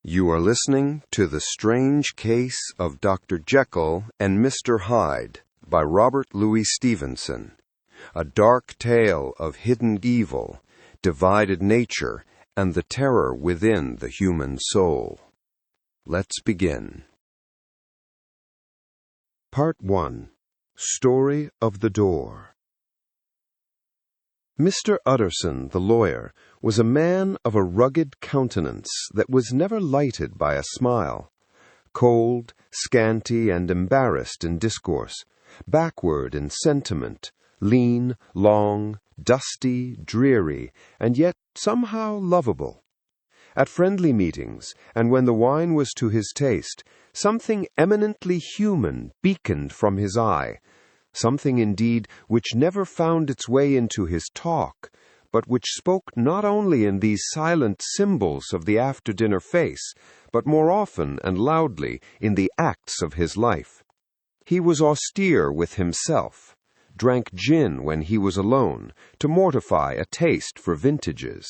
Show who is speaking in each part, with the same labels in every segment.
Speaker 1: You are listening to The Strange Case of Dr. Jekyll and Mr. Hyde by Robert Louis Stevenson, a dark tale of hidden evil, divided nature, and the terror within the human soul. Let's begin. Part 1. Story of the Door. Mr. Utterson, the lawyer, was a man of a rugged countenance that was never lighted by a smile, cold, scanty, and embarrassed in discourse, backward in sentiment, lean, long, dusty, dreary, and yet somehow lovable. At friendly meetings, and when the wine was to his taste, something eminently human beaconed from his eye, something indeed which never found its way into his talk, but which spoke not only in these silent symbols of the after-dinner face, but more often and loudly in the acts of his life. He was austere with himself, drank gin when he was alone, to mortify a taste for vintages,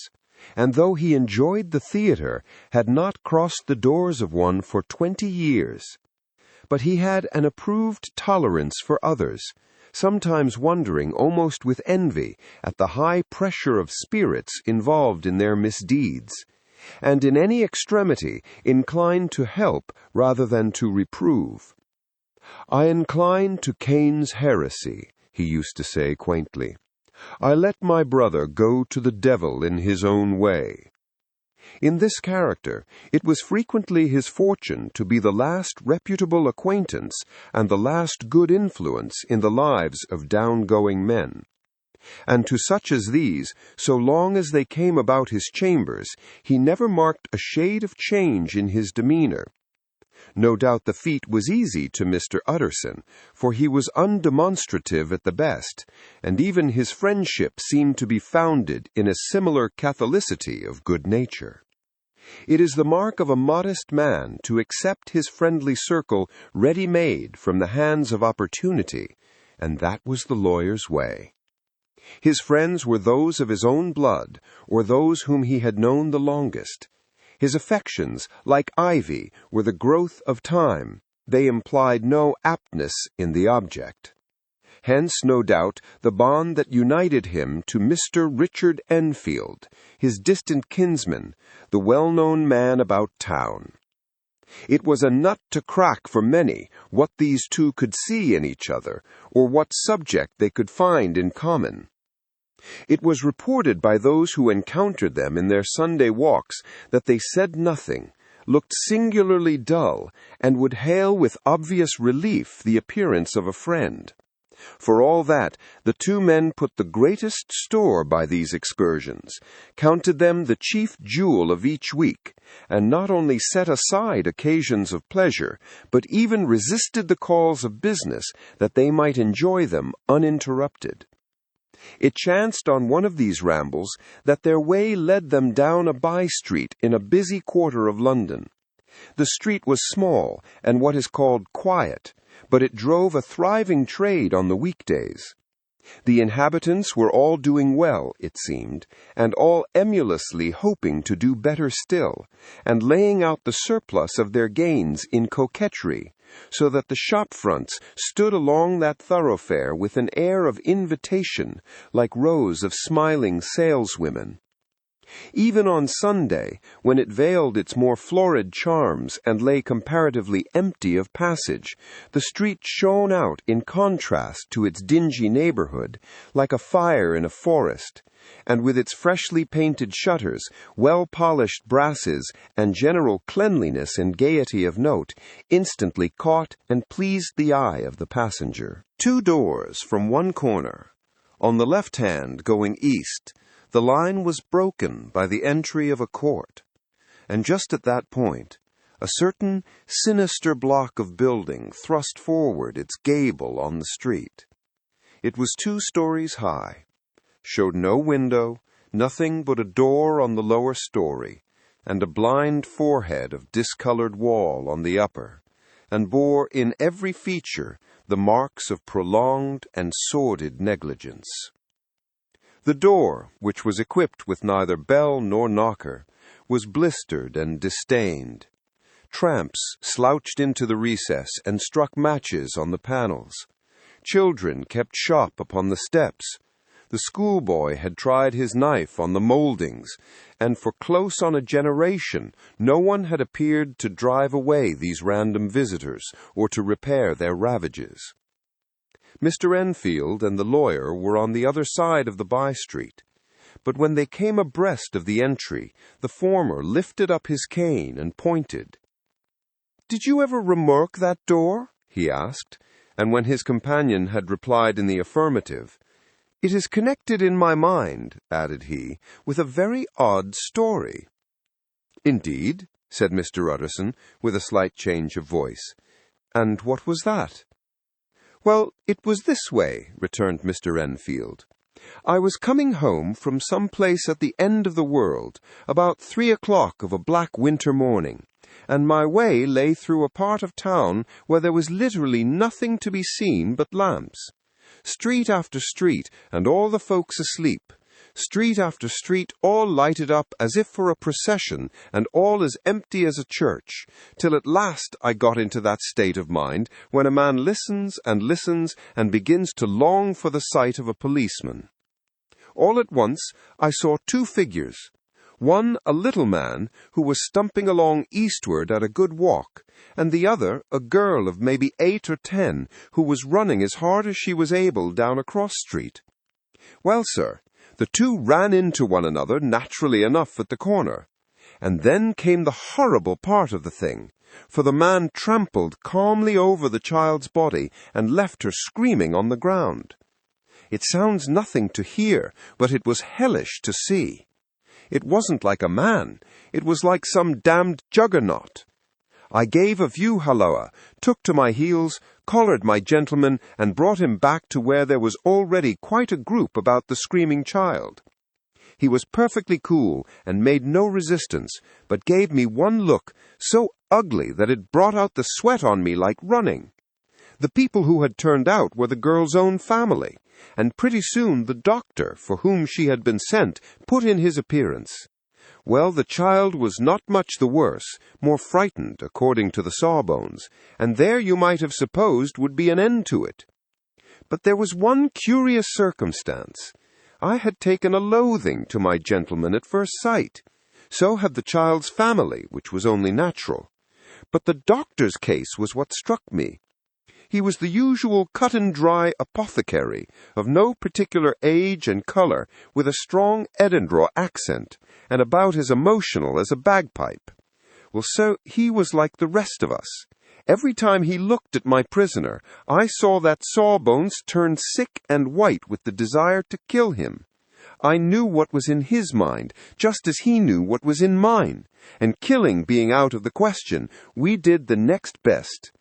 Speaker 1: and though he enjoyed the theater, had not crossed the doors of one for 20 years. But he had an approved tolerance for others, sometimes wondering almost with envy at the high pressure of spirits involved in their misdeeds, and in any extremity inclined to help rather than to reprove. "I incline to Cain's heresy," he used to say quaintly. "I let my brother go to the devil in his own way." In this character, it was frequently his fortune to be the last reputable acquaintance and the last good influence in the lives of down-going men. And to such as these, so long as they came about his chambers, he never marked a shade of change in his demeanor. No doubt the feat was easy to Mr. Utterson, for he was undemonstrative at the best, and even his friendship seemed to be founded in a similar catholicity of good nature. It is the mark of a modest man to accept his friendly circle ready-made from the hands of opportunity, and that was the lawyer's way. His friends were those of his own blood, or those whom he had known the longest. His affections, like ivy, were the growth of time. They implied no aptness in the object. Hence, no doubt, the bond that united him to Mr. Richard Enfield, his distant kinsman, the well-known man about town. It was a nut to crack for many what these two could see in each other, or what subject they could find in common. It was reported by those who encountered them in their Sunday walks that they said nothing, looked singularly dull, and would hail with obvious relief the appearance of a friend. For all that, the two men put the greatest store by these excursions, counted them the chief jewel of each week, and not only set aside occasions of pleasure, but even resisted the calls of business that they might enjoy them uninterrupted. It chanced on one of these rambles that their way led them down a by-street in a busy quarter of London. The street was small and what is called quiet, but it drove a thriving trade on the weekdays. The inhabitants were all doing well, it seemed, and all emulously hoping to do better still, and laying out the surplus of their gains in coquetry, so that the shop-fronts stood along that thoroughfare with an air of invitation, like rows of smiling saleswomen. Even on Sunday, when it veiled its more florid charms and lay comparatively empty of passage, the street shone out in contrast to its dingy neighborhood, like a fire in a forest, and with its freshly painted shutters, well-polished brasses, and general cleanliness and gaiety of note, instantly caught and pleased the eye of the passenger. 2 doors from one corner. On the left hand, going east, the line was broken by the entry of a court, and just at that point, a certain sinister block of building thrust forward its gable on the street. It was 2 stories high, showed no window, nothing but a door on the lower story, and a blind forehead of discolored wall on the upper, and bore in every feature the marks of prolonged and sordid negligence. The door, which was equipped with neither bell nor knocker, was blistered and distained. Tramps slouched into the recess and struck matches on the panels. Children kept shop upon the steps. The schoolboy had tried his knife on the mouldings, and for close on a generation no one had appeared to drive away these random visitors or to repair their ravages. Mr. Enfield and the lawyer were on the other side of the by-street, but when they came abreast of the entry, the former lifted up his cane and pointed. "Did you ever remark that door?" he asked, and when his companion had replied in the affirmative, "It is connected in my mind," added he, "with a very odd story." "Indeed?" said Mr. Utterson, with a slight change of voice. "And what was that?" "Well, it was this way," returned Mr. Enfield. "I was coming home from some place at the end of the world, about 3 o'clock of a black winter morning, and my way lay through a part of town where there was literally nothing to be seen but lamps. Street after street, and all the folks asleep. Street after street, all lighted up as if for a procession, and all as empty as a church, till at last I got into that state of mind when a man listens and begins to long for the sight of a policeman. All at once I saw two figures. One a little man who was stumping along eastward at a good walk, and the other a girl of maybe 8 or 10 who was running as hard as she was able down a cross street. Well, sir, the two ran into one another naturally enough at the corner, and then came the horrible part of the thing, for the man trampled calmly over the child's body and left her screaming on the ground. It sounds nothing to hear, but it was hellish to see. It wasn't like a man. It was like some damned juggernaut. I gave a view halloa, took to my heels, collared my gentleman, and brought him back to where there was already quite a group about the screaming child. He was perfectly cool and made no resistance, but gave me one look so ugly that it brought out the sweat on me like running. The people who had turned out were the girl's own family, and pretty soon the doctor, for whom she had been sent, put in his appearance. Well, the child was not much the worse, more frightened, according to the sawbones, and there you might have supposed would be an end to it. But there was one curious circumstance. I had taken a loathing to my gentleman at first sight. So had the child's family, which was only natural. But the doctor's case was what struck me. He was the usual cut-and-dry apothecary, of no particular age and colour, with a strong Edinburgh accent, and about as emotional as a bagpipe. Well, so he was like the rest of us. Every time he looked at my prisoner, I saw that Sawbones turn sick and white with the desire to kill him. I knew what was in his mind, just as he knew what was in mine, and killing being out of the question, we did the next best.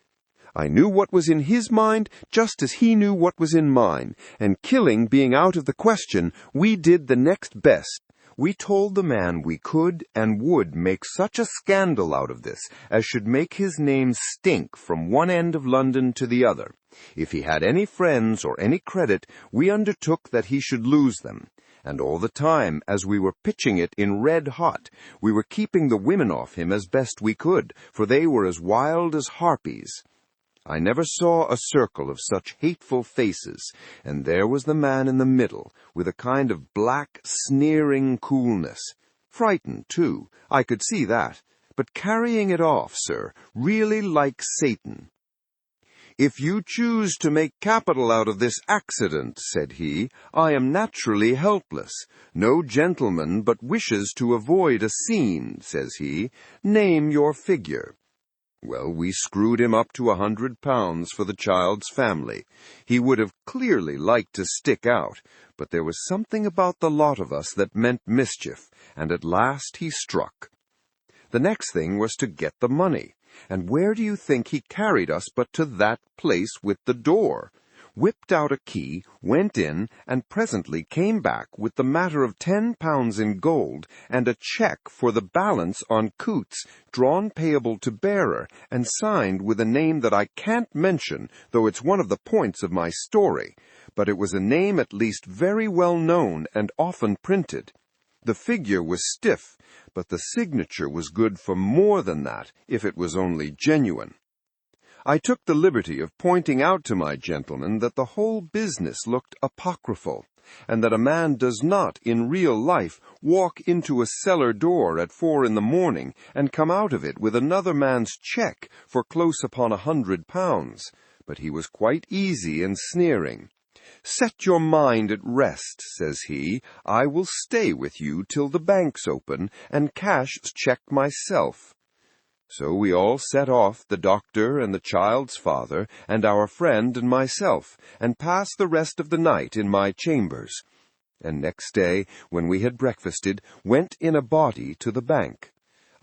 Speaker 1: I knew what was in his mind, just as he knew what was in mine, and killing being out of the question, we did the next best. We told the man we could and would make such a scandal out of this as should make his name stink from one end of London to the other. If he had any friends or any credit, we undertook that he should lose them. And all the time, as we were pitching it in red hot, we were keeping the women off him as best we could, for they were as wild as harpies. I never saw a circle of such hateful faces, and there was the man in the middle, with a kind of black, sneering coolness. Frightened, too, I could see that, but carrying it off, sir, really like Satan. "If you choose to make capital out of this accident," said he, "I am naturally helpless. No gentleman but wishes to avoid a scene," says he. "Name your figure." Well, we screwed him up to £100 for the child's family. He would have clearly liked to stick out, but there was something about the lot of us that meant mischief, and at last he struck. The next thing was to get the money, and where do you think he carried us but to that place with the door? Whipped out a key, went in, and presently came back with the matter of £10 in gold and a cheque for the balance on Coots, drawn payable to bearer, and signed with a name that I can't mention, though it's one of the points of my story, but it was a name at least very well known and often printed. The figure was stiff, but the signature was good for more than that, if it was only genuine. I took the liberty of pointing out to my gentleman that the whole business looked apocryphal, and that a man does not, in real life, walk into a cellar door at 4 a.m. and come out of it with another man's cheque for close upon £100. But he was quite easy and sneering. "Set your mind at rest," says he. "I will stay with you till the banks open, and cash cheque myself." So we all set off, the doctor and the child's father, and our friend and myself, and passed the rest of the night in my chambers, and next day, when we had breakfasted, went in a body to the bank.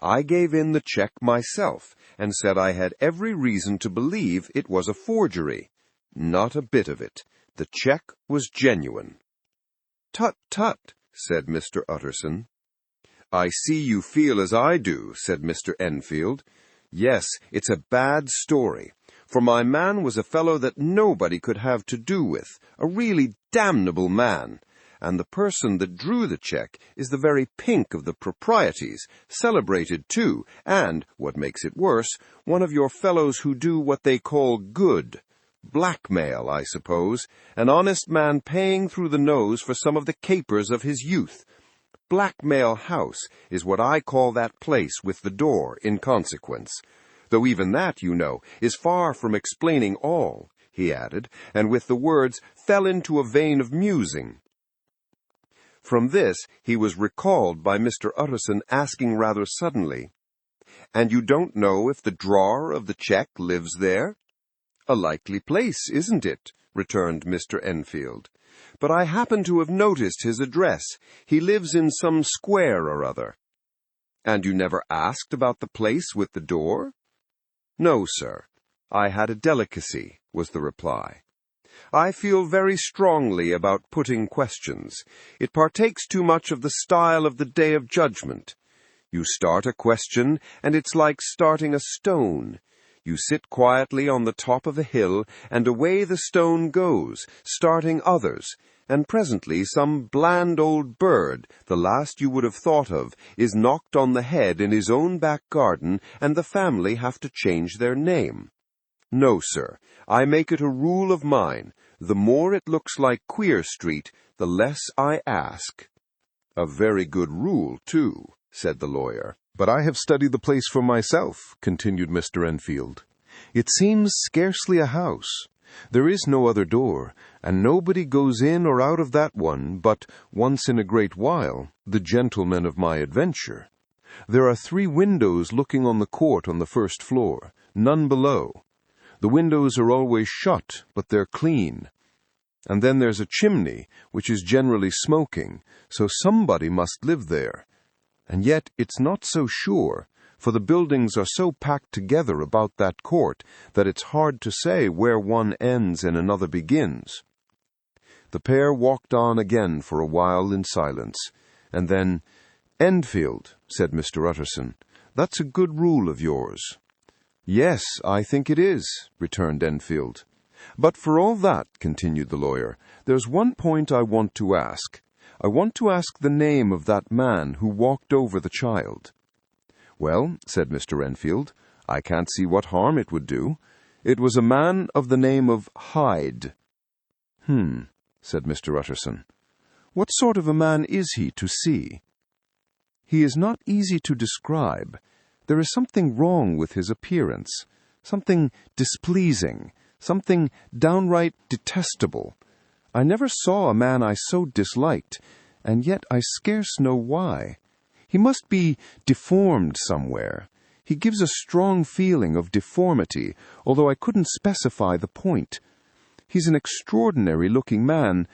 Speaker 1: I gave in the cheque myself, and said I had every reason to believe it was a forgery. Not a bit of it. The cheque was genuine. "Tut, tut," said Mr. Utterson. "I see you feel as I do," said Mr. Enfield. "Yes, it's a bad story, for my man was a fellow that nobody could have to do with, a really damnable man, and the person that drew the cheque is the very pink of the proprieties, celebrated too, and, what makes it worse, one of your fellows who do what they call good. Blackmail, I suppose, an honest man paying through the nose for some of the capers of his youth. Blackmail House is what I call that place with the door, in consequence. Though even that, you know, is far from explaining all," he added, and with the words fell into a vein of musing. From this he was recalled by Mr. Utterson asking rather suddenly, "And you don't know if the drawer of the cheque lives there?" "A likely place, isn't it?" returned Mr. Enfield. "But I happen to have noticed his address. He lives in some square or other." "And you never asked about the place with the door?" "No, sir. I had a delicacy," was the reply. "I feel very strongly about putting questions. It partakes too much of the style of the Day of Judgment. You start a question, and it's like starting a stone. You sit quietly on the top of a hill, and away the stone goes, starting others, and presently some bland old bird, the last you would have thought of, is knocked on the head in his own back garden, and the family have to change their name. No, sir, I make it a rule of mine. The more it looks like Queer Street, the less I ask." "A very good rule, too," said the lawyer. "But I have studied the place for myself," continued Mr. Enfield. "It seems scarcely a house. There is no other door, and nobody goes in or out of that one but, once in a great while, the gentleman of my adventure. There are 3 windows looking on the court on the first floor, none below. The windows are always shut, but they're clean. And then there's a chimney, which is generally smoking, so somebody must live there. And yet it's not so sure, for the buildings are so packed together about that court that it's hard to say where one ends and another begins." The pair walked on again for a while in silence, and then, "Enfield," said Mr. Utterson, "that's a good rule of yours." "Yes, I think it is," returned Enfield. "But for all that," continued the lawyer, "there's one point I want to ask. I want to ask the name of that man who walked over the child." "Well," said Mr. Enfield, "I can't see what harm it would do. It was a man of the name of Hyde." Said Mr. Utterson. "What sort of a man is he to see?" "He is not easy to describe. There is something wrong with his appearance, something displeasing, something downright detestable. I never saw a man I so disliked, and yet I scarce know why. He must be deformed somewhere. He gives a strong feeling of deformity, although I couldn't specify the point. He's an extraordinary-looking man,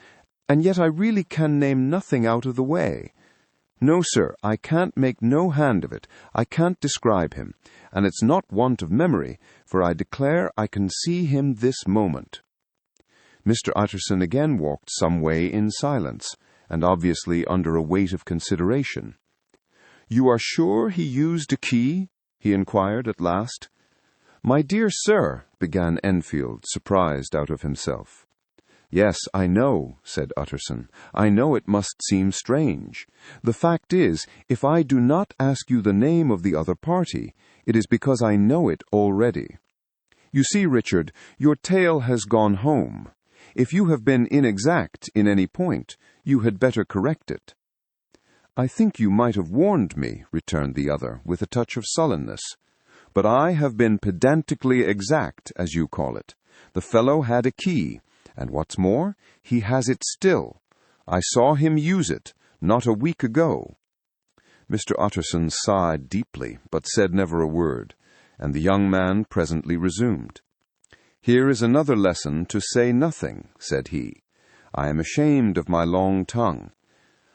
Speaker 1: and yet I really can name nothing out of the way. No, sir, I can't make no hand of it. I can't describe him, and it's not want of memory, for I declare I can see him this moment." Mr. Utterson again walked some way in silence, and obviously under a weight of consideration. "You are sure he used a key?" he inquired at last. "My dear sir," began Enfield, surprised out of himself.
Speaker 2: "Yes, I know," said Utterson. "I know it must seem strange. The fact is, if I do not ask you the name of the other party, it is because I know it already. You see, Richard, your tale has gone home. If you have been inexact in any point, you had better correct it." "I think you might have warned me," returned the other, with a touch of sullenness. "But I have been pedantically exact, as you call it. The fellow had a key, and what's more, he has it still. I saw him use it, not a week ago." Mr. Utterson sighed deeply, but said never a word, and the young man presently resumed. "Here is another lesson to say nothing," said he. "I am ashamed of my long tongue.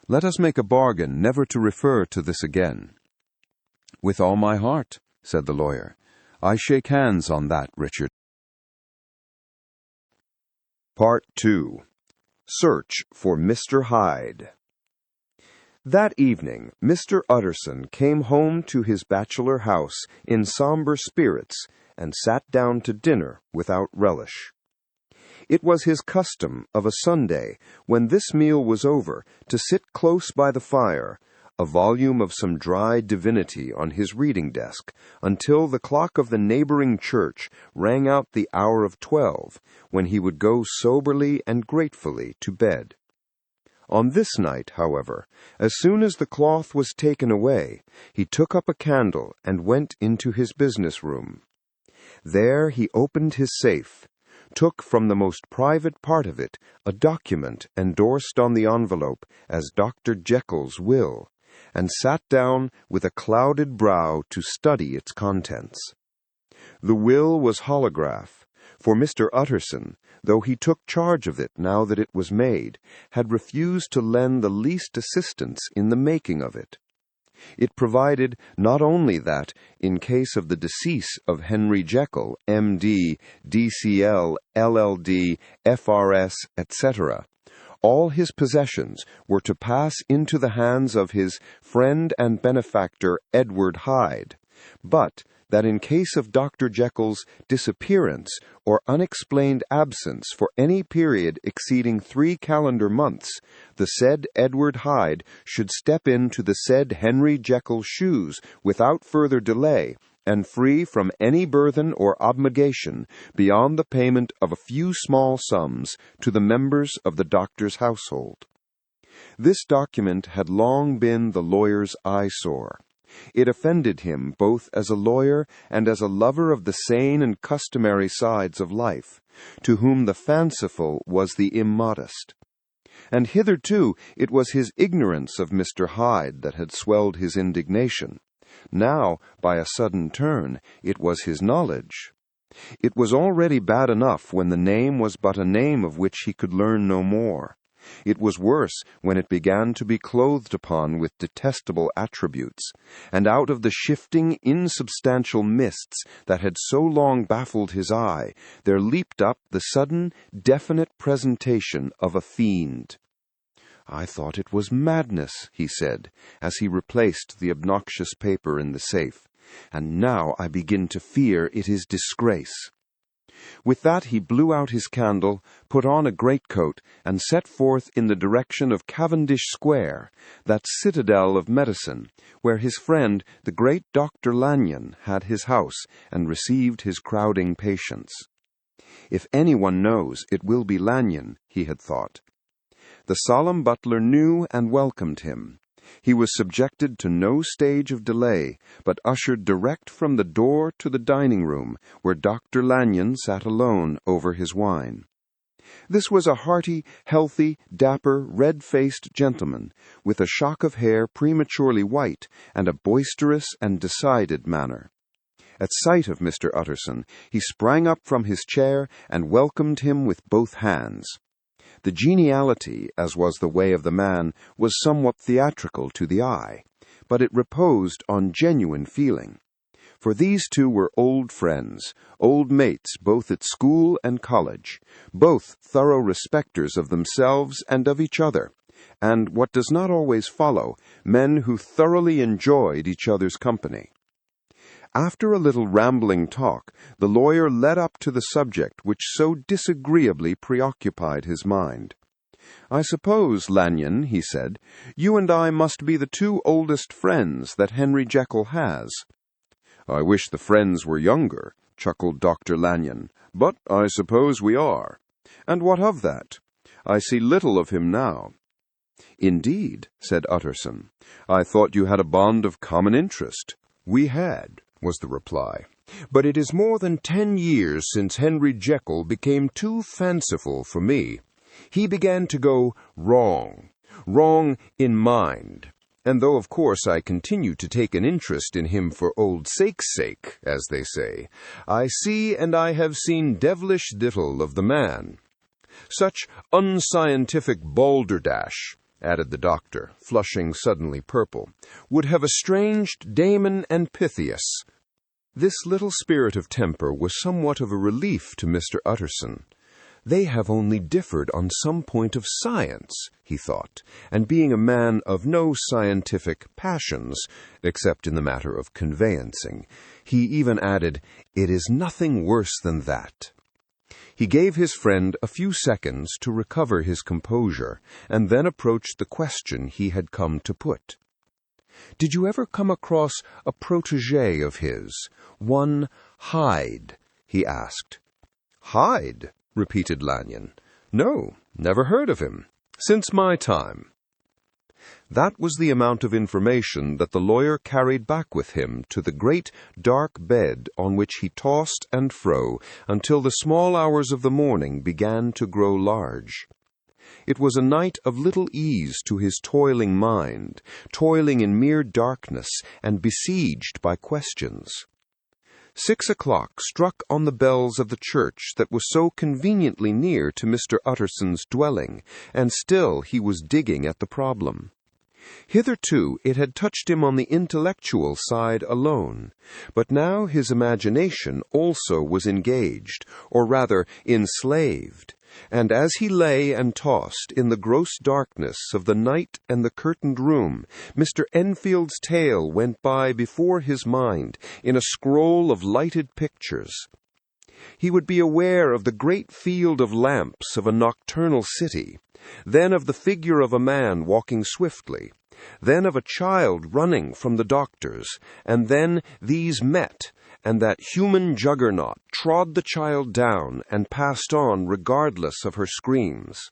Speaker 2: Let us make a bargain never to refer to this again." "With all my heart," said the lawyer. "I shake hands on that, Richard."
Speaker 1: Part 2. Search for Mr. Hyde. That evening, Mr. Utterson came home to his bachelor house in somber spirits and sat down to dinner without relish. It was his custom of a Sunday, when this meal was over, to sit close by the fire, a volume of some dry divinity on his reading desk, until the clock of the neighboring church rang out the hour of 12, when he would go soberly and gratefully to bed. On this night, however, as soon as the cloth was taken away, he took up a candle and went into his business room. There he opened his safe, took from the most private part of it a document endorsed on the envelope as Dr. Jekyll's will, and sat down with a clouded brow to study its contents. The will was holograph, for Mr. Utterson, though he took charge of it now that it was made, had refused to lend the least assistance in the making of it. It provided not only that, in case of the decease of Henry Jekyll, M.D., D.C.L., LL.D., F.R.S., etc., all his possessions were to pass into the hands of his friend and benefactor Edward Hyde, but that in case of Dr. Jekyll's disappearance or unexplained absence for any period exceeding 3 calendar months, the said Edward Hyde should step into the said Henry Jekyll's shoes without further delay, and free from any burthen or obligation beyond the payment of a few small sums to the members of the doctor's household. This document had long been the lawyer's eyesore. It offended him both as a lawyer and as a lover of the sane and customary sides of life, to whom the fanciful was the immodest. And hitherto it was his ignorance of Mr. Hyde that had swelled his indignation. Now, by a sudden turn, it was his knowledge. It was already bad enough when the name was but a name of which he could learn no more. It was worse when it began to be clothed upon with detestable attributes, and out of the shifting, insubstantial mists that had so long baffled his eye, there leaped up the sudden, definite presentation of a fiend. "I thought it was madness," he said, as he replaced the obnoxious paper in the safe, "and now I begin to fear it is disgrace." With that he blew out his candle, put on a greatcoat, and set forth in the direction of Cavendish Square, that citadel of medicine, where his friend, the great Dr. Lanyon, had his house, and received his crowding patients. If anyone knows, it will be Lanyon, he had thought. The solemn butler knew and welcomed him. He was subjected to no stage of delay, but ushered direct from the door to the dining-room, where Dr. Lanyon sat alone over his wine. This was a hearty, healthy, dapper, red-faced gentleman, with a shock of hair prematurely white, and a boisterous and decided manner. At sight of Mr. Utterson, he sprang up from his chair and welcomed him with both hands. The geniality, as was the way of the man, was somewhat theatrical to the eye, but it reposed on genuine feeling. For these two were old friends, old mates both at school and college, both thorough respecters of themselves and of each other, and, what does not always follow, men who thoroughly enjoyed each other's company.
Speaker 2: After a little rambling talk, the lawyer led up to the subject which so disagreeably preoccupied his mind. "I suppose, Lanyon," he said, "you and I must be the two oldest friends that Henry Jekyll has." "I wish the friends were younger," chuckled Dr. Lanyon, "but I suppose we are. And what of that? I see little of him now." "Indeed," said Utterson. "I thought you had a bond of common interest."
Speaker 1: "We had," was the reply. "But it is more than 10 years since Henry Jekyll became too fanciful for me. He began to go wrong in mind. And though, of course, I continue to take an interest in him for old sake's sake, as they say, I see and I have seen devilish little of the man. Such unscientific balderdash," added the doctor, flushing suddenly purple, "would have estranged Damon and Pythias." This little spirit of temper was somewhat of a relief to Mr. Utterson. They have only differed on some point of science, he thought, and being a man of no scientific passions, except in the matter of conveyancing, he even added, "It is nothing worse than that." He gave his friend a few seconds to recover his composure, and then approached the question he had come to put. "Did you ever come across a protégé of his, one Hyde?" he asked. "Hyde?" repeated Lanyon. "No, never heard of him. Since my time." That was the amount of information that the lawyer carried back with him to the great dark bed on which he tossed and fro until the small hours of the morning began to grow large. It was a night of little ease to his toiling mind, toiling in mere darkness and besieged by questions. 6 o'clock struck on the bells of the church that was so conveniently near to Mr. Utterson's dwelling, and still he was digging at the problem. Hitherto it had touched him on the intellectual side alone, but now his imagination also was engaged, or rather enslaved, and as he lay and tossed in the gross darkness of the night and the curtained room, Mr. Enfield's tale went by before his mind in a scroll of lighted pictures. He would be aware of the great field of lamps of a nocturnal city, then of the figure of a man walking swiftly, then of a child running from the doctor's, and then these met, and that human juggernaut trod the child down and passed on regardless of her screams.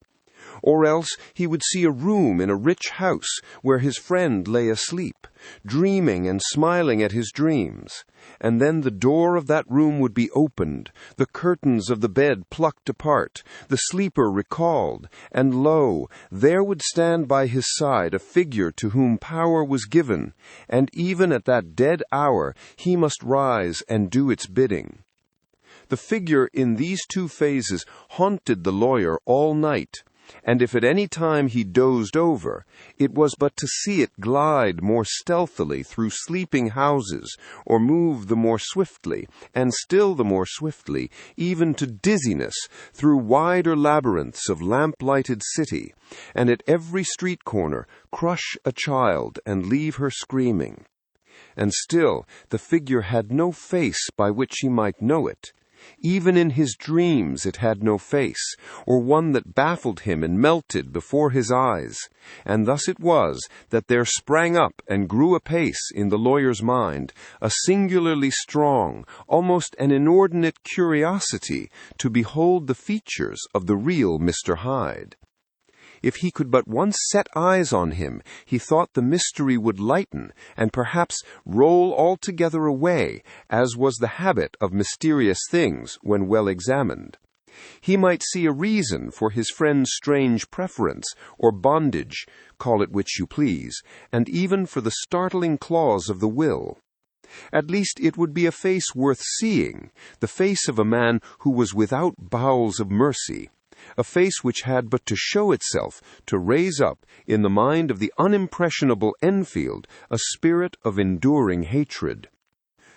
Speaker 1: Or else he would see a room in a rich house where his friend lay asleep, dreaming and smiling at his dreams, and then the door of that room would be opened, the curtains of the bed plucked apart, the sleeper recalled, and lo, there would stand by his side a figure to whom power was given, and even at that dead hour he must rise and do its bidding. The figure in these two phases haunted the lawyer all night, and if at any time he dozed over, it was but to see it glide more stealthily through sleeping houses, or move the more swiftly, and still the more swiftly, even to dizziness, through wider labyrinths of lamp-lighted city, and at every street corner crush a child and leave her screaming. And still the figure had no face by which he might know it. Even in his dreams it had no face, or one that baffled him and melted before his eyes, and thus it was that there sprang up and grew apace in the lawyer's mind a singularly strong, almost an inordinate curiosity to behold the features of the real Mr. Hyde. If he could but once set eyes on him, he thought the mystery would lighten, and perhaps roll altogether away, as was the habit of mysterious things when well examined. He might see a reason for his friend's strange preference, or bondage, call it which you please, and even for the startling clause of the will. At least it would be a face worth seeing, the face of a man who was without bowels of mercy, a face which had but to show itself to raise up in the mind of the unimpressionable Enfield a spirit of enduring hatred.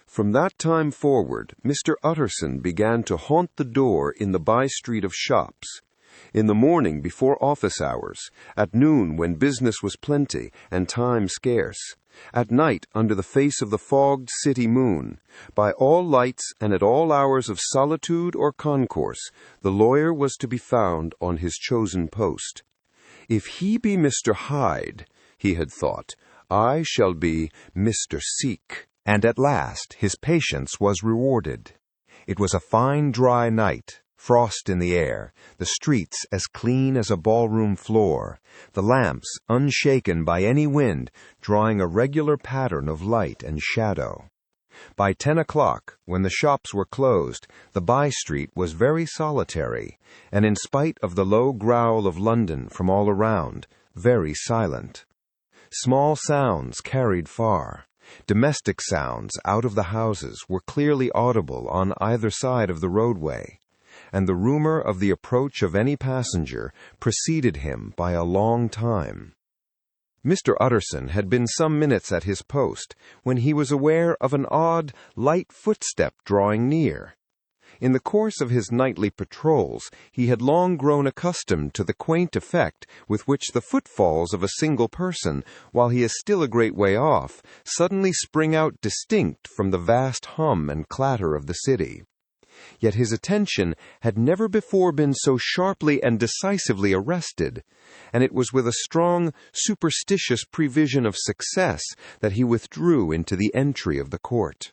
Speaker 1: From that time forward, Mr. Utterson began to haunt the door in the by-street of shops. In the morning before office hours, at noon when business was plenty and time scarce, At night, under the face of the fogged city moon, by all lights and at all hours of solitude or concourse, the lawyer was to be found on his chosen post. If he be Mr. Hyde, he had thought, I shall be Mr. Seek.
Speaker 3: And at last his patience was rewarded. It was a fine dry night, frost in the air, the streets as clean as a ballroom floor, the lamps unshaken by any wind, drawing a regular pattern of light and shadow. By 10 o'clock, when the shops were closed, the by-street was very solitary, and in spite of the low growl of London from all around, very silent. Small sounds carried far. Domestic sounds out of the houses were clearly audible on either side of the roadway, and the rumor of the approach of any passenger preceded him by a long time. Mr. Utterson had been some minutes at his post when he was aware of an odd, light footstep drawing near. In the course of his nightly patrols, he had long grown accustomed to the quaint effect with which the footfalls of a single person, while he is still a great way off, suddenly spring out distinct from the vast hum and clatter of the city. Yet his attention had never before been so sharply and decisively arrested, and it was with a strong, superstitious prevision of success that he withdrew into the entry of the court.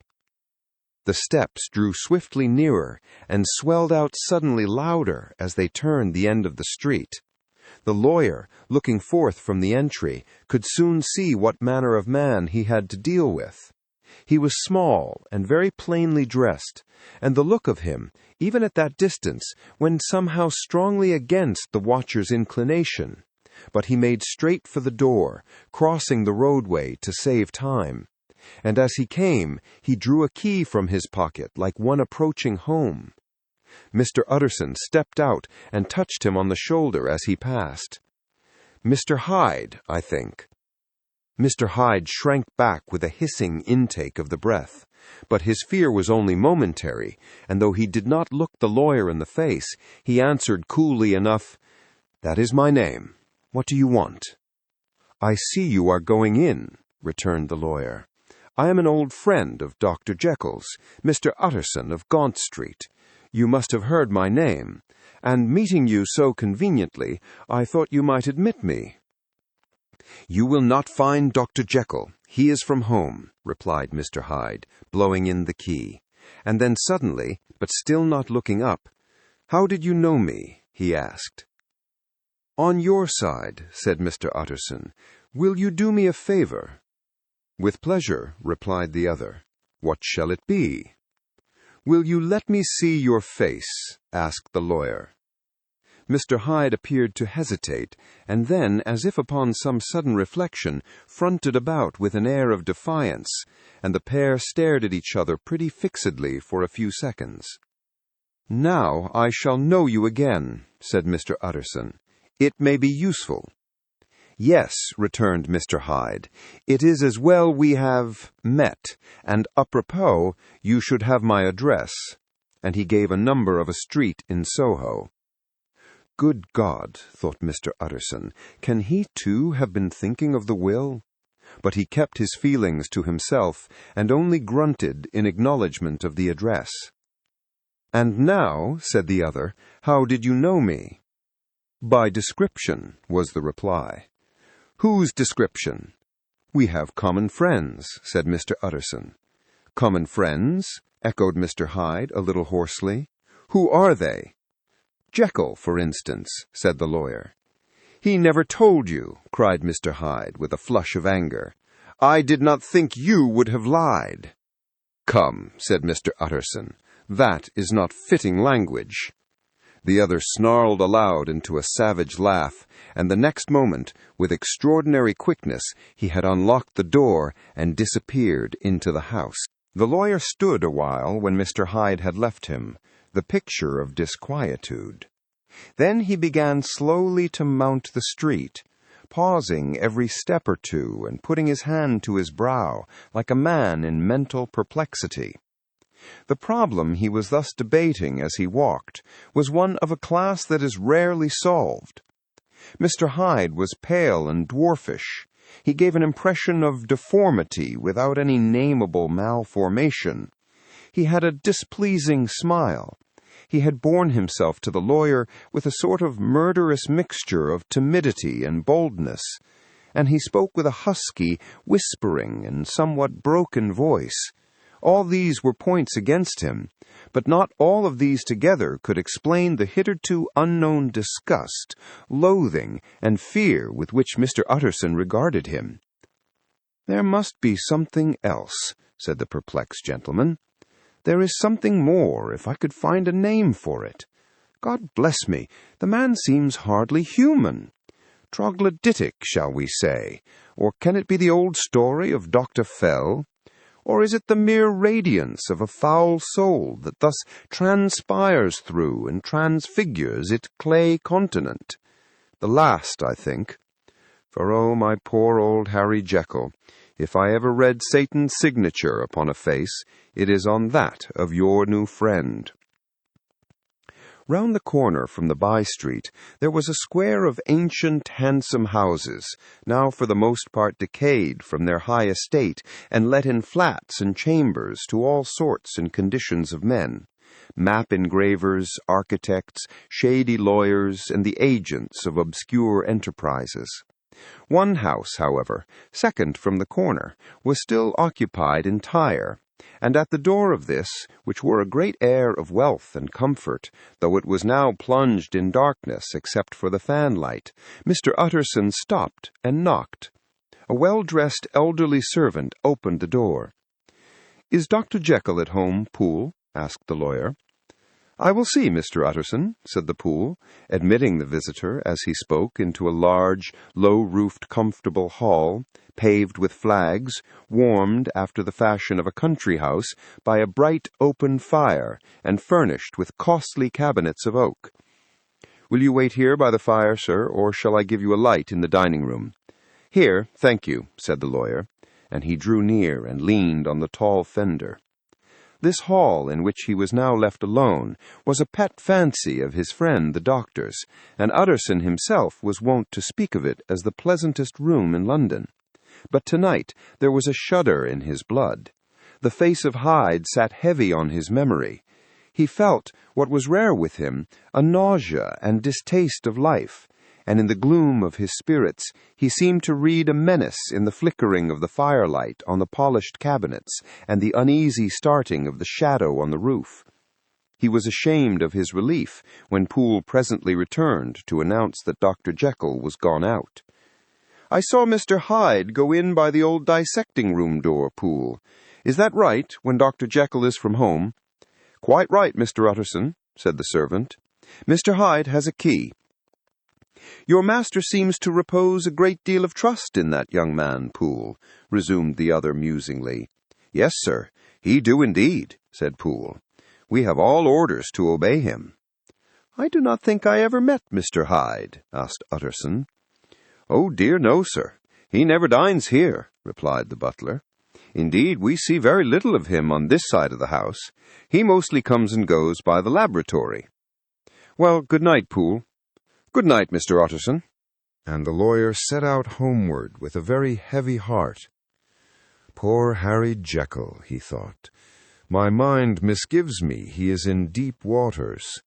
Speaker 3: The steps drew swiftly nearer and swelled out suddenly louder as they turned the end of the street. The lawyer, looking forth from the entry, could soon see what manner of man he had to deal with. He was small and very plainly dressed, and the look of him, even at that distance, went somehow strongly against the watcher's inclination. But he made straight for the door, crossing the roadway to save time. And as he came, he drew a key from his pocket like one approaching home. Mr. Utterson stepped out and touched him on the shoulder as he passed. "Mr. Hyde, I think." Mr. Hyde shrank back with a hissing intake of the breath, but his fear was only momentary, and though he did not look the lawyer in the face, he answered coolly enough, "That is my name. What do you want?" "I see you are going in," returned the lawyer. "I am an old friend of Dr. Jekyll's, Mr. Utterson of Gaunt Street. You must have heard my name, and meeting you so conveniently, I thought you might admit me." "You will not find Dr. Jekyll. He is from home," replied Mr. Hyde, blowing in the key. And then suddenly, but still not looking up, "How did you know me?" he asked. "On your side," said Mr. Utterson. "Will you do me a favor?" "With pleasure," replied the other. "What shall it be?" "Will you let me see your face?" asked the lawyer. Mr. Hyde appeared to hesitate, and then, as if upon some sudden reflection, fronted about with an air of defiance, and the pair stared at each other pretty fixedly for a few seconds. "Now I shall know you again," said Mr. Utterson. "It may be useful." "Yes," returned Mr. Hyde, "it is as well we have met, and apropos, you should have my address." And he gave a number of a street in Soho. Good God, thought Mr. Utterson, can he too have been thinking of the will? But he kept his feelings to himself, and only grunted in acknowledgment of the address. "And now," said the other, "how did you know me?" "By description," was the reply. "Whose description?" "We have common friends," said Mr. Utterson. "Common friends?" echoed Mr. Hyde a little hoarsely. "Who are they?" "Jekyll, for instance," said the lawyer. "He never told you," cried Mr. Hyde with a flush of anger. "I did not think you would have lied." "Come," said Mr. Utterson, "that is not fitting language." The other snarled aloud into a savage laugh, and the next moment, with extraordinary quickness, he had unlocked the door and disappeared into the house. The lawyer stood a while when Mr. Hyde had left him, the picture of disquietude. Then he began slowly to mount the street, pausing every step or two and putting his hand to his brow, like a man in mental perplexity. The problem he was thus debating as he walked was one of a class that is rarely solved. Mr. Hyde was pale and dwarfish.
Speaker 2: He gave an impression of deformity without any nameable malformation. He had a displeasing smile. He had borne himself to the lawyer with a sort of murderous mixture of timidity and boldness, and he spoke with a husky, whispering, and somewhat broken voice. All these were points against him, but not all of these together could explain the hitherto unknown disgust, loathing, and fear with which Mr. Utterson regarded him. "There must be something else," said the perplexed gentleman. "There is something more, if I could find a name for it. God bless me, the man seems hardly human. Troglodytic, shall we say? Or can it be the old story of Dr. Fell? Or is it the mere radiance of a foul soul that thus transpires through and transfigures its clay continent? The last, I think. For, oh, my poor old Harry Jekyll, if I ever read Satan's signature upon a face, it is on that of your new friend." Round the corner from the by-street there was a square of ancient, handsome houses, now for the most part decayed from their high estate, and let in flats and chambers to all sorts and conditions of men, map engravers, architects, shady lawyers, and the agents of obscure enterprises. One house, however, second from the corner, was still occupied entire, and at the door of this, which wore a great air of wealth and comfort, though it was now plunged in darkness except for the fanlight, Mr. Utterson stopped and knocked. A well-dressed elderly servant opened the door. "Is Dr. Jekyll at home, Poole?" asked the lawyer. "I will see Mr. Utterson," said the Poole, admitting the visitor as he spoke into a large, low-roofed, comfortable hall, paved with flags, warmed, after the fashion of a country house, by a bright open fire, and furnished with costly cabinets of oak. "Will you wait here by the fire, sir, or shall I give you a light in the dining-room?" "Here, thank you," said the lawyer, and he drew near and leaned on the tall fender. This hall, in which he was now left alone, was a pet fancy of his friend the doctor's, and Utterson himself was wont to speak of it as the pleasantest room in London. But tonight there was a shudder in his blood. The face of Hyde sat heavy on his memory. He felt, what was rare with him, a nausea and distaste of life, and in the gloom of his spirits he seemed to read a menace in the flickering of the firelight on the polished cabinets and the uneasy starting of the shadow on the roof. He was ashamed of his relief when Poole presently returned to announce that Dr. Jekyll was gone out. "I saw Mr. Hyde go in by the old dissecting-room door, Poole. Is that right, when Dr. Jekyll is from home?" "Quite right, Mr. Utterson," said the servant. "Mr. Hyde has a key." "Your master seems to repose a great deal of trust in that young man, Poole," resumed the other musingly. "Yes, sir, he do indeed," said Poole. "We have all orders to obey him." "I do not think I ever met Mr. Hyde," asked Utterson. "Oh, dear, no, sir. He never dines here," replied the butler. "Indeed, we see very little of him on this side of the house. He mostly comes and goes by the laboratory." "Well, good night, Poole." "Good night, Mr. Utterson."
Speaker 3: And the lawyer set out homeward with a very heavy heart. "Poor Harry Jekyll," he thought. "My mind misgives me he is in deep waters.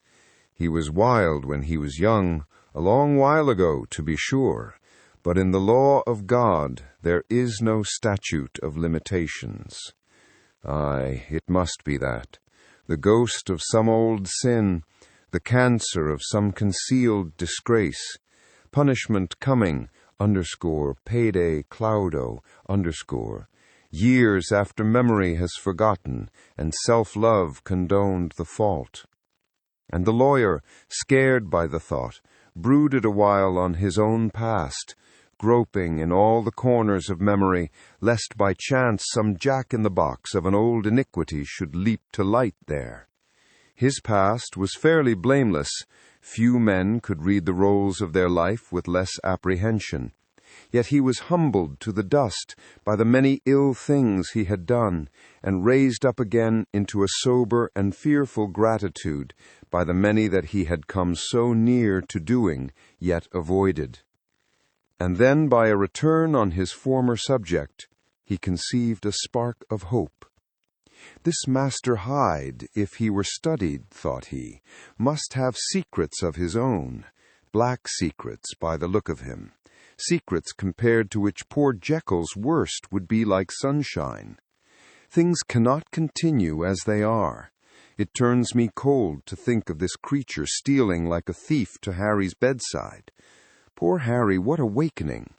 Speaker 3: He was wild when he was young, a long while ago, to be sure, but in the law of God there is no statute of limitations. Aye, it must be that. The ghost of some old sin, the cancer of some concealed disgrace, punishment coming, payday cloudo, years after memory has forgotten, and self-love condoned the fault." And the lawyer, scared by the thought, brooded a while on his own past, groping in all the corners of memory, lest by chance some jack-in-the-box of an old iniquity should leap to light there. His past was fairly blameless. Few men could read the rolls of their life with less apprehension. Yet he was humbled to the dust by the many ill things he had done, and raised up again into a sober and fearful gratitude by the many that he had come so near to doing, yet avoided.
Speaker 2: And then, by a return on his former subject, he conceived a spark of hope. This Master Hyde, if he were studied, thought he, must have secrets of his own, black secrets by the look of him, secrets compared to which poor Jekyll's worst would be like sunshine. Things cannot continue as they are. It turns me cold to think of this creature stealing like a thief to Harry's bedside. Poor Harry, what awakening!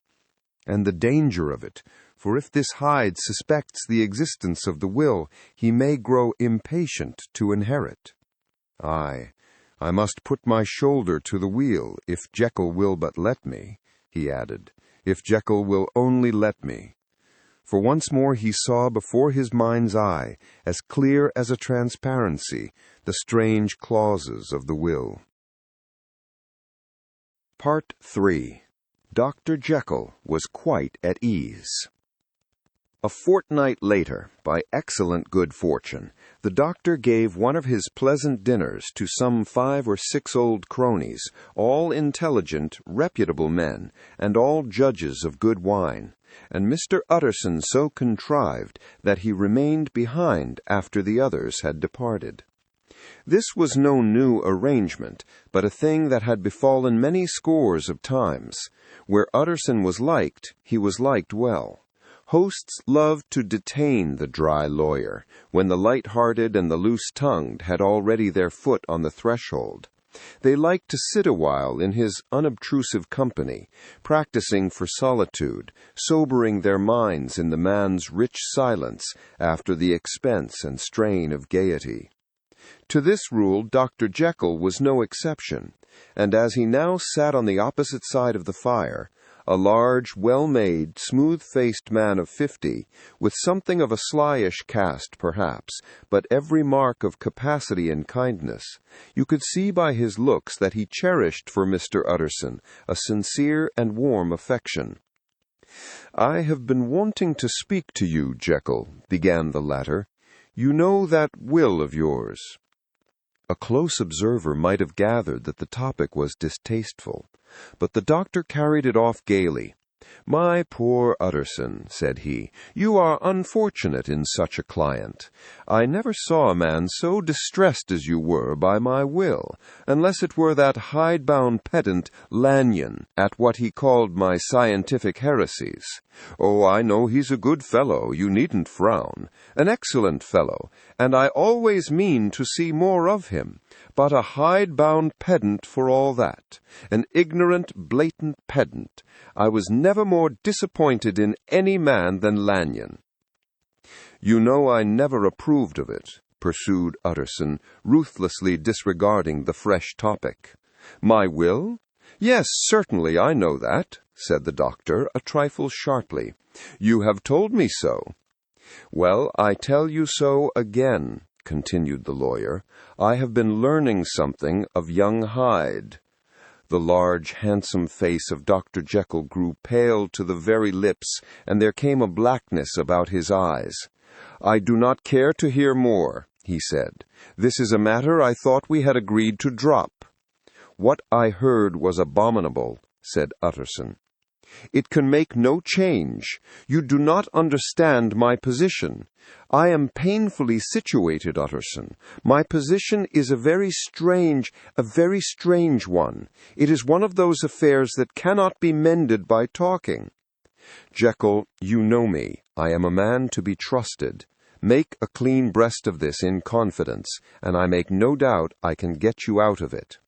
Speaker 2: And the danger of it, for if this Hyde suspects the existence of the will, he may grow impatient to inherit. Aye, I must put my shoulder to the wheel, if Jekyll will but let me, he added, if Jekyll will only let me. For once more he saw before his mind's eye, as clear as a transparency, the strange clauses of the will. Part 3. Dr. Jekyll was quite at ease. A fortnight later, by excellent good fortune, the doctor gave one of his pleasant dinners to some 5 or 6 old cronies, all intelligent, reputable men, and all judges of good wine, and Mr. Utterson so contrived that he remained behind after the others had departed. This was no new arrangement, but a thing that had befallen many scores of times. Where Utterson was liked, he was liked well. Hosts loved to detain the dry lawyer, when the light-hearted and the loose-tongued had already their foot on the threshold. They liked to sit a while in his unobtrusive company, practicing for solitude, sobering their minds in the man's rich silence after the expense and strain of gaiety. To this rule Dr. Jekyll was no exception, and as he now sat on the opposite side of the fire, a large, well-made, smooth-faced man of 50, with something of a slyish cast, perhaps, but every mark of capacity and kindness, you could see by his looks that he cherished for Mr. Utterson a sincere and warm affection. "I have been wanting to speak to you, Jekyll," began the latter. "You know that will of yours." A close observer might have gathered that the topic was distasteful, but the doctor carried it off gaily. "My poor Utterson," said he, "you are unfortunate in such a client. I never saw a man so distressed as you were by my will, unless it were that hide-bound pedant Lanyon, at what he called my scientific heresies. Oh, I know he's a good fellow, you needn't frown, an excellent fellow, and I always mean to see more of him, but a hide-bound pedant for all that, an ignorant, blatant pedant. I was never more disappointed in any man than Lanyon." "You know I never approved of it," pursued Utterson, ruthlessly disregarding the fresh topic. "My will? Yes, certainly I know that," said the doctor, a trifle sharply. "You have told me so." "Well, I tell you so again," continued the lawyer. "I have been learning something of young Hyde." The large, handsome face of Dr. Jekyll grew pale to the very lips, and there came a blackness about his eyes. "I do not care to hear more," he said. "This is a matter I thought we had agreed to drop." "What I heard was abominable," said Utterson. "It can make no change. You do not understand my position. I am painfully situated, Utterson. My position is a very strange one. It is one of those affairs that cannot be mended by talking." "Jekyll, you know me. I am a man to be trusted. Make a clean breast of this in confidence, and I make no doubt I can get you out of it."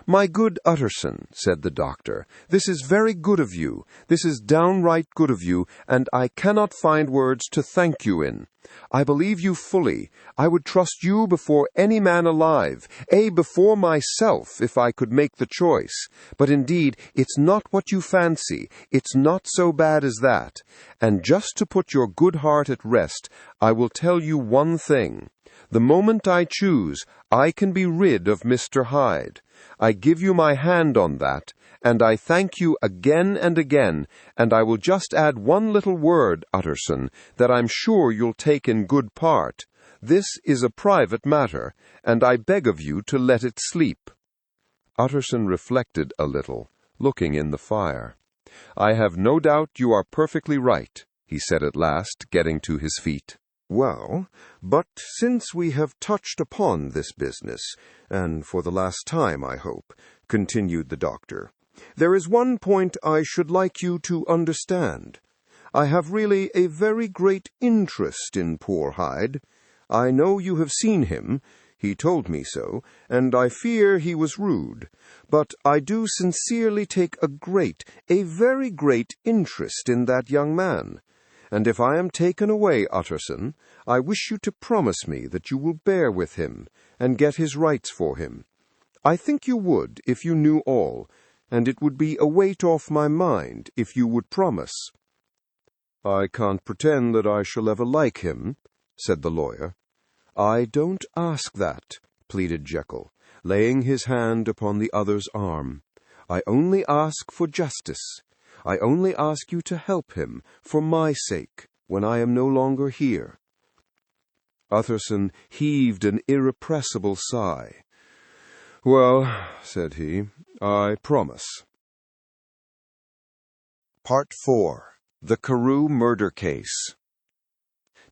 Speaker 2: "My good Utterson," said the doctor, "this is very good of you. This is downright good of you, and I cannot find words to thank you in. I believe you fully. I would trust you before any man alive, before myself, if I could make the choice. But indeed, it's not what you fancy. It's not so bad as that. And just to put your good heart at rest, I will tell you one thing. The moment I choose, I can be rid of Mr. Hyde. I give you my hand on that, and I thank you again and again, and I will just add one little word, Utterson, that I'm sure you'll take in good part. This is a private matter, and I beg of you to let it sleep." Utterson reflected a little, looking in the fire. "I have no doubt you are perfectly right," he said at last, getting to his feet.
Speaker 1: "Well, but since we have touched upon this business, and for the last time, I hope," continued the doctor, "there is one point I should like you to understand. I have really a very great interest in poor Hyde. I know you have seen him. He told me so, and I fear he was rude. But I do sincerely take a very great interest in that young man. And if I am taken away, Utterson, I wish you to promise me that you will bear with him and get his rights for him. I think you would if you knew all, and it would be a weight off my mind if you would promise." "I can't pretend that I shall ever like him," said the lawyer. "I don't ask that," pleaded Jekyll, laying his hand upon the other's arm. "I only ask for justice. I only ask you to help him, for my sake, when I am no longer here." Utterson heaved an irrepressible sigh. "Well," said he, "I promise."
Speaker 3: Part 4.
Speaker 2: The Carew Murder Case.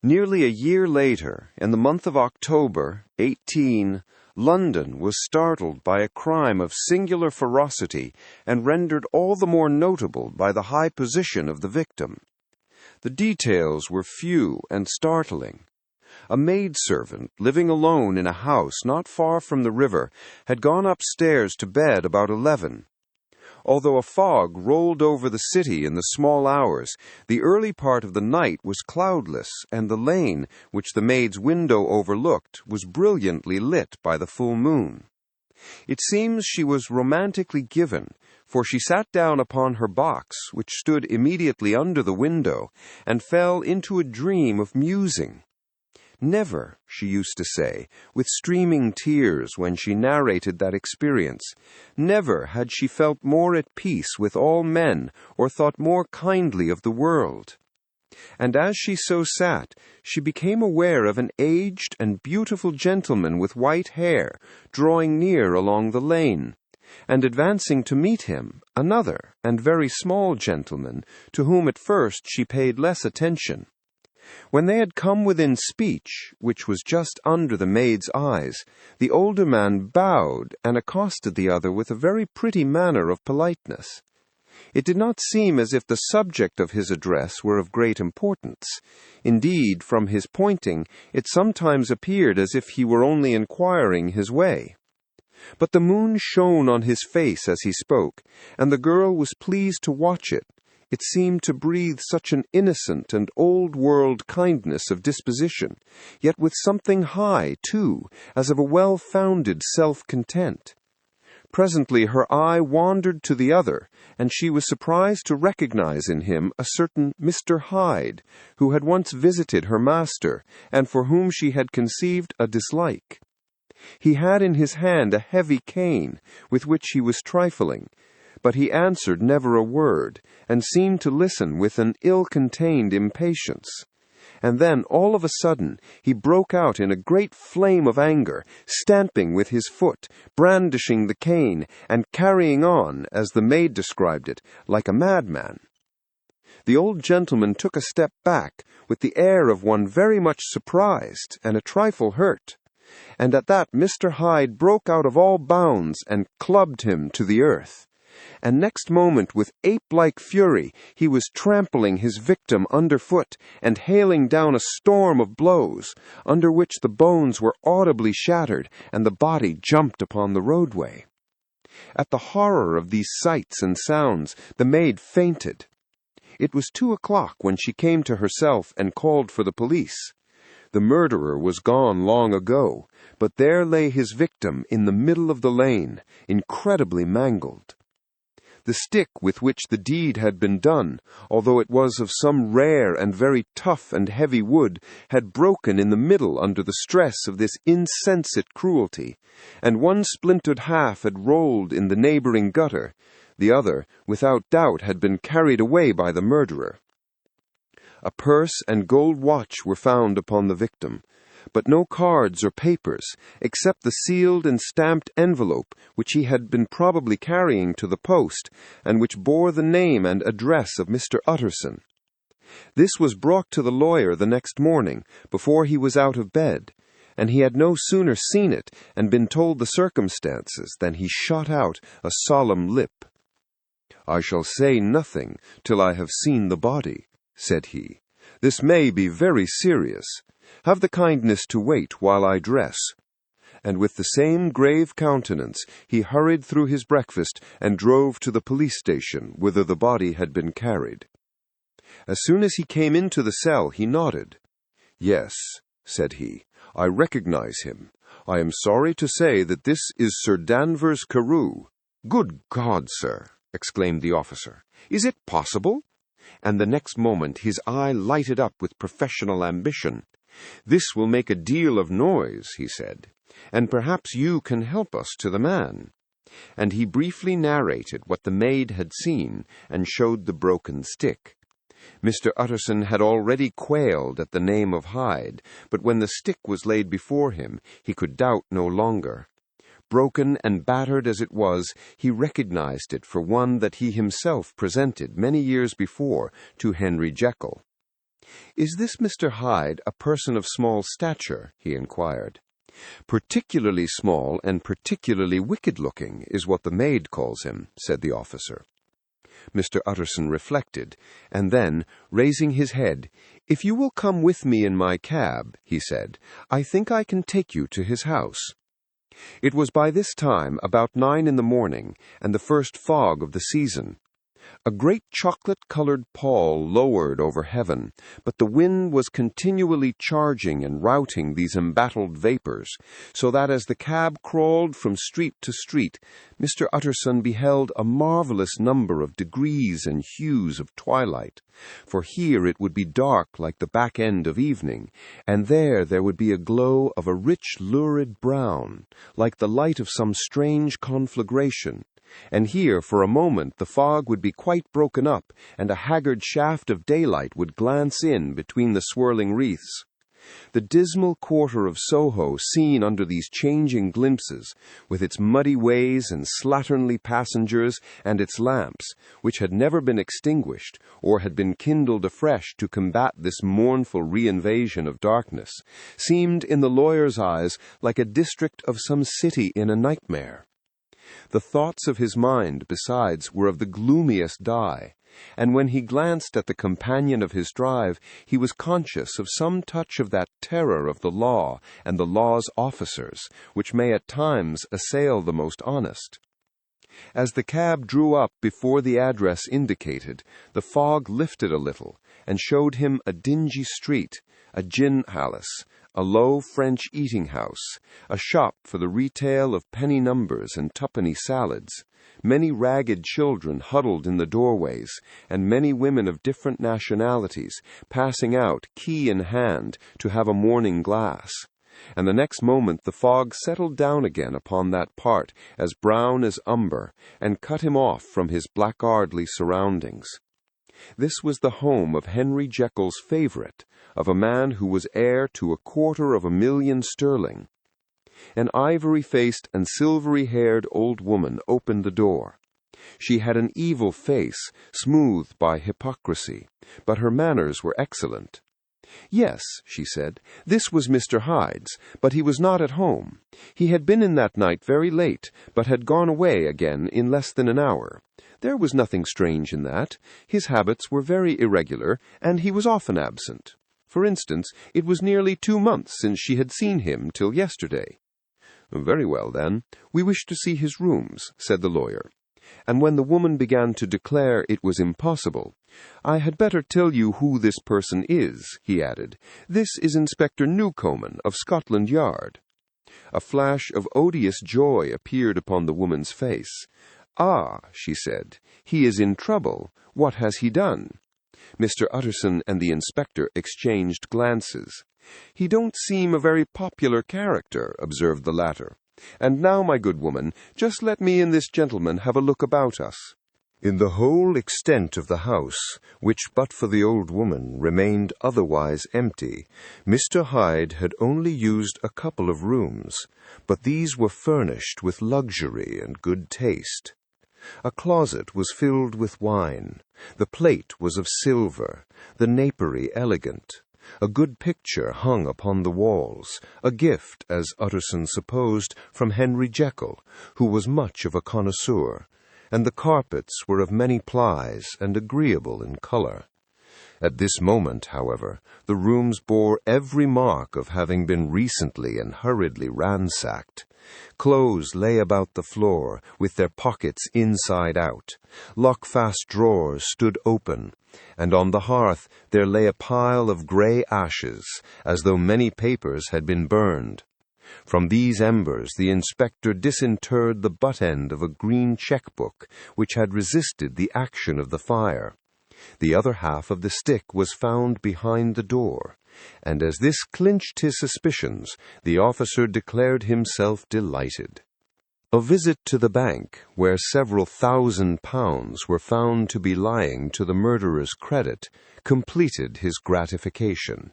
Speaker 2: Nearly a year later, in the month of October, 18, London was startled by a crime of singular ferocity and rendered all the more notable by the high position of the victim. The details were few and startling. A maidservant, living alone in a house not far from the river, had gone upstairs to bed about 11. Although a fog rolled over the city in the small hours, the early part of the night was cloudless, and the lane, which the maid's window overlooked, was brilliantly lit by the full moon. It seems she was romantically given, for she sat down upon her box, which stood immediately under the window, and fell into a dream of musing. Never, she used to say, with streaming tears when she narrated that experience, never had she felt more at peace with all men or thought more kindly of the world. And as she so sat, she became aware of an aged and beautiful gentleman with white hair drawing near along the lane, and advancing to meet him, another and very small gentleman, to whom at first she paid less attention. When they had come within speech, which was just under the maid's eyes, the older man bowed and accosted the other with a very pretty manner of politeness. It did not seem as if the subject of his address were of great importance. Indeed, from his pointing, it sometimes appeared as if he were only inquiring his way. But the moon shone on his face as he spoke, and the girl was pleased to watch it. It seemed to breathe such an innocent and old-world kindness of disposition, yet with something high, too, as of a well-founded self-content. Presently her eye wandered to the other, and she was surprised to recognize in him a certain Mr. Hyde, who had once visited her master, and for whom she had conceived a dislike. He had in his hand a heavy cane, with which he was trifling, but he answered never a word, and seemed to listen with an ill-contained impatience. And then, all of a sudden, he broke out in a great flame of anger, stamping with his foot, brandishing the cane, and carrying on, as the maid described it, like a madman. The old gentleman took a step back, with the air of one very much surprised and a trifle hurt. And at that Mr. Hyde broke out of all bounds and clubbed him to the earth. And next moment, with ape-like fury, he was trampling his victim underfoot and hailing down a storm of blows, under which the bones were audibly shattered and the body jumped upon the roadway. At the horror of these sights and sounds, the maid fainted. It was 2:00 when she came to herself and called for the police. The murderer was gone long ago, but there lay his victim in the middle of the lane, incredibly mangled. The stick with which the deed had been done, although it was of some rare and very tough and heavy wood, had broken in the middle under the stress of this insensate cruelty, and one splintered half had rolled in the neighboring gutter. The other, without doubt, had been carried away by the murderer. A purse and gold watch were found upon the victim, but no cards or papers, except the sealed and stamped envelope which he had been probably carrying to the post, and which bore the name and address of Mr. Utterson. This was brought to the lawyer the next morning, before he was out of bed, and he had no sooner seen it and been told the circumstances than he shot out a solemn lip. "I shall say nothing till I have seen the body," said he. "This may be very serious. Have the kindness to wait while I dress." And with the same grave countenance he hurried through his breakfast and drove to the police station, whither the body had been carried. As soon as he came into the cell, he nodded. "Yes," said he, "I recognize him. I am sorry to say that this is Sir Danvers Carew." "Good God, sir!" exclaimed the officer. "Is it possible?" And the next moment his eye lighted up with professional ambition. "This will make a deal of noise," he said, "and perhaps you can help us to the man." And he briefly narrated what the maid had seen, and showed the broken stick. Mr. Utterson had already quailed at the name of Hyde, but when the stick was laid before him, he could doubt no longer. Broken and battered as it was, he recognized it for one that he himself presented many years before to Henry Jekyll. "Is this Mr. Hyde a person of small stature?" he inquired. "Particularly small and particularly wicked-looking is what the maid calls him," said the officer. Mr. Utterson reflected, and then, raising his head, "If you will come with me in my cab," he said, "I think I can take you to his house." It was by this time about 9 in the morning, and the first fog of the season. A great chocolate-colored pall lowered over heaven, but the wind was continually charging and routing these embattled vapors, so that as the cab crawled from street to street, Mr. Utterson beheld a marvelous number of degrees and hues of twilight, for here it would be dark like the back end of evening, and there would be a glow of a rich lurid brown, like the light of some strange conflagration, and here for a moment the fog would be quite broken up, and a haggard shaft of daylight would glance in between the swirling wreaths. The dismal quarter of Soho seen under these changing glimpses, with its muddy ways and slatternly passengers, and its lamps, which had never been extinguished, or had been kindled afresh to combat this mournful reinvasion of darkness, seemed in the lawyer's eyes like a district of some city in a nightmare. The thoughts of his mind, besides, were of the gloomiest dye, and when he glanced at the companion of his drive, he was conscious of some touch of that terror of the law and the law's officers, which may at times assail the most honest. As the cab drew up before the address indicated, the fog lifted a little, and showed him a dingy street, a gin-palace, a low French eating-house, a shop for the retail of penny numbers and twopenny salads, many ragged children huddled in the doorways, and many women of different nationalities passing out, key in hand, to have a morning glass. And the next moment the fog settled down again upon that part as brown as umber, and cut him off from his blackguardly surroundings. This was the home of Henry Jekyll's favorite, of a man who was heir to 250,000 sterling. An ivory-faced and silvery-haired old woman opened the door. She had an evil face, smoothed by hypocrisy, but her manners were excellent. "Yes," she said, "this was Mr. Hyde's, but he was not at home. He had been in that night very late, but had gone away again in less than an hour. There was nothing strange in that. His habits were very irregular, and he was often absent. For instance, it was nearly 2 months since she had seen him till yesterday." "Very well, then. We wish to see his rooms," said the lawyer. And when the woman began to declare it was impossible, "I had better tell you who this person is," he added. "This is Inspector Newcomen of Scotland Yard." A flash of odious joy appeared upon the woman's face. "Ah," she said, "he is in trouble. What has he done?" Mr. Utterson and the inspector exchanged glances. "He don't seem a very popular character," observed the latter. "And now, my good woman, just let me and this gentleman have a look about us."
Speaker 1: In the whole extent of the house, which but for the old woman remained otherwise empty, Mr. Hyde had only used a couple of rooms, but these were furnished with luxury and good taste. A closet was filled with wine, the plate was of silver, the napery elegant. A good picture hung upon the walls, a gift, as Utterson supposed, from Henry Jekyll, who was much of a connoisseur, and the carpets were of many plies and agreeable in color. At this moment, however, the rooms bore every mark of having been recently and hurriedly ransacked. Clothes lay about the floor, with their pockets inside out. Lock-fast drawers stood open, and on the hearth there lay a pile of grey ashes, as though many papers had been burned. From these embers the inspector disinterred the butt-end of a green cheque-book which had resisted the action of the fire. The other half of the stick was found behind the door, and as this clinched his suspicions, the officer declared himself delighted. A visit to the bank, where several £1,000 were found to be lying to the murderer's credit, completed his gratification.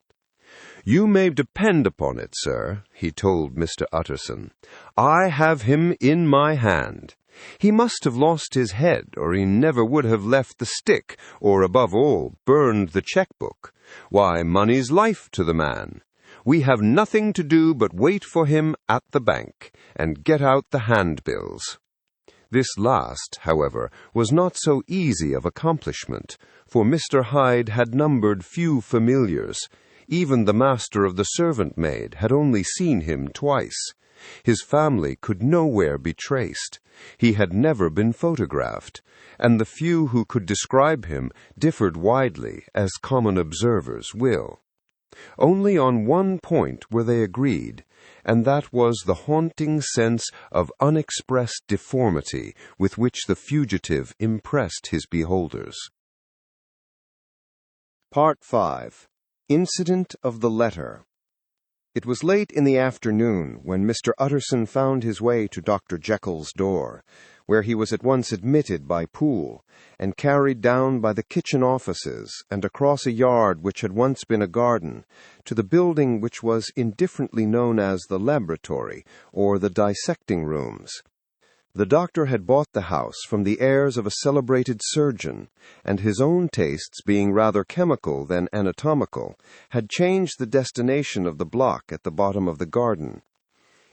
Speaker 1: "You may depend upon it, sir," he told Mr. Utterson. "I have him in my hand. He must have lost his head, or he never would have left the stick, or, above all, burned the cheque-book. Why, money's life to the man. We have nothing to do but wait for him at the bank, and get out the handbills." This last, however, was not so easy of accomplishment, for Mr. Hyde had numbered few familiars. Even the master of the servant-maid had only seen him twice. His family could nowhere be traced. He had never been photographed, and the few who could describe him differed widely, as common observers will. Only on one point were they agreed, and that was the haunting sense of unexpressed deformity with which the fugitive impressed his beholders.
Speaker 3: Part 5. Incident of the Letter. It was late in the afternoon when Mr. Utterson found his way to Dr. Jekyll's door, where he was at once admitted by Poole, and carried down by the kitchen offices, and across a yard which had once been a garden, to the building which was indifferently known as the laboratory, or the dissecting rooms. The doctor had bought the house from the heirs of a celebrated surgeon, and his own tastes being rather chemical than anatomical, had changed the destination of the block at the bottom of the garden.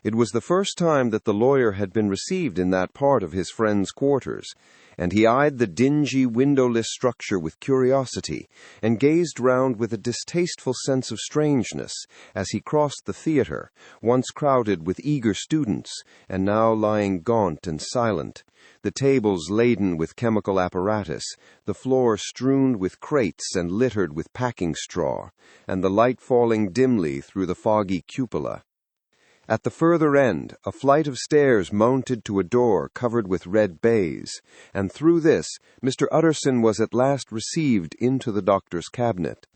Speaker 3: It was the first time that the lawyer had been received in that part of his friend's quarters, and he eyed the dingy, windowless structure with curiosity, and gazed round with a distasteful sense of strangeness as he crossed the theatre, once crowded with eager students, and now lying gaunt and silent, the tables laden with chemical apparatus, the floor strewn with crates and littered with packing straw, and the light falling dimly through the foggy cupola. At the further end, a flight of stairs mounted to a door covered with red baize, and through this Mr. Utterson was at last received into the doctor's cabinet.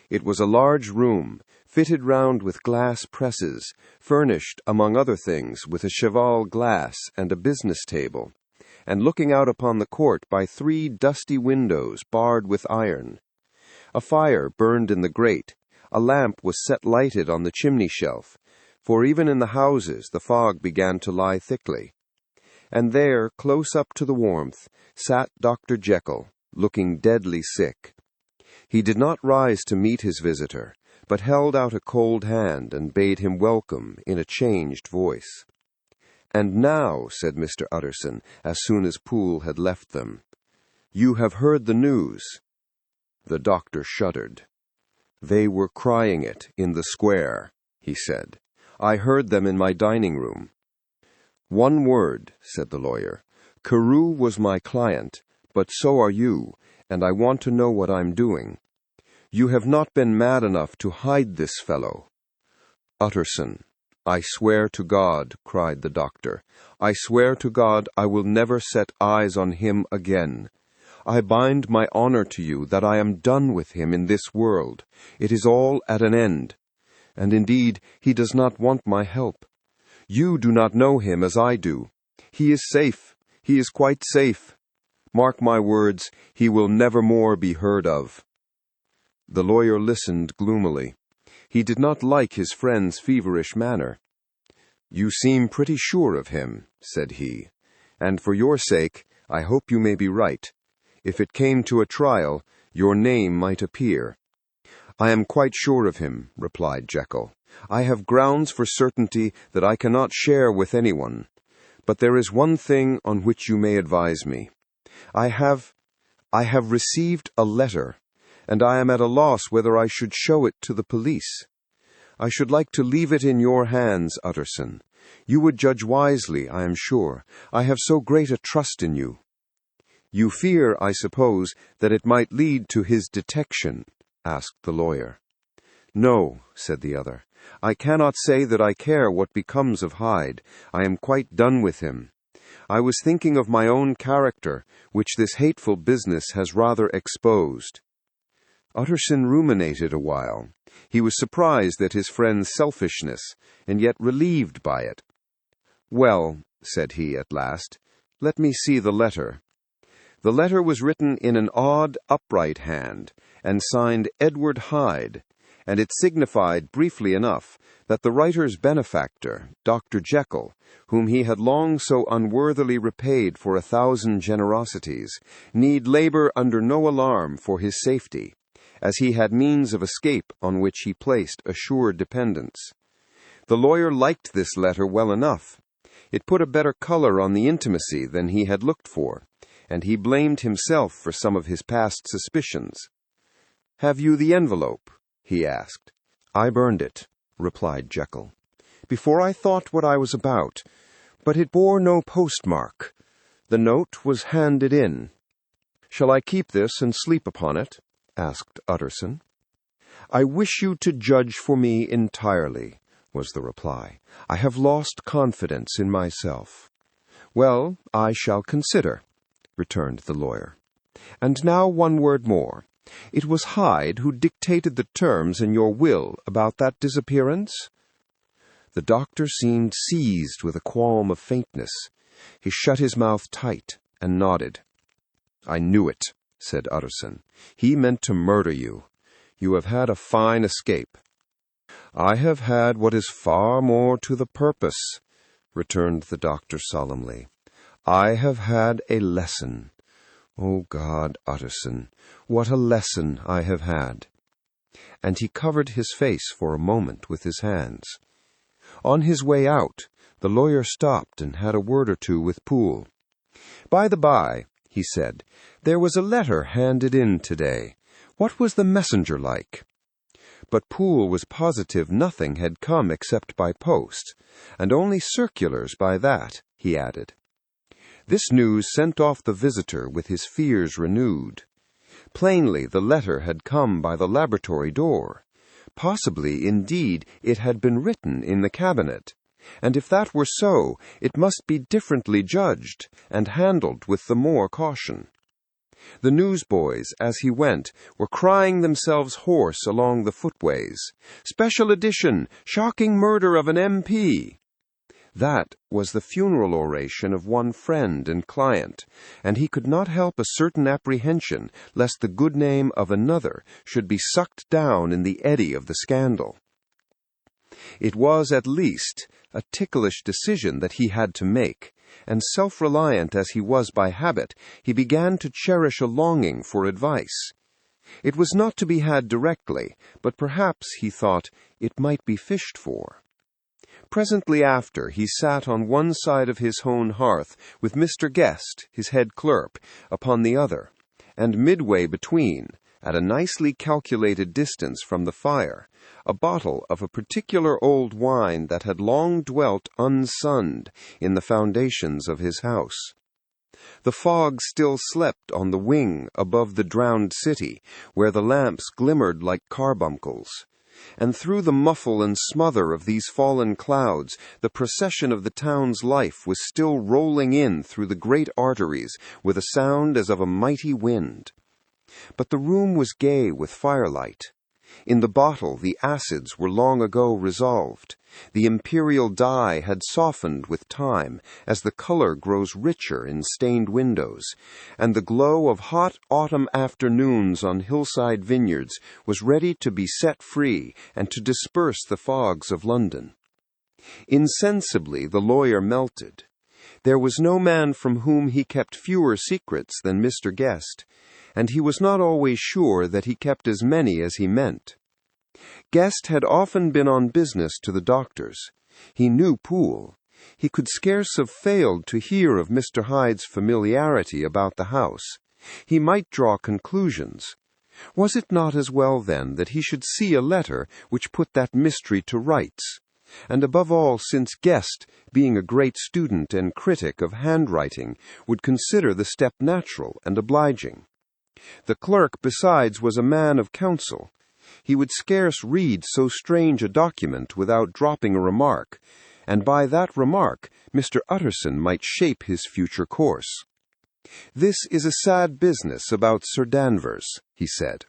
Speaker 3: It was a large room, fitted round with glass presses, furnished, among other things, with a cheval glass and a business table, and looking out upon the court by 3 dusty windows barred with iron. A fire burned in the grate, a lamp was set lighted on the chimney-shelf, for even in the houses the fog began to lie thickly. And there, close up to the warmth, sat Dr. Jekyll, looking deadly sick. He did not rise to meet his visitor, but held out a cold hand and bade him welcome in a changed voice. "And now," said Mr. Utterson, as soon as Poole had left them, "you have heard the news." The doctor shuddered. "They were crying it in the square," he said. "I heard them in my dining-room." "One word," said the lawyer. "Carew was my client, but so are you, and I want to know what I'm doing. You have not been mad enough to hide this fellow." "Utterson, I swear to God," cried the doctor, "I swear to God I will never set eyes on him again. I bind my honor to you that I am done with him in this world. It is all at an end. And indeed, he does not want my help. You do not know him as I do. He is safe. He is quite safe.
Speaker 2: Mark my words, he will never more be heard of." The lawyer listened gloomily. He did not like his friend's feverish manner. "You seem pretty sure of him," said he, "and for your sake, I hope you may be right. If it came to a trial, your name might appear." "I am quite sure of him," replied Jekyll. "I have grounds for certainty that I cannot share with anyone. But there is one thing on which you may advise me. I have received a letter, and I am at a loss whether I should show it to the police. I should like to leave it in your hands, Utterson. You would judge wisely, I am sure. I have so great a trust in you." "You fear, I suppose, that it might lead to his detection?" asked the lawyer. "No," said the other. "I cannot say that I care what becomes of Hyde. I am quite done with him. I was thinking of my own character, which this hateful business has rather exposed." Utterson ruminated a while. He was surprised at his friend's selfishness, and yet relieved by it. "Well," said he at last, "let me see the letter." The letter was written in an odd, upright hand, and signed Edward Hyde, and it signified, briefly enough, that the writer's benefactor, Dr. Jekyll, whom he had long so unworthily repaid for 1,000 generosities, need labor under no alarm for his safety, as he had means of escape on which he placed assured dependence. The lawyer liked this letter well enough. It put a better color on the intimacy than he had looked for, and he blamed himself for some of his past suspicions. "Have you the envelope?" he asked. "I burned it," replied Jekyll, "before I thought what I was about, but it bore no postmark. The note was handed in." "Shall I keep this and sleep upon it?" asked Utterson. "I wish you to judge for me entirely," was the reply. "I have lost confidence in myself." "Well, I shall consider," returned the lawyer. "And now one word more. It was Hyde who dictated the terms in your will about that disappearance?" The doctor seemed seized with a qualm of faintness. He shut his mouth tight and nodded. "I knew it," said Utterson. "He meant to murder you. You have had a fine escape." "I have had what is far more to the purpose," returned the doctor solemnly. "I have had a lesson. O God, Utterson, what a lesson I have had." And he covered his face for a moment with his hands. On his way out, the lawyer stopped and had a word or two with Poole. "By the by," he said, "there was a letter handed in today. What was the messenger like?" But Poole was positive nothing had come except by post, and only circulars by that, he added. This news sent off the visitor with his fears renewed. Plainly the letter had come by the laboratory door. Possibly, indeed, it had been written in the cabinet, and if that were so, it must be differently judged, and handled with the more caution. The newsboys, as he went, were crying themselves hoarse along the footways. "Special edition! Shocking murder of an MP!" That was the funeral oration of one friend and client, and he could not help a certain apprehension lest the good name of another should be sucked down in the eddy of the scandal. It was, at least, a ticklish decision that he had to make, and self-reliant as he was by habit, he began to cherish a longing for advice. It was not to be had directly, but perhaps, he thought, it might be fished for. Presently after, he sat on one side of his own hearth, with Mr. Guest, his head clerk, upon the other, and midway between, at a nicely calculated distance from the fire, a bottle of a particular old wine that had long dwelt unsunned in the foundations of his house. The fog still slept on the wing above the drowned city, where the lamps glimmered like carbuncles. And through the muffle and smother of these fallen clouds, the procession of the town's life was still rolling in through the great arteries with a sound as of a mighty wind. But the room was gay with firelight.
Speaker 1: In the bottle the acids were long ago resolved. The imperial dye had softened with time as the color grows richer in stained windows, and the glow of hot autumn afternoons on hillside vineyards was ready to be set free and to disperse the fogs of London. Insensibly the lawyer melted. There was no man from whom he kept fewer secrets than Mr. Guest, and he was not always sure that he kept as many as he meant. Guest had often been on business to the doctor's. He knew Poole. He could scarce have failed to hear of Mr. Hyde's familiarity about the house. He might draw conclusions. Was it not as well, then, that he should see a letter which put that mystery to rights? And above all, since Guest, being a great student and critic of handwriting, would consider the step natural and obliging. The clerk, besides, was a man of counsel. He would scarce read so strange a document without dropping a remark, and by that remark Mr. Utterson might shape his future course. "This is a sad business about Sir Danvers," he said.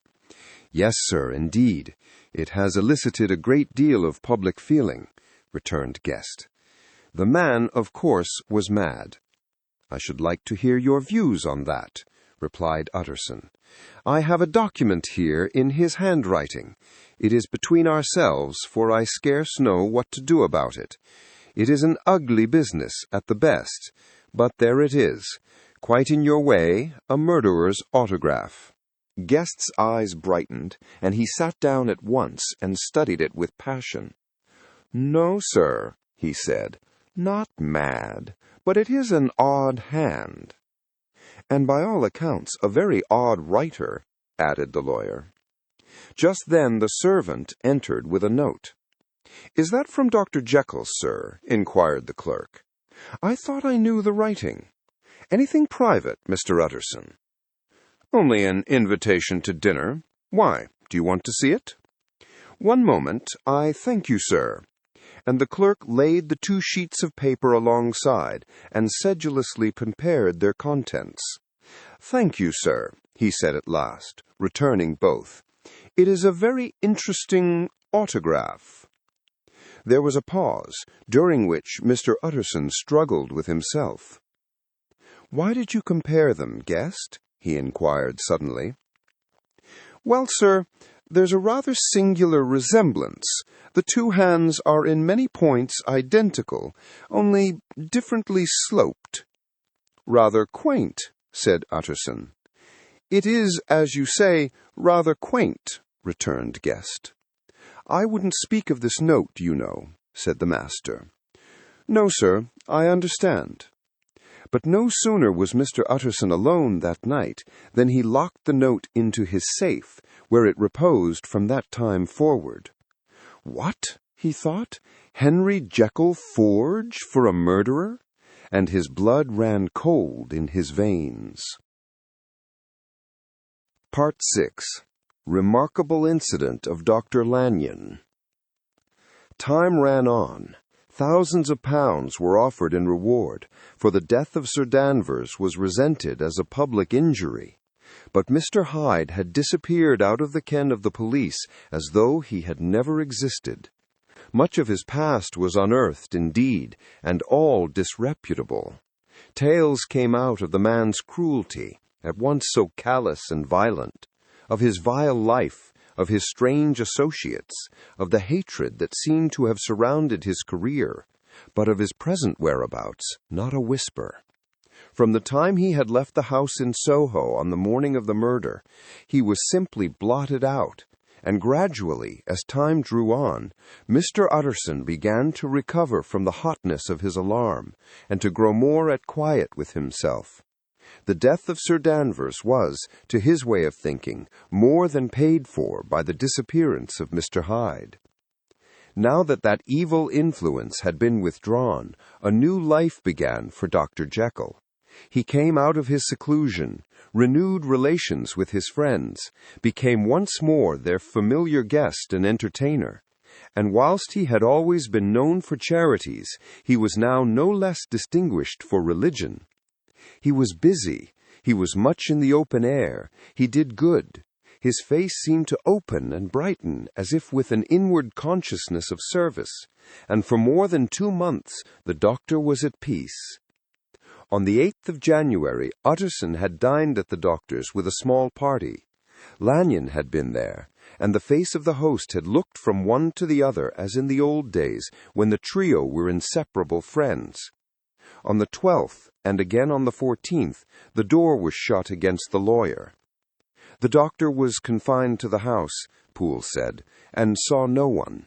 Speaker 1: "Yes, sir, indeed. It has elicited a great deal of public feeling," returned Guest. "The man, of course, was mad." "I should like to hear your views on that," replied Utterson. "I have a document here in his handwriting. It is between ourselves, for I scarce know what to do about it. It is an ugly business at the best, but there it is, quite in your way, a murderer's autograph." Guest's eyes brightened, and he sat down at once and studied it with passion. "No, sir," he said, "not mad, but it is an odd hand." "And by all accounts a very odd writer," added the lawyer. Just then the servant entered with a note. "Is that from Dr. Jekyll, sir?" inquired the clerk. "I thought I knew the writing. Anything private, Mr. Utterson?" "Only an invitation to dinner. Why, do you want to see it?" "One moment, I thank you, sir." And the clerk laid the 2 sheets of paper alongside and sedulously compared their contents. "Thank you, sir," he said at last, returning both. "It is a very interesting autograph." There was a pause, during which Mr. Utterson struggled with himself. "Why did you compare them, Guest?" he inquired suddenly. "Well, sir, there's a rather singular resemblance. The 2 hands are in many points identical, only differently sloped." "Rather quaint," said Utterson. "It is, as you say, rather quaint," returned Guest. "I wouldn't speak of this note, you know," said the master. "No, sir, I understand." But no sooner was Mr. Utterson alone that night than he locked the note into his safe, where it reposed from that time forward. "What?" he thought. "Henry Jekyll forge for a murderer?" And his blood ran cold in his veins. Part 6. Remarkable Incident of Dr. Lanyon. Time ran on. Thousands of pounds were offered in reward, for the death of Sir Danvers was resented as a public injury. But Mr. Hyde had disappeared out of the ken of the police as though he had never existed. Much of his past was unearthed, indeed, and all disreputable. Tales came out of the man's cruelty, at once so callous and violent, of his vile life, of his strange associates, of the hatred that seemed to have surrounded his career, but of his present whereabouts, not a whisper. From the time he had left the house in Soho on the morning of the murder, he was simply blotted out, and gradually, as time drew on, Mr. Utterson began to recover from the hotness of his alarm, and to grow more at quiet with himself. The death of Sir Danvers was, to his way of thinking, more than paid for by the disappearance of Mr. Hyde. Now that evil influence had been withdrawn, a new life began for Dr. Jekyll. He came out of his seclusion, renewed relations with his friends, became once more their familiar guest and entertainer, and whilst he had always been known for charities, he was now no less distinguished for religion. He was busy, he was much in the open air, he did good. His face seemed to open and brighten, as if with an inward consciousness of service, and for more than 2 months the doctor was at peace. On the 8th of January, Utterson had dined at the doctor's with a small party. Lanyon had been there, and the face of the host had looked from one to the other as in the old days, when the trio were inseparable friends. On the 12th, and again on the 14th, the door was shut against the lawyer. The doctor was confined to the house, Poole said, and saw no one.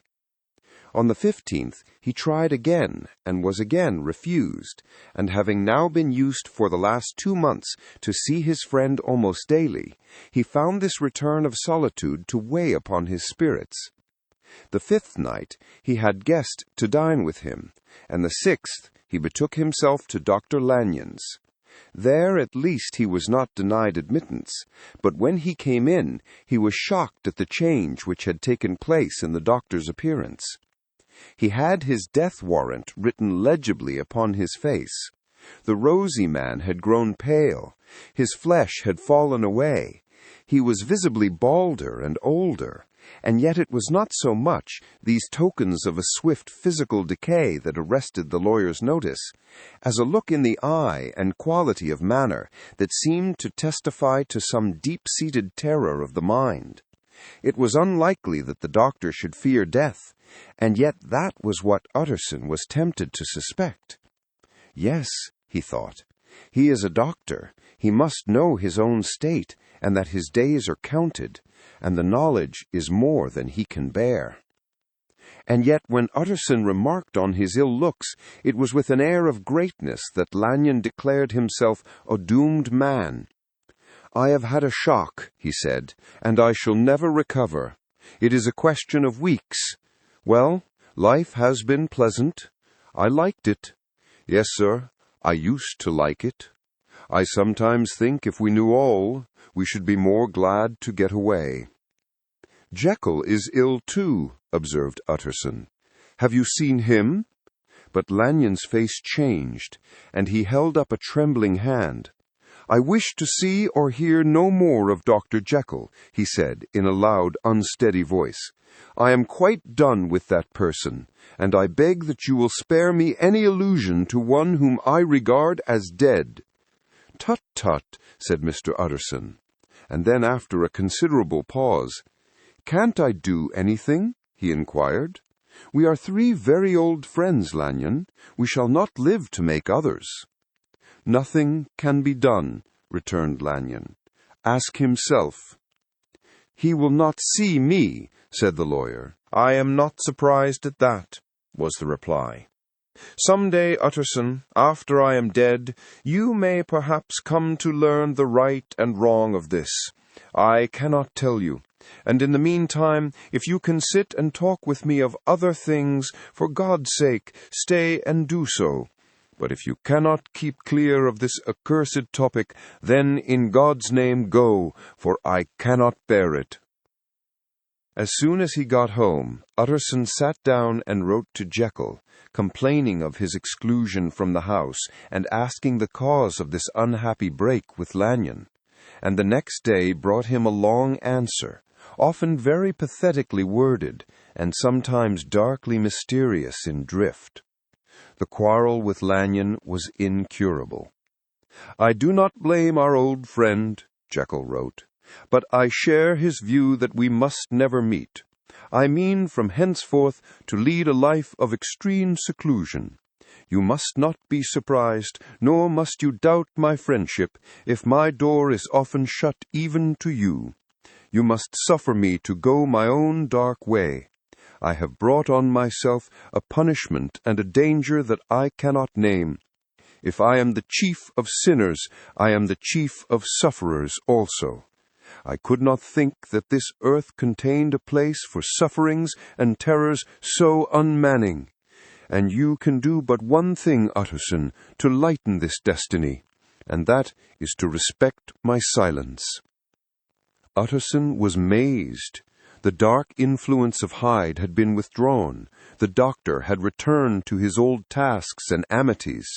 Speaker 1: On the 15th, he tried again, and was again refused, and having now been used for the last 2 months to see his friend almost daily, he found this return of solitude to weigh upon his spirits. The 5th night he had guests to dine with him, and the 6th he betook himself to Dr. Lanyon's. There at least he was not denied admittance, but when he came in, he was shocked at the change which had taken place in the doctor's appearance. He had his death warrant written legibly upon his face. The rosy man had grown pale. His flesh had fallen away. He was visibly balder and older, and yet it was not so much these tokens of a swift physical decay that arrested the lawyer's notice, as a look in the eye and quality of manner that seemed to testify to some deep-seated terror of the mind. It was unlikely that the doctor should fear death, and yet that was what Utterson was tempted to suspect. Yes, he thought, he is a doctor. He must know his own state, and that his days are counted, and the knowledge is more than he can bear. And yet when Utterson remarked on his ill looks, it was with an air of greatness that Lanyon declared himself a doomed man. "I have had a shock," he said, "and I shall never recover. It is a question of weeks. Well, life has been pleasant. I liked it. Yes, sir, I used to like it. I sometimes think if we knew all, we should be more glad to get away." "Jekyll is ill too," observed Utterson. "Have you seen him?" But Lanyon's face changed, and he held up a trembling hand. "I wish to see or hear no more of Dr. Jekyll," he said in a loud, unsteady voice. "I am quite done with that person, and I beg that you will spare me any allusion to one whom I regard as dead." "Tut, tut," said Mr. Utterson, and then after a considerable pause, "Can't I do anything?" he inquired. "We are 3 very old friends, Lanyon. We shall not live to make others." "Nothing can be done," returned Lanyon. "Ask himself." "He will not see me," said the lawyer. "I am not surprised at that," was the reply. "Some day, Utterson, after I am dead, you may perhaps come to learn the right and wrong of this. I cannot tell you. And in the meantime, if you can sit and talk with me of other things, for God's sake, stay and do so. But if you cannot keep clear of this accursed topic, then in God's name go, for I cannot bear it." As soon as he got home, Utterson sat down and wrote to Jekyll, complaining of his exclusion from the house and asking the cause of this unhappy break with Lanyon, and the next day brought him a long answer, often very pathetically worded, and sometimes darkly mysterious in drift. The quarrel with Lanyon was incurable. "I do not blame our old friend," Jekyll wrote, "but I share his view that we must never meet. I mean from henceforth to lead a life of extreme seclusion. You must not be surprised, nor must you doubt my friendship, if my door is often shut even to you. You must suffer me to go my own dark way. I have brought on myself a punishment and a danger that I cannot name. If I am the chief of sinners, I am the chief of sufferers also. I could not think that this earth contained a place for sufferings and terrors so unmanning. And you can do but one thing, Utterson, to lighten this destiny, and that is to respect my silence." Utterson was mazed. The dark influence of Hyde had been withdrawn. The doctor had returned to his old tasks and amities.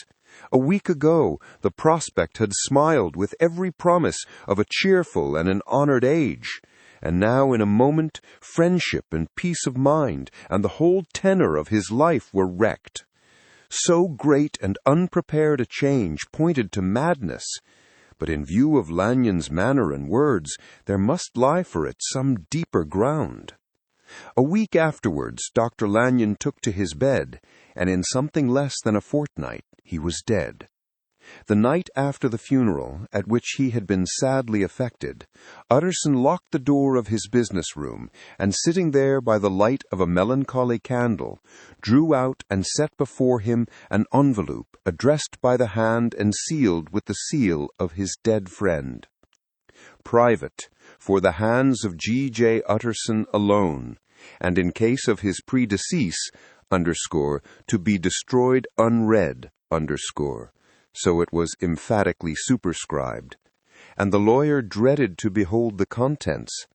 Speaker 1: A week ago, the prospect had smiled with every promise of a cheerful and an honored age,
Speaker 2: and now in a moment friendship and peace of mind and the whole tenor of his life were wrecked. So great and unprepared a change pointed to madness, but in view of Lanyon's manner and words, there must lie for it some deeper ground. A week afterwards, Dr. Lanyon took to his bed, and in something less than a fortnight he was dead. The night after the funeral, at which he had been sadly affected, Utterson locked the door of his business room, and sitting there by the light of a melancholy candle, drew out and set before him an envelope addressed by the hand and sealed with the seal of his dead friend. Private, for the hands of G.J. Utterson alone, and in case of his predecease, to be destroyed unread, so it was emphatically superscribed, and the lawyer dreaded to behold the contents.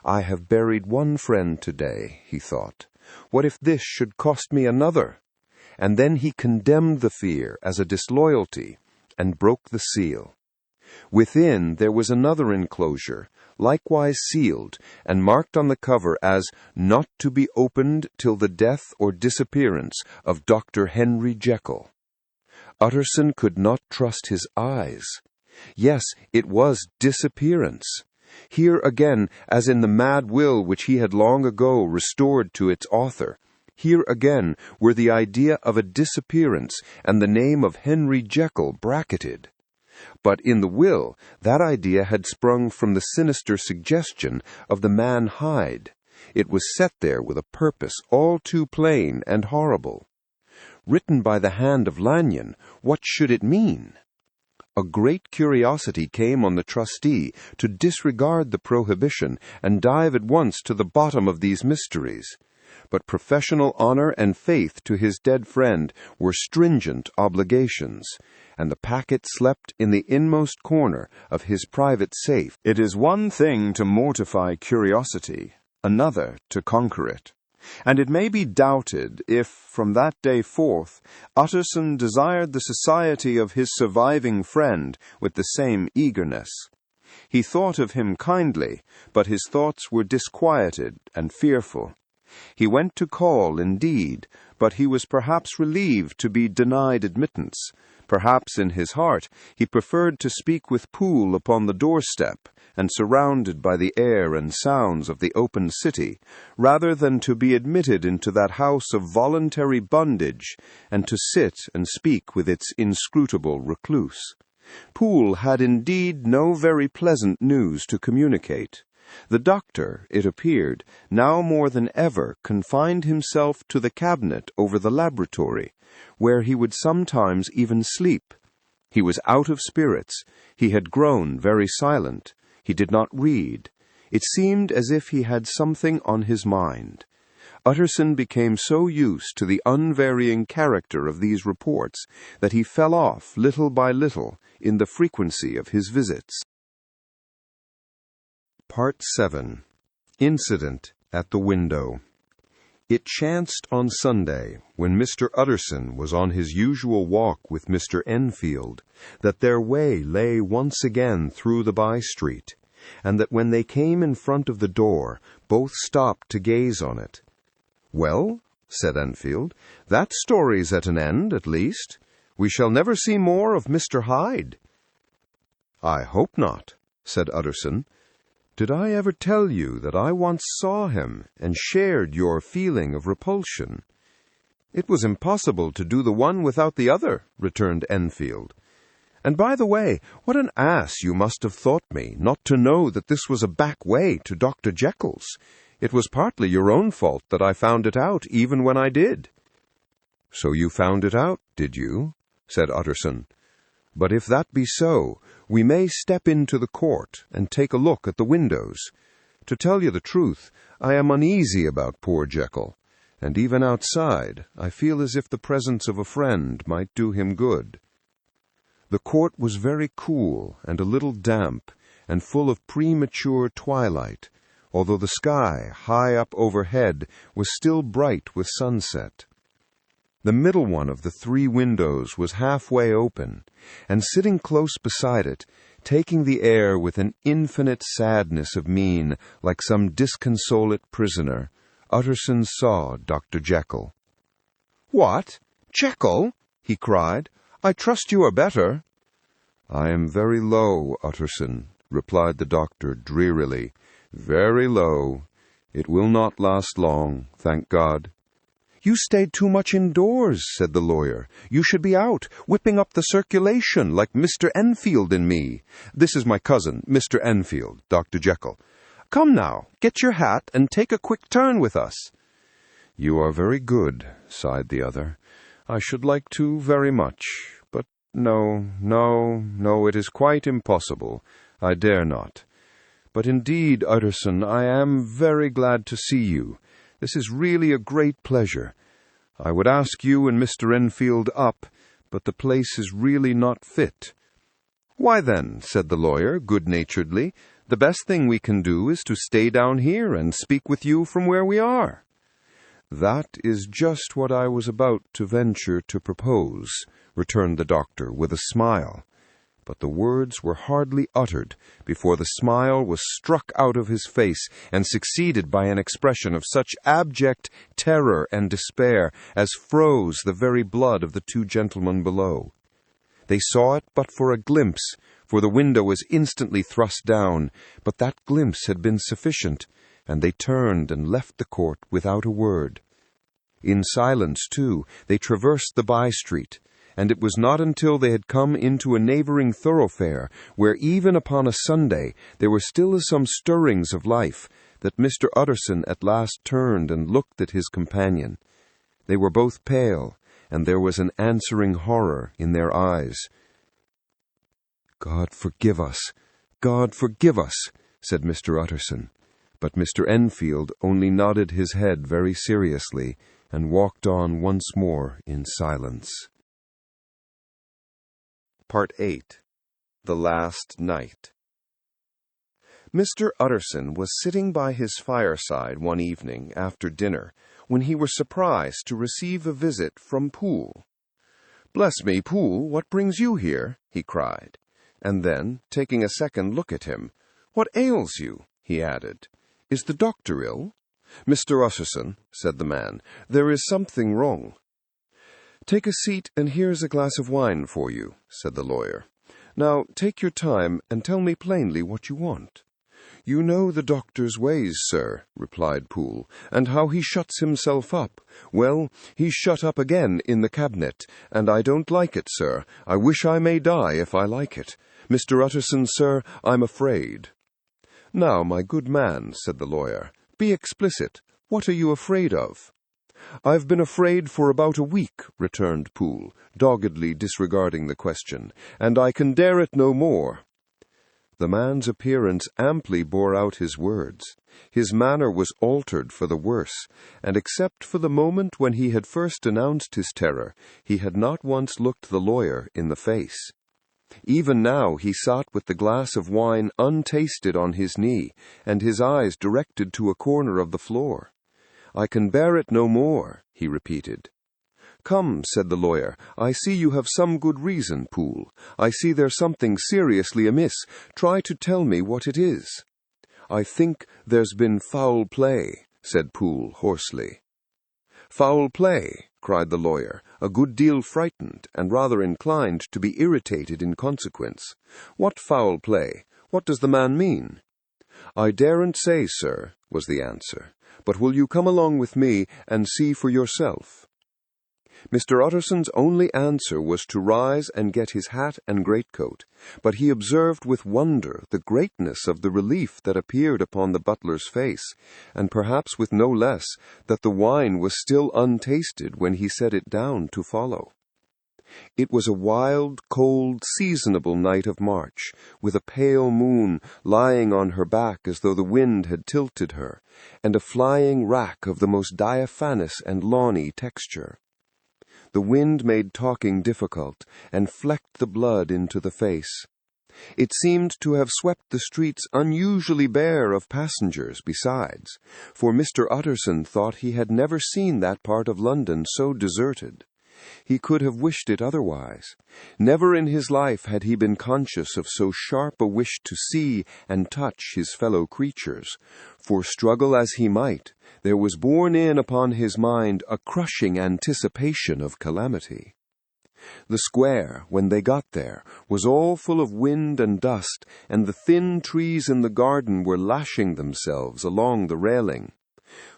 Speaker 2: "I have buried one friend today," he thought. "What if this should cost me another?" And then he condemned the fear as a disloyalty, and broke the seal. Within there was another enclosure, likewise sealed, and marked on the cover as "Not to be opened till the death or disappearance of Dr. Henry Jekyll." Utterson could not trust his eyes. Yes, it was disappearance. Here again, as in the mad will which he had long ago restored to its author, here again were the idea of a disappearance and the name of Henry Jekyll bracketed. But in the will, that idea had sprung from the sinister suggestion of the man Hyde. It was set there with a purpose all too plain and horrible. Written by the hand of Lanyon, what should it mean? A great curiosity came on the trustee to disregard the prohibition and dive at once to the bottom of these mysteries. But professional honor and faith to his dead friend were stringent obligations, and the packet slept in the inmost corner of his private safe. It is one thing to mortify curiosity, another to conquer it. And it may be doubted if, from that day forth, Utterson desired the society of his surviving friend with the same eagerness. He thought of him kindly, but his thoughts were disquieted and fearful. He went to call, indeed, but he was perhaps relieved to be denied admittance. Perhaps in his heart he preferred to speak with Poole upon the doorstep, and surrounded by the air and sounds of the open city, rather than to be admitted into that house of voluntary bondage, and to sit and speak with its inscrutable recluse. Poole had indeed no very pleasant news to communicate. The doctor, it appeared, now more than ever confined himself to the cabinet over the laboratory, where he would sometimes even sleep. He was out of spirits. He had grown very silent. He did not read. It seemed as if he had something on his mind. Utterson became so used to the unvarying character of these reports that he fell off little by little in the frequency of his visits.
Speaker 1: Part 7. Incident at the Window. It chanced on Sunday, when Mr. Utterson was on his usual walk with Mr. Enfield, that their way lay once again through the by-street, and that when they came in front of the door, both stopped to gaze on it. "Well," said Enfield, "that story's at an end, at least. We shall never see more of Mr. Hyde." "I hope not," said Utterson. "Did I ever tell you that I once saw him and shared your feeling of repulsion?" "It was impossible to do the one without the other," returned Enfield. "And by the way, what an ass you must have thought me not to know that this was a back way to Dr. Jekyll's. It was partly your own fault that I found it out even when I did." "So you found it out, did you?" said Utterson. "But if that be so, we may step into the court and take a look at the windows. To tell you the truth, I am uneasy about poor Jekyll, and even outside I feel as if the presence of a friend might do him good." The court was very cool and a little damp, and full of premature twilight, although the sky, high up overhead, was still bright with sunset. The middle one of the 3 windows was halfway open, and sitting close beside it, taking the air with an infinite sadness of mien, like some disconsolate prisoner, Utterson saw Dr. Jekyll. "What? Jekyll?" he cried. "I trust you are better."
Speaker 2: "I am very low, Utterson," replied the doctor drearily. "Very low. It will not last long, thank God."
Speaker 1: "You stayed too much indoors," said the lawyer. "You should be out, whipping up the circulation, like Mr. Enfield and me. This is my cousin, Mr. Enfield, Dr. Jekyll. Come now, get your hat and take a quick turn with us."
Speaker 2: "You are very good," sighed the other. "I should like to very much, but no, it is quite impossible. I dare not. But indeed, Utterson, I am very glad to see you. This is really a great pleasure. I would ask you and Mr. Enfield up, but the place is really not fit."
Speaker 1: "Why then," said the lawyer good-naturedly, "the best thing we can do is to stay down here and speak with you from where we are."
Speaker 2: "That is just what I was about to venture to propose," returned the doctor with a smile. But the words were hardly uttered before the smile was struck out of his face and succeeded by an expression of such abject terror and despair as froze the very blood of the 2 gentlemen below. They saw it but for a glimpse, for the window was instantly thrust down, but that glimpse had been sufficient, and they turned and left the court without a word. In silence, too, they traversed the by-street, and it was not until they had come into a neighboring thoroughfare, where even upon a Sunday there were still some stirrings of life, that Mr. Utterson at last turned and looked at his companion. They were both pale, and there was an answering horror in their eyes. "God forgive us! God forgive us!" said Mr. Utterson. But Mr. Enfield only nodded his head very seriously and walked on once more in silence.
Speaker 1: Part 8. The Last Night. Mr. Utterson was sitting by his fireside one evening after dinner when he was surprised to receive a visit from Poole. "Bless me, Poole, what brings you here?" he cried. And then, taking a second look at him, "What ails you?" he added. "Is the doctor ill?" "Mr. Utterson," said the man, "there is something wrong." "Take a seat, and here's a glass of wine for you," said the lawyer. "Now, take your time, and tell me plainly what you want." "You know the doctor's ways, sir," replied Poole, "and how he shuts himself up. Well, he's shut up again in the cabinet, and I don't like it, sir. I wish I may die if I like it. Mr. Utterson, sir, I'm afraid." "Now, my good man," said the lawyer, "be explicit. What are you afraid of?" "I've been afraid for about a week," returned Poole, doggedly disregarding the question, "and I can dare it no more." The man's appearance amply bore out his words. His manner was altered for the worse, and except for the moment when he had first announced his terror, he had not once looked the lawyer in the face. Even now he sat with the glass of wine untasted on his knee, and his eyes directed to a corner of the floor. "I can bear it no more," he repeated. "Come," said the lawyer, "I see you have some good reason, Poole. I see there's something seriously amiss. Try to tell me what it is." "I think there's been foul play," said Poole hoarsely. "Foul play," cried the lawyer, a good deal frightened and rather inclined to be irritated in consequence. "What foul play? What does the man mean?" "I daren't say, sir," was the answer. "But will you come along with me and see for yourself?" Mr. Utterson's only answer was to rise and get his hat and greatcoat, but he observed with wonder the greatness of the relief that appeared upon the butler's face, and perhaps with no less that the wine was still untasted when he set it down to follow. It was a wild, cold, seasonable night of March, with a pale moon lying on her back as though the wind had tilted her, and a flying wrack of the most diaphanous and lawny texture. The wind made talking difficult, and flecked the blood into the face. It seemed to have swept the streets unusually bare of passengers besides, for Mr. Utterson thought he had never seen that part of London so deserted.
Speaker 2: He could have wished it otherwise. Never in his life had he been conscious of so sharp a wish to see and touch his fellow creatures, for struggle as he might, there was borne in upon his mind a crushing anticipation of calamity. The square, when they got there, was all full of wind and dust, and the thin trees in the garden were lashing themselves along the railing.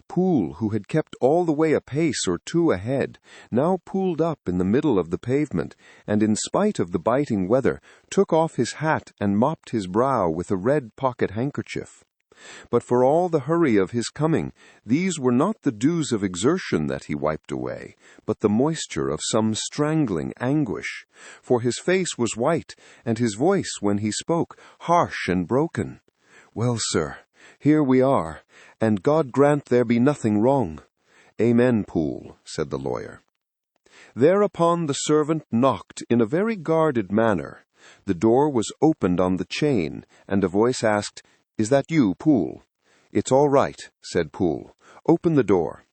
Speaker 2: Poole, who had kept all the way a pace or two ahead, now pulled up in the middle of the pavement, and in spite of the biting weather, took off his hat and mopped his brow with a red pocket handkerchief. But for all the hurry of his coming, these were not the dews of exertion that he wiped away, but the moisture of some strangling anguish. For his face was white, and his voice, when he spoke, harsh and broken. "Well, sir, here we are, and God grant there be nothing wrong." "Amen, Poole," said the lawyer. Thereupon the servant knocked in a very guarded manner. The door was opened on the chain, and a voice asked, "Is that you, Poole?" "It's all right," said Poole. "Open the door."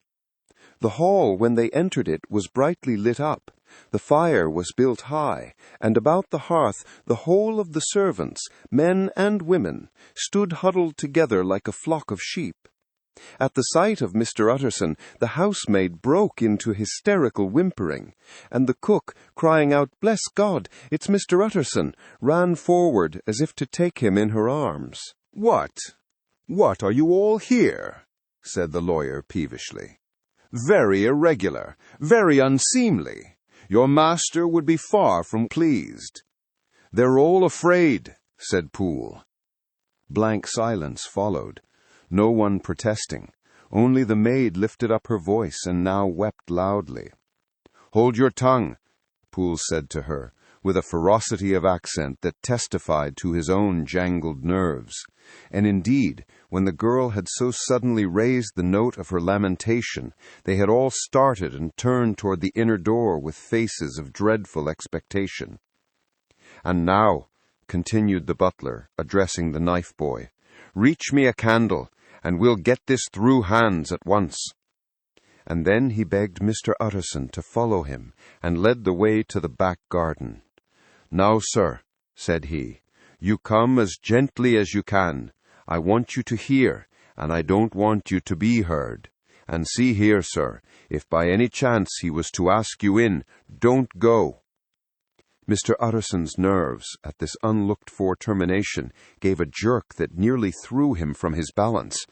Speaker 2: The hall, when they entered it, was brightly lit up. The fire was built high, and about the hearth the whole of the servants, men and women, stood huddled together like a flock of sheep. At the sight of Mr. Utterson, the housemaid broke into hysterical whimpering, and the cook, crying out, "Bless God, it's Mr. Utterson," ran forward as if to take him in her arms.
Speaker 1: What are you all here?" said the lawyer peevishly. "Very irregular, very unseemly. Your master would be far from pleased." "They're all afraid," said Poole. Blank silence followed, no one protesting. Only the maid lifted up her voice and now wept loudly. "Hold your tongue," Poole said to her, with a ferocity of accent that testified to his own jangled nerves. And indeed, when the girl had so suddenly raised the note of her lamentation, they had all started and turned toward the inner door with faces of dreadful expectation. "And now," continued the butler, addressing the knife boy, "reach me a candle, and we'll get this through hands at once." And then he begged Mr. Utterson to follow him, and led the way to the back garden. "Now, sir," said he, "you come as gently as you can. I want you to hear, and I don't want you to be heard. And see here, sir, if by any chance he was to ask you in, don't go." Mr. Utterson's nerves, at this unlooked-for termination, gave a jerk that nearly threw him from his balance.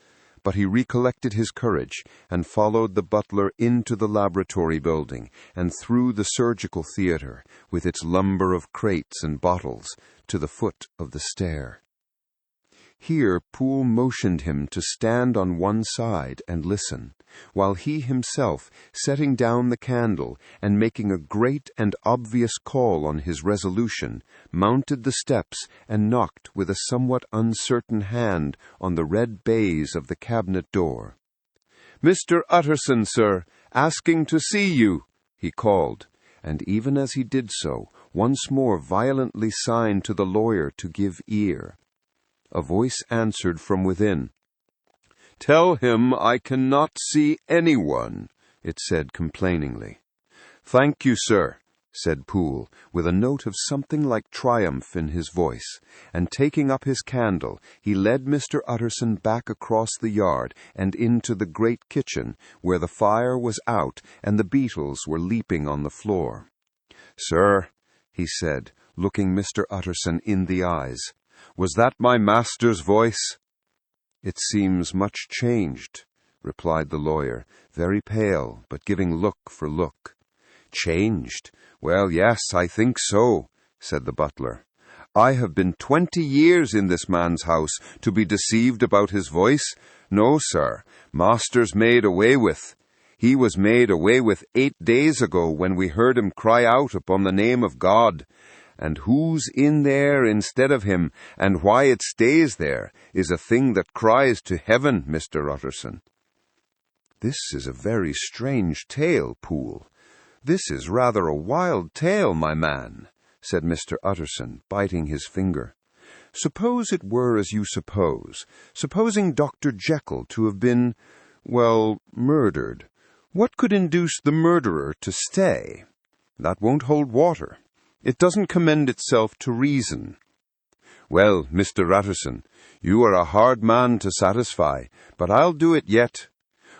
Speaker 1: But he recollected his courage, and followed the butler into the laboratory building, and through the surgical theater, with its lumber of crates and bottles, to the foot of the stair. Here Poole motioned him to stand on one side and listen, while he himself, setting down the candle and making a great and obvious call on his resolution, mounted the steps and knocked with a somewhat uncertain hand on the red baize of the cabinet door. "Mr. Utterson, sir, asking to see you," he called, and even as he did so, once more violently signed to the lawyer to give ear. A voice answered from within. "Tell him I cannot see anyone," it said complainingly. "Thank you, sir," said Poole, with a note of something like triumph in his voice, and taking up his candle, he led Mr. Utterson back across the yard and into the great kitchen, where the fire was out and the beetles were leaping on the floor. "Sir," he said, looking Mr. Utterson in the eyes, "was that my master's voice?" "It seems much changed," replied the lawyer, very pale, but giving look for look. "Changed? Well, yes, I think so," said the butler. "I have been 20 years in this man's house to be deceived about his voice. No, sir, master's made away with. He was made away with 8 days ago when we heard him cry out upon the name of God. And who's in there instead of him, and why it stays there, is a thing that cries to heaven, Mr. Utterson." "This is a very strange tale, Poole. This is rather a wild tale, my man," said Mr. Utterson, biting his finger. "Suppose it were as you suppose, supposing Dr. Jekyll to have been, well, murdered. What could induce the murderer to stay?
Speaker 2: That won't hold water. It doesn't commend itself to reason. Well, Mr. Utterson, you are a hard man to satisfy, but I'll do it yet.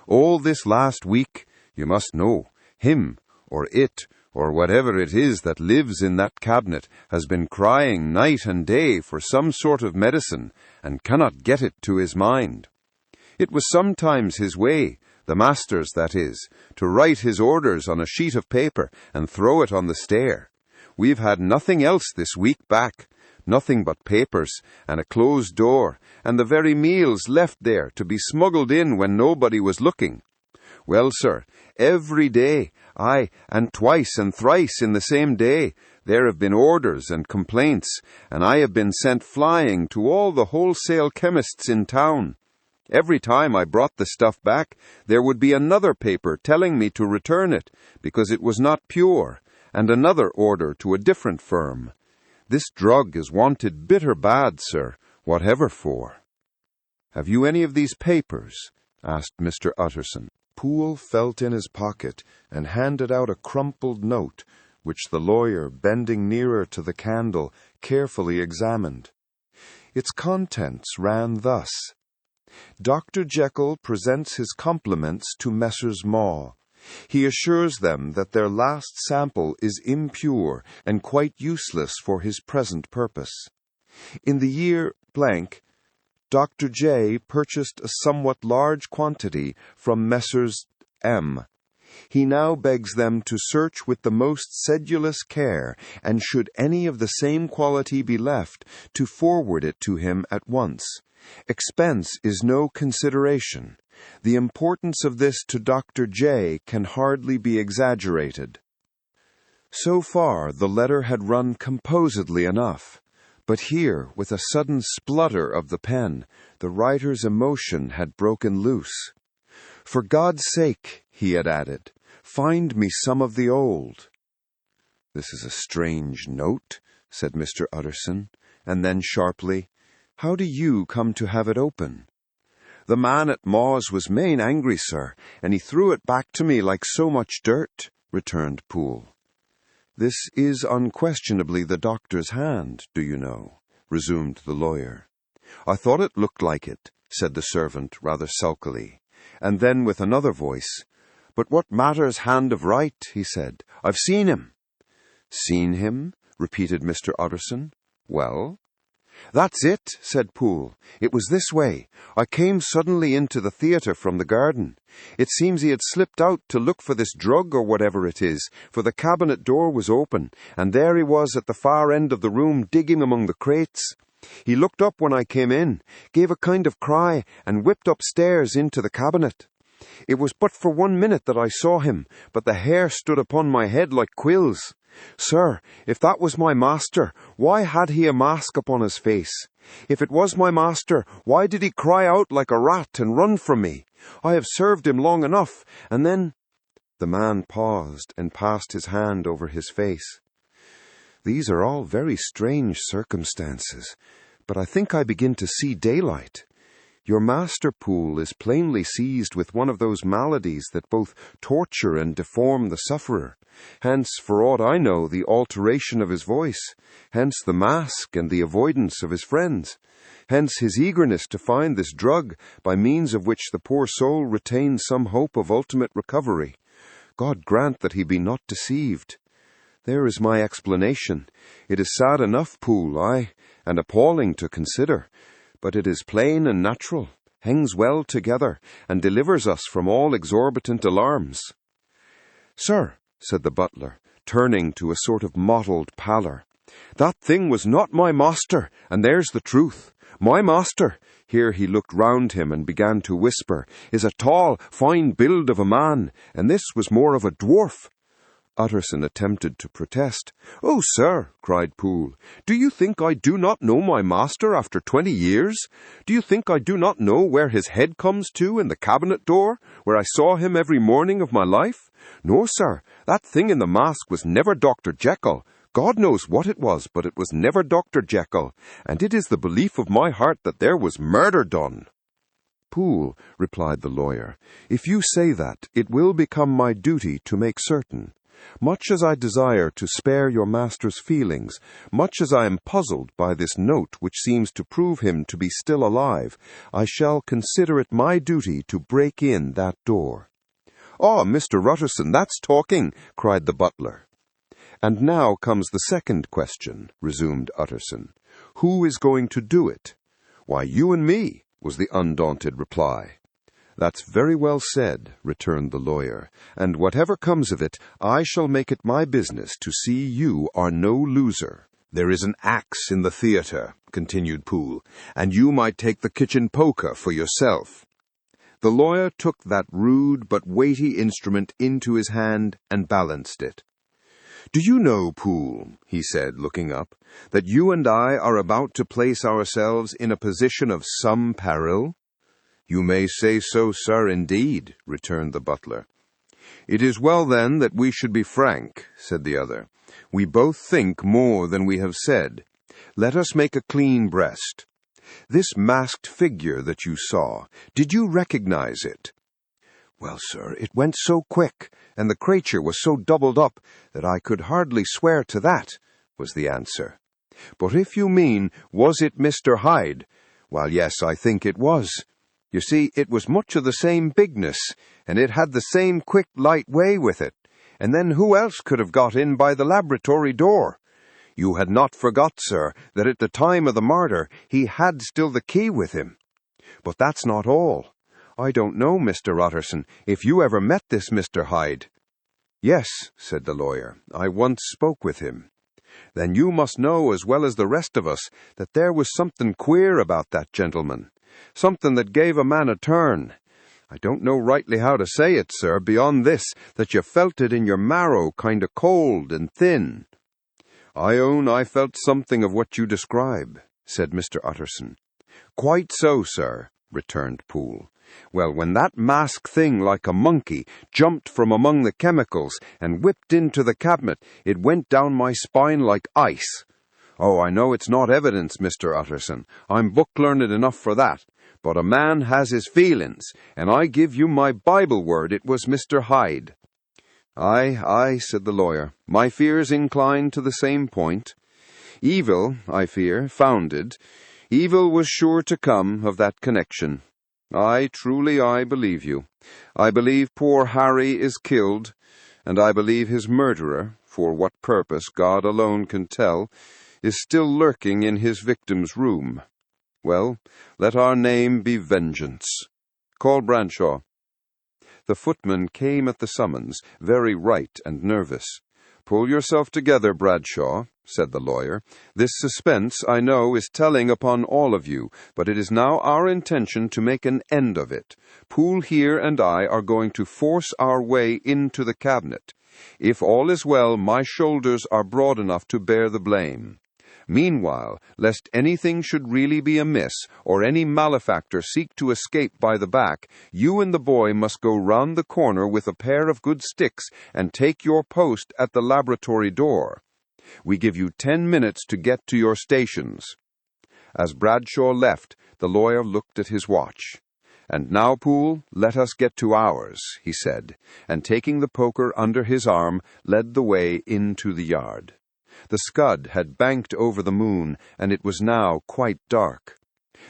Speaker 2: All this last week, you must know, him, or it, or whatever it is that lives in that cabinet, has been crying night and day for some sort of medicine, and cannot get it to his mind. It was sometimes his way, the master's that is, to write his orders on a sheet of paper and throw it on the stair. We've had nothing else this week back, nothing but papers and a closed door, and the very meals left there to be smuggled in when nobody was looking. Well, sir, every day, aye, and twice and thrice in the same day, there have been orders and complaints, and I have been sent flying to all the wholesale chemists in town. Every time I brought the stuff back, there would be another paper telling me to return it, because it was not pure, and another order to a different firm. This drug is wanted bitter bad, sir, whatever for. Have you any of these papers? Asked Mr. Utterson. Poole felt in his pocket and handed out a crumpled note, which the lawyer, bending nearer to the candle, carefully examined. Its contents ran thus: Dr. Jekyll presents his compliments to Messrs. Maw. He assures them that their last sample is impure and quite useless for his present purpose. In the year blank, Dr. J. purchased a somewhat large quantity from Messrs. M. He now begs them to search with the most sedulous care, and should any of the same quality be left, to forward it to him at once. Expense is no consideration. The importance of this to Dr. J. can hardly be exaggerated. So far the letter had run composedly enough, but here, with a sudden splutter of the pen, the writer's emotion had broken loose. For God's sake, he had added, find me some of the old. This is a strange note, said Mr. Utterson, and then sharply, how do you come to have it open? The man at Maw's was main angry, sir, and he threw it back to me like so much dirt, returned Poole. This is unquestionably the doctor's hand, do you know, resumed the lawyer. I thought it looked like it, said the servant rather sulkily, and then with another voice, But what matters hand of right, he said. I've seen him. Seen him? Repeated Mr. Utterson. Well? That's it, said Poole. It was this way. I came suddenly into the theatre from the garden. It seems he had slipped out to look for this drug or whatever it is, for the cabinet door was open, and there he was at the far end of the room digging among the crates. He looked up when I came in, gave a kind of cry, and whipped upstairs into the cabinet. It was but for 1 minute that I saw him, but the hair stood upon my head like quills. Sir, if that was my master, why had he a mask upon his face? If it was my master, why did he cry out like a rat and run from me? I have served him long enough, and then— The man paused and passed his hand over his face. These are all very strange circumstances, but I think I begin to see daylight. Your master, Poole, is plainly seized with one of those maladies that both torture and deform the sufferer. Hence, for aught I know, the alteration of his voice. Hence the mask and the avoidance of his friends. Hence his eagerness to find this drug, by means of which the poor soul retains some hope of ultimate recovery. God grant that he be not deceived. There is my explanation. It is sad enough, Poole, aye, and appalling to consider, but it is plain and natural, hangs well together, and delivers us from all exorbitant alarms. Sir, said the butler, turning to a sort of mottled pallor, that thing was not my master, and there's the truth. My master, here he looked round him and began to whisper, is a tall, fine build of a man, and this was more of a dwarf. Utterson attempted to protest. Oh, sir, cried Poole, do you think I do not know my master after 20 years? Do you think I do not know where his head comes to in the cabinet door, where I saw him every morning of my life? No, sir, that thing in the mask was never Dr. Jekyll. God knows what it was, but it was never Dr. Jekyll, and it is the belief of my heart that there was murder done. Poole, replied the lawyer, if you say that, it will become my duty to make certain. Much as I desire to spare your master's feelings, much as I am puzzled by this note which seems to prove him to be still alive, I shall consider it my duty to break in that door." "Ah, Mr. Utterson, that's talking," cried the butler. "And now comes the second question," resumed Utterson. "Who is going to do it?" "Why, you and me," was the undaunted reply. "That's very well said," returned the lawyer, "and whatever comes of it, I shall make it my business to see you are no loser." "There is an axe in the theatre," continued Poole, "and you might take the kitchen poker for yourself." The lawyer took that rude but weighty instrument into his hand and balanced it. "Do you know, Poole," he said, looking up, "that you and I are about to place ourselves in a position of some peril?" "You may say so, sir, indeed," returned the butler. "It is well, then, that we should be frank," said the other. "We both think more than we have said. Let us make a clean breast. This masked figure that you saw, did you recognize it?" "Well, sir, it went so quick, and the creature was so doubled up, that I could hardly swear to that," was the answer. "But if you mean, was it Mr. Hyde? Well, yes, I think it was. You see, it was much of the same bigness, and it had the same quick, light way with it. And then who else could have got in by the laboratory door? You had not forgot, sir, that at the time of the murder he had still the key with him. But that's not all. I don't know, Mr. Utterson, if you ever met this Mr. Hyde." "Yes," said the lawyer, "I once spoke with him." "Then you must know as well as the rest of us that there was something queer about that gentleman, something that gave a man a turn. I don't know rightly how to say it, sir, beyond this, that you felt it in your marrow kind of cold and thin." "I own I felt something of what you describe," said Mr. Utterson. "Quite so, sir," returned Poole. "Well, when that masked thing like a monkey jumped from among the chemicals and whipped into the cabinet, it went down my spine like ice. Oh, I know it's not evidence, Mr. Utterson. I'm book-learned enough for that. But a man has his feelings, and I give you my Bible word it was Mr. Hyde." "Aye, aye," said the lawyer. "My fears incline to the same point. Evil, I fear, founded. Evil was sure to come of that connection. Aye, truly I believe you. I believe poor Harry is killed, and I believe his murderer, for what purpose God alone can tell, is still lurking in his victim's room. Well, let our name be Vengeance. Call Bradshaw." The footman came at the summons, very white and nervous. "Pull yourself together, Bradshaw," said the lawyer. "This suspense, I know, is telling upon all of you, but it is now our intention to make an end of it. Poole here and I are going to force our way into the cabinet. If all is well, my shoulders are broad enough to bear the blame. Meanwhile, lest anything should really be amiss, or any malefactor seek to escape by the back, you and the boy must go round the corner with a pair of good sticks and take your post at the laboratory door. We give you 10 minutes to get to your stations." As Bradshaw left, the lawyer looked at his watch. "And now, Poole, let us get to ours," he said, and taking the poker under his arm, led the way into the yard. The scud had banked over the moon, and it was now quite dark.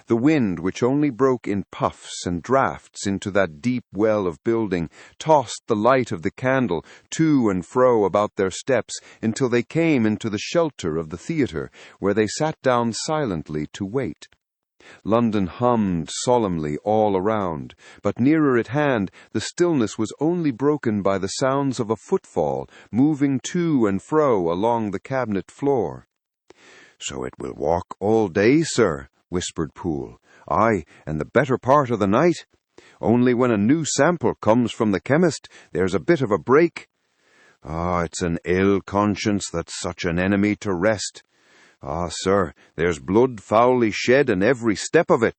Speaker 2: The wind, which only broke in puffs and draughts into that deep well of building, tossed the light of the candle to and fro about their steps until they came into the shelter of the theatre, where they sat down silently to wait. London hummed solemnly all around, but nearer at hand the stillness was only broken by the sounds of a footfall moving to and fro along the cabinet floor. "So it will walk all day, sir," whispered Poole. "Aye, and the better part of the night. Only when a new sample comes from the chemist, there's a bit of a break. Ah, it's an ill conscience that's such an enemy to rest. Ah, sir, there's blood foully shed in every step of it.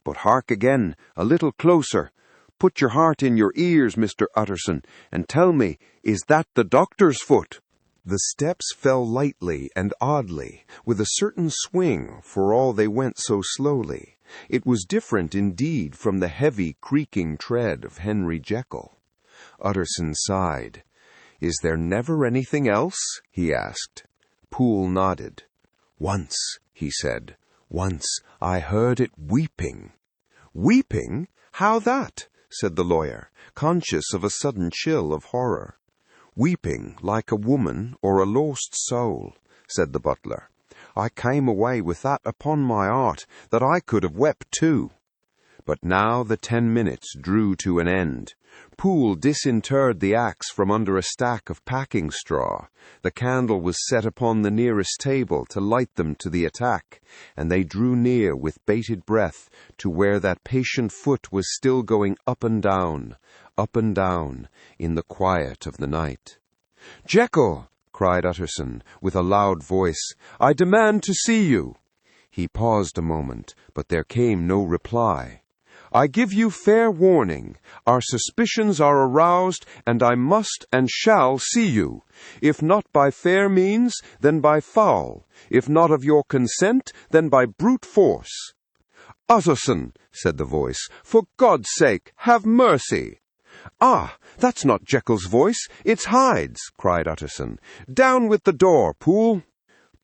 Speaker 2: But hark again, a little closer. Put your heart in your ears, Mr. Utterson, and tell me, is that the doctor's foot?" The steps fell lightly and oddly, with a certain swing, for all they went so slowly. It was different indeed from the heavy, creaking tread of Henry Jekyll. Utterson sighed.
Speaker 1: Is there never anything else?" he asked. Poole nodded. "Once," he said, "once I heard it weeping." "Weeping? How that?" said the lawyer, conscious of a sudden chill of horror. "Weeping like a woman or a lost soul," said the butler. "I came away with that upon my heart, that I could have wept too." But now the 10 minutes drew to an end. Poole disinterred the axe from under a stack of packing straw. The candle was set upon the nearest table to light them to the attack, and they drew near with bated breath to where that patient foot was still going up and down, in the quiet of the night. "Jekyll!" cried Utterson, with a loud voice, "I demand to see you." He paused a moment, but there came no reply. "I give you fair warning. Our suspicions are aroused, and I must and shall see you. If not by fair means, then by foul. If not of your consent, then by brute force." "Utterson," said the voice, "for God's sake, have mercy." "Ah, that's not Jekyll's voice, it's Hyde's," cried Utterson. "Down with the door, Poole."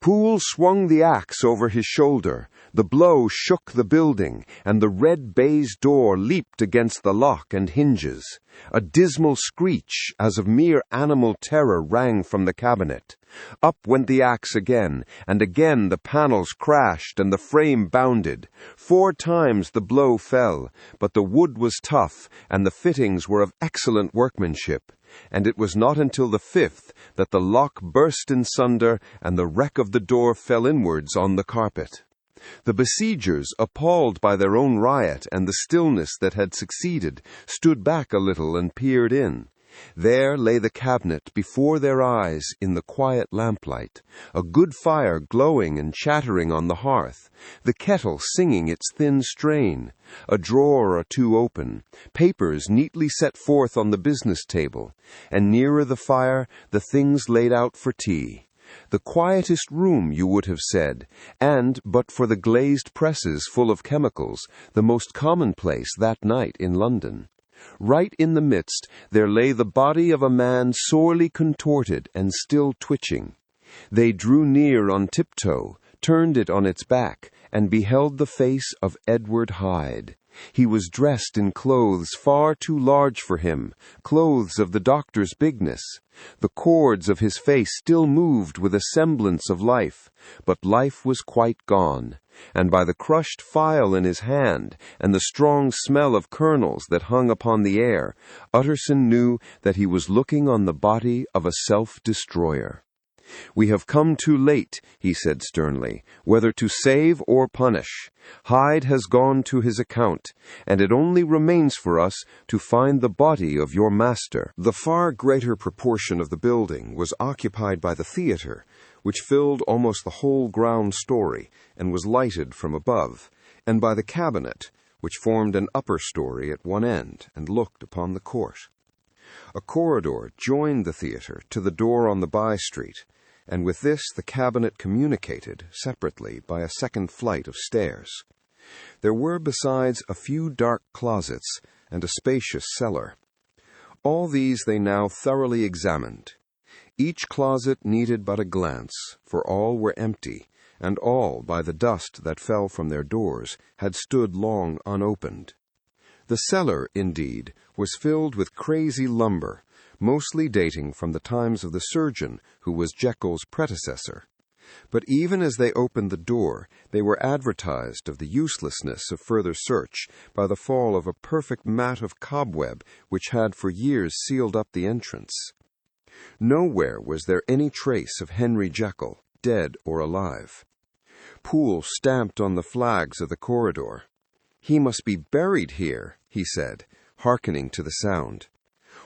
Speaker 1: Poole swung the axe over his shoulder. The blow shook the building, and the red baize door leaped against the lock and hinges. A dismal screech, as of mere animal terror, rang from the cabinet. Up went the axe again, and again the panels crashed and the frame bounded. 4 times the blow fell, but the wood was tough, and the fittings were of excellent workmanship. And it was not until the 5th that the lock burst in sunder and the wreck of the door fell inwards on the carpet. The besiegers, appalled by their own riot and the stillness that had succeeded, stood back a little and peered in. There lay the cabinet before their eyes in the quiet lamplight, a good fire glowing and chattering on the hearth, the kettle singing its thin strain, a drawer or two open, papers neatly set forth on the business table, and nearer the fire the things laid out for tea. The quietest room, you would have said, and, but for the glazed presses full of chemicals, the most commonplace that night in London. Right in the midst there lay the body of a man sorely contorted and still twitching. They drew near on tiptoe, turned it on its back, and beheld the face of Edward Hyde. He was dressed in clothes far too large for him, clothes of the doctor's bigness. The cords of his face still moved with a semblance of life, but life was quite gone, and by the crushed phial in his hand and the strong smell of kernels that hung upon the air, Utterson knew that he was looking on the body of a self-destroyer. "We have come too late," he said sternly, "whether to save or punish. Hyde has gone to his account, and it only remains for us to find the body of your master." The far greater proportion of the building was occupied by the theatre, which filled almost the whole ground story and was lighted from above, and by the cabinet, which formed an upper story at one end and looked upon the court. A corridor joined the theatre to the door on the by-street, and with this the cabinet communicated separately by a second flight of stairs. There were besides a few dark closets and a spacious cellar. All these they now thoroughly examined. Each closet needed but a glance, for all were empty, and all, by the dust that fell from their doors, had stood long unopened. The cellar, indeed, was filled with crazy lumber, mostly dating from the times of the surgeon who was Jekyll's predecessor. But even as they opened the door, they were advertised of the uselessness of further search by the fall of a perfect mat of cobweb which had for years sealed up the entrance. Nowhere was there any trace of Henry Jekyll, dead or alive. Poole stamped on the flags of the corridor. "He must be buried here," he said, hearkening to the sound.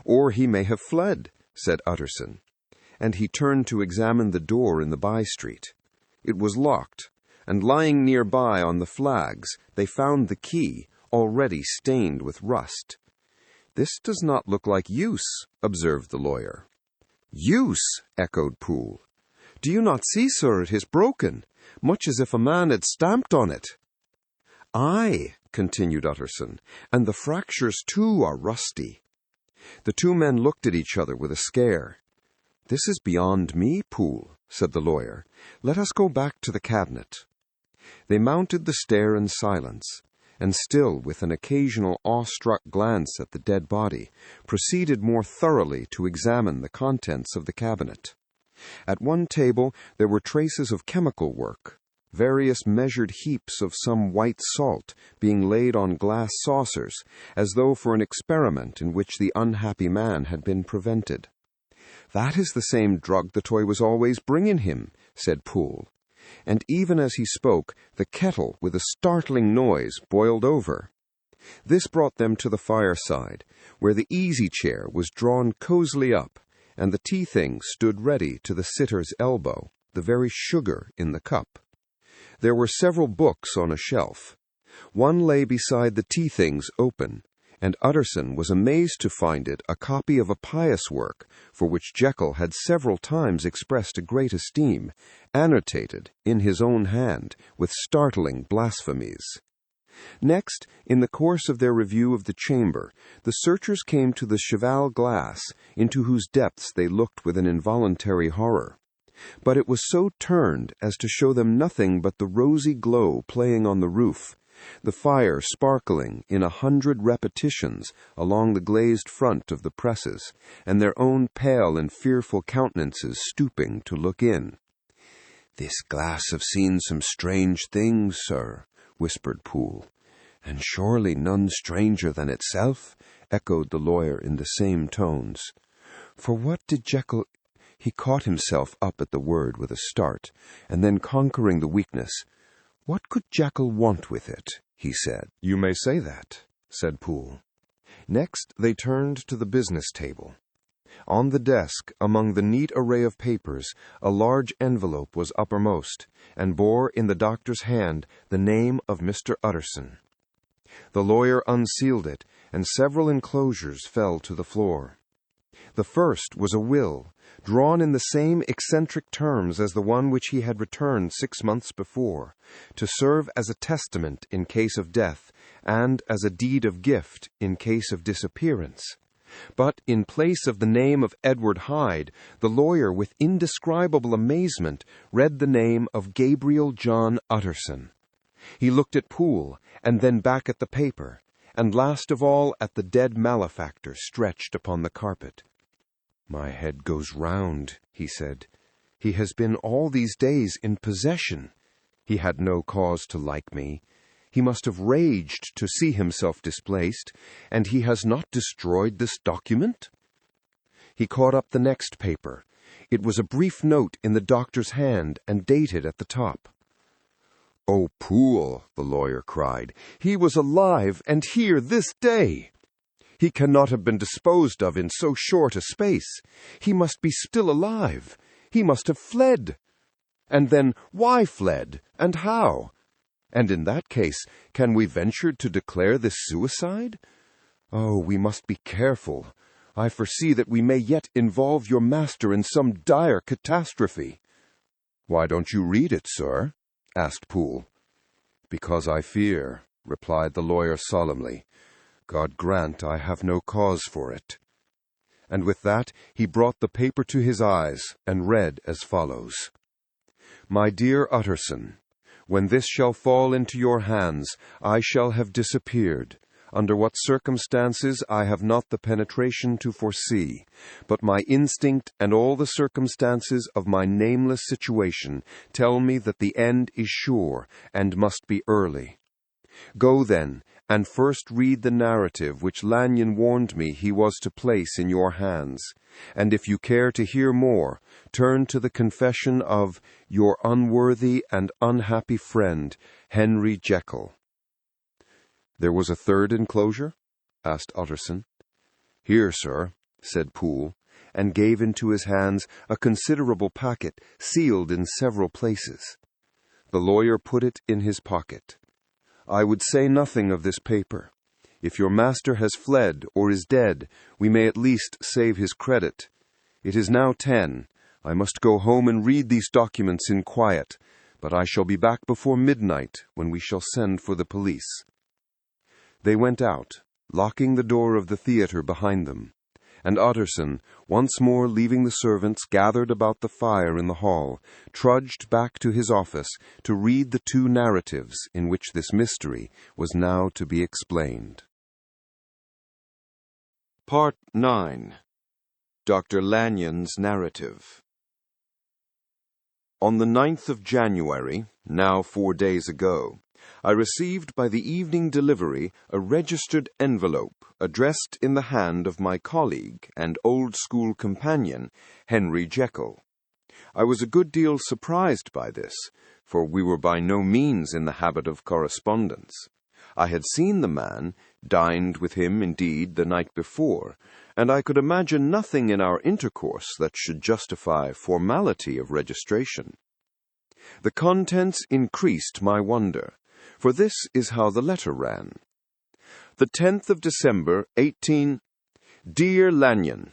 Speaker 1: "Or he may have fled," said Utterson, and he turned to examine the door in the by-street. It was locked, and lying nearby on the flags they found the key, already stained with rust. "This does not look like use," observed the lawyer. "Use?" echoed Poole. "Do you not see, sir, it is broken, much as if a man had stamped on it." "Aye," continued Utterson, "and the fractures too are rusty." The two men looked at each other with a scare.
Speaker 2: "This is beyond me, Poole," said the lawyer. "Let us go back to the cabinet." They mounted the stair in silence, and still with an occasional awestruck glance at the dead body, proceeded more thoroughly to examine the contents of the cabinet. At one table there were traces of chemical work, various measured heaps of some white salt being laid on glass saucers, as though for an experiment in which the unhappy man had been prevented. "That is the same drug the toy was always bringing him," said Poole. And even as he spoke, the kettle, with a startling noise, boiled over. This brought them to the fireside, where the easy-chair was drawn cosily up, and the tea-things stood ready to the sitter's elbow, the very sugar in the cup. There were several books on a shelf. One lay beside the tea-things open, and Utterson was amazed to find it a copy of a pious work, for which Jekyll had several times expressed a great esteem, annotated in his own hand with startling blasphemies. Next, in the course of their review of the chamber, the searchers came to the cheval glass, into whose depths they looked with an involuntary horror. But it was so turned as to show them nothing but the rosy glow playing on the roof, the fire sparkling in 100 repetitions along the glazed front of the presses, and their own pale and fearful countenances stooping to look in. "This glass have seen some strange things, sir," whispered Poole. "And surely none stranger than itself," echoed the lawyer in the same tones. For what did Jekyll— He caught himself up at the word with a start, and then conquering the weakness, "What could Jekyll want with it?" he said.
Speaker 3: "You may say that," said Poole. Next they turned to the business table. On the desk, among the neat array of papers, a large envelope was uppermost, and bore in the doctor's hand the name of Mr. Utterson. The lawyer unsealed it, and several enclosures fell to the floor. The first was a will, drawn in the same eccentric terms as the one which he had returned 6 months before, to serve as a testament in case of death, and as a deed of gift in case of disappearance. But in place of the name of Edward Hyde, the lawyer, with indescribable amazement, read the name of Gabriel John Utterson. He looked at Poole, and then back at the paper, and last of all at the dead malefactor stretched upon the carpet. "My head goes round," he said. "He has been all these days in possession. He had no cause to like me. He must have raged to see himself displaced, and he has not destroyed this document?" He caught up the next paper. It was a brief note in the doctor's hand, and dated at the top. "Oh, Poole," the lawyer cried, "he was alive and here this day! He cannot have been disposed of in so short a space. He must be still alive. He must have fled. And then, why fled, and how? And in that case, can we venture to declare this suicide? Oh, we must be careful. I foresee that we may yet involve your master in some dire catastrophe." "Why don't you read it, sir?" asked Poole. "Because I fear," replied the lawyer solemnly. "God grant I have no cause for it." And with that he brought the paper to his eyes, and read as follows. "My dear Utterson, when this shall fall into your hands, I shall have disappeared. Under what circumstances I have not the penetration to foresee, but my instinct and all the circumstances of my nameless situation tell me that the end is sure and must be early. Go then, and first read the narrative which Lanyon warned me he was to place in your hands, and if you care to hear more, turn to the confession of your unworthy and unhappy friend, Henry Jekyll." "There was a third enclosure?" asked Utterson. "Here, sir," said Poole, and gave into his hands a considerable packet, sealed in several places. The lawyer put it in his pocket. "I would say nothing of this paper. If your master has fled or is dead, we may at least save his credit. It is now 10. I must go home and read these documents in quiet, but I shall be back before midnight, when we shall send for the police." They went out, locking the door of the theater behind them,
Speaker 2: and Utterson, once more leaving the servants gathered about the fire in the hall, trudged back to his office to read the two narratives in which this mystery was now to be explained. Part 9. Dr. Lanyon's Narrative. On the 9th of January, now 4 days ago, I received by the evening delivery a registered envelope addressed in the hand of my colleague and old-school companion, Henry Jekyll. I was a good deal surprised by this, for we were by no means in the habit of correspondence. I had seen the man, dined with him, indeed, the night before, and I could imagine nothing in our intercourse that should justify formality of registration. The contents increased my wonder, for this is how the letter ran. The 10th of December, 18... Dear Lanyon,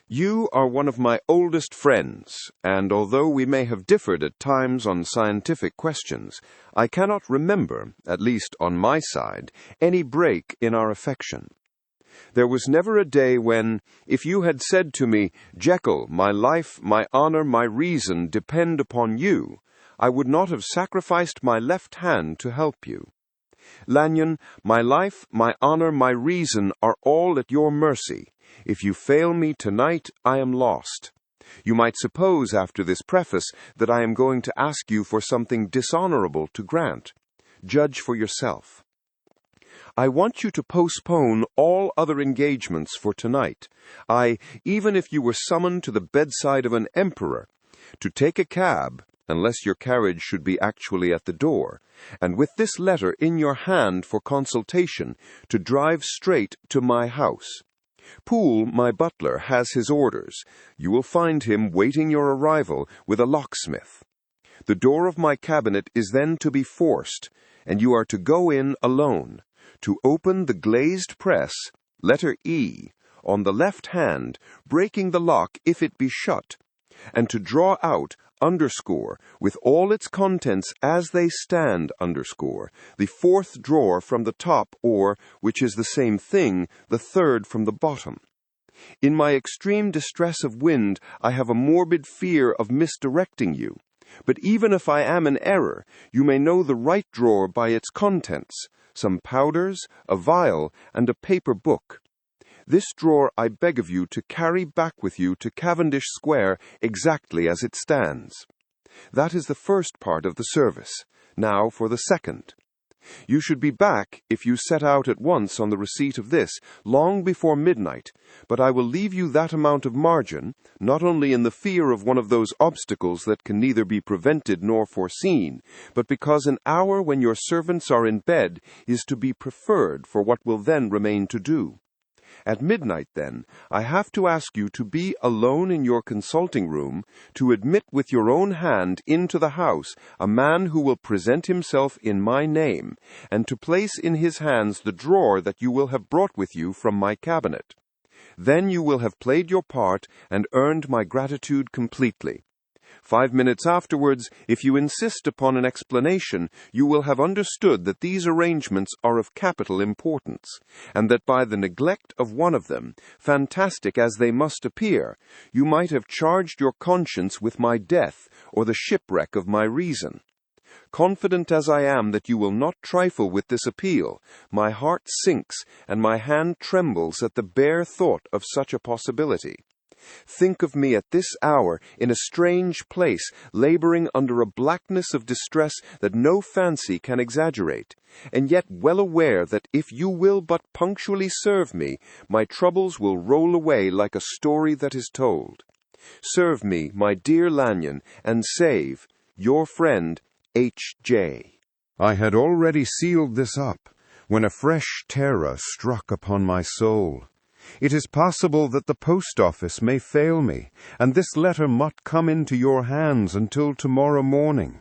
Speaker 2: you are one of my oldest friends, and although we may have differed at times on scientific questions, I cannot remember, at least on my side, any break in our affection. There was never a day when, if you had said to me, Jekyll, my life, my honor, my reason depend upon you, I would not have sacrificed my left hand to help you. Lanyon, my life, my honor, my reason are all at your mercy. If you fail me tonight, I am lost. You might suppose after this preface that I am going to ask you for something dishonorable to grant. Judge for yourself. I want you to postpone all other engagements for tonight. Even if you were summoned to the bedside of an emperor, to take a cab, unless your carriage should be actually at the door, and with this letter in your hand for consultation, to drive straight to my house. Poole, my butler, has his orders. You will find him waiting your arrival with a locksmith. The door of my cabinet is then to be forced, and you are to go in alone, to open the glazed press, letter E, on the left hand, breaking the lock if it be shut, and to draw out, underscore, with all its contents as they stand, underscore, the fourth drawer from the top or, which is the same thing, the third from the bottom. In my extreme distress of wind, I have a morbid fear of misdirecting you. But even if I am in error, you may know the right drawer by its contents, some powders, a vial, and a paper book. This drawer I beg of you to carry back with you to Cavendish Square exactly as it stands. That is the first part of the service. Now for the second. You should be back, if you set out at once on the receipt of this, long before midnight, but I will leave you that amount of margin, not only in the fear of one of those obstacles that can neither be prevented nor foreseen, but because an hour when your servants are in bed is to be preferred for what will then remain to do. At midnight, then, I have to ask you to be alone in your consulting room, to admit with your own hand into the house a man who will present himself in my name, and to place in his hands the drawer that you will have brought with you from my cabinet. Then you will have played your part and earned my gratitude completely. 5 minutes afterwards, if you insist upon an explanation, you will have understood that these arrangements are of capital importance, and that by the neglect of one of them, fantastic as they must appear, you might have charged your conscience with my death or the shipwreck of my reason. Confident as I am that you will not trifle with this appeal, my heart sinks and my hand trembles at the bare thought of such a possibility. Think of me at this hour in a strange place, laboring under a blackness of distress that no fancy can exaggerate, and yet well aware that if you will but punctually serve me, my troubles will roll away like a story that is told. Serve me, my dear Lanyon, and save your friend, H.J.
Speaker 1: I had already sealed this up, when a fresh terror struck upon my soul. It is possible that the post office may fail me, and this letter must come into your hands until tomorrow morning.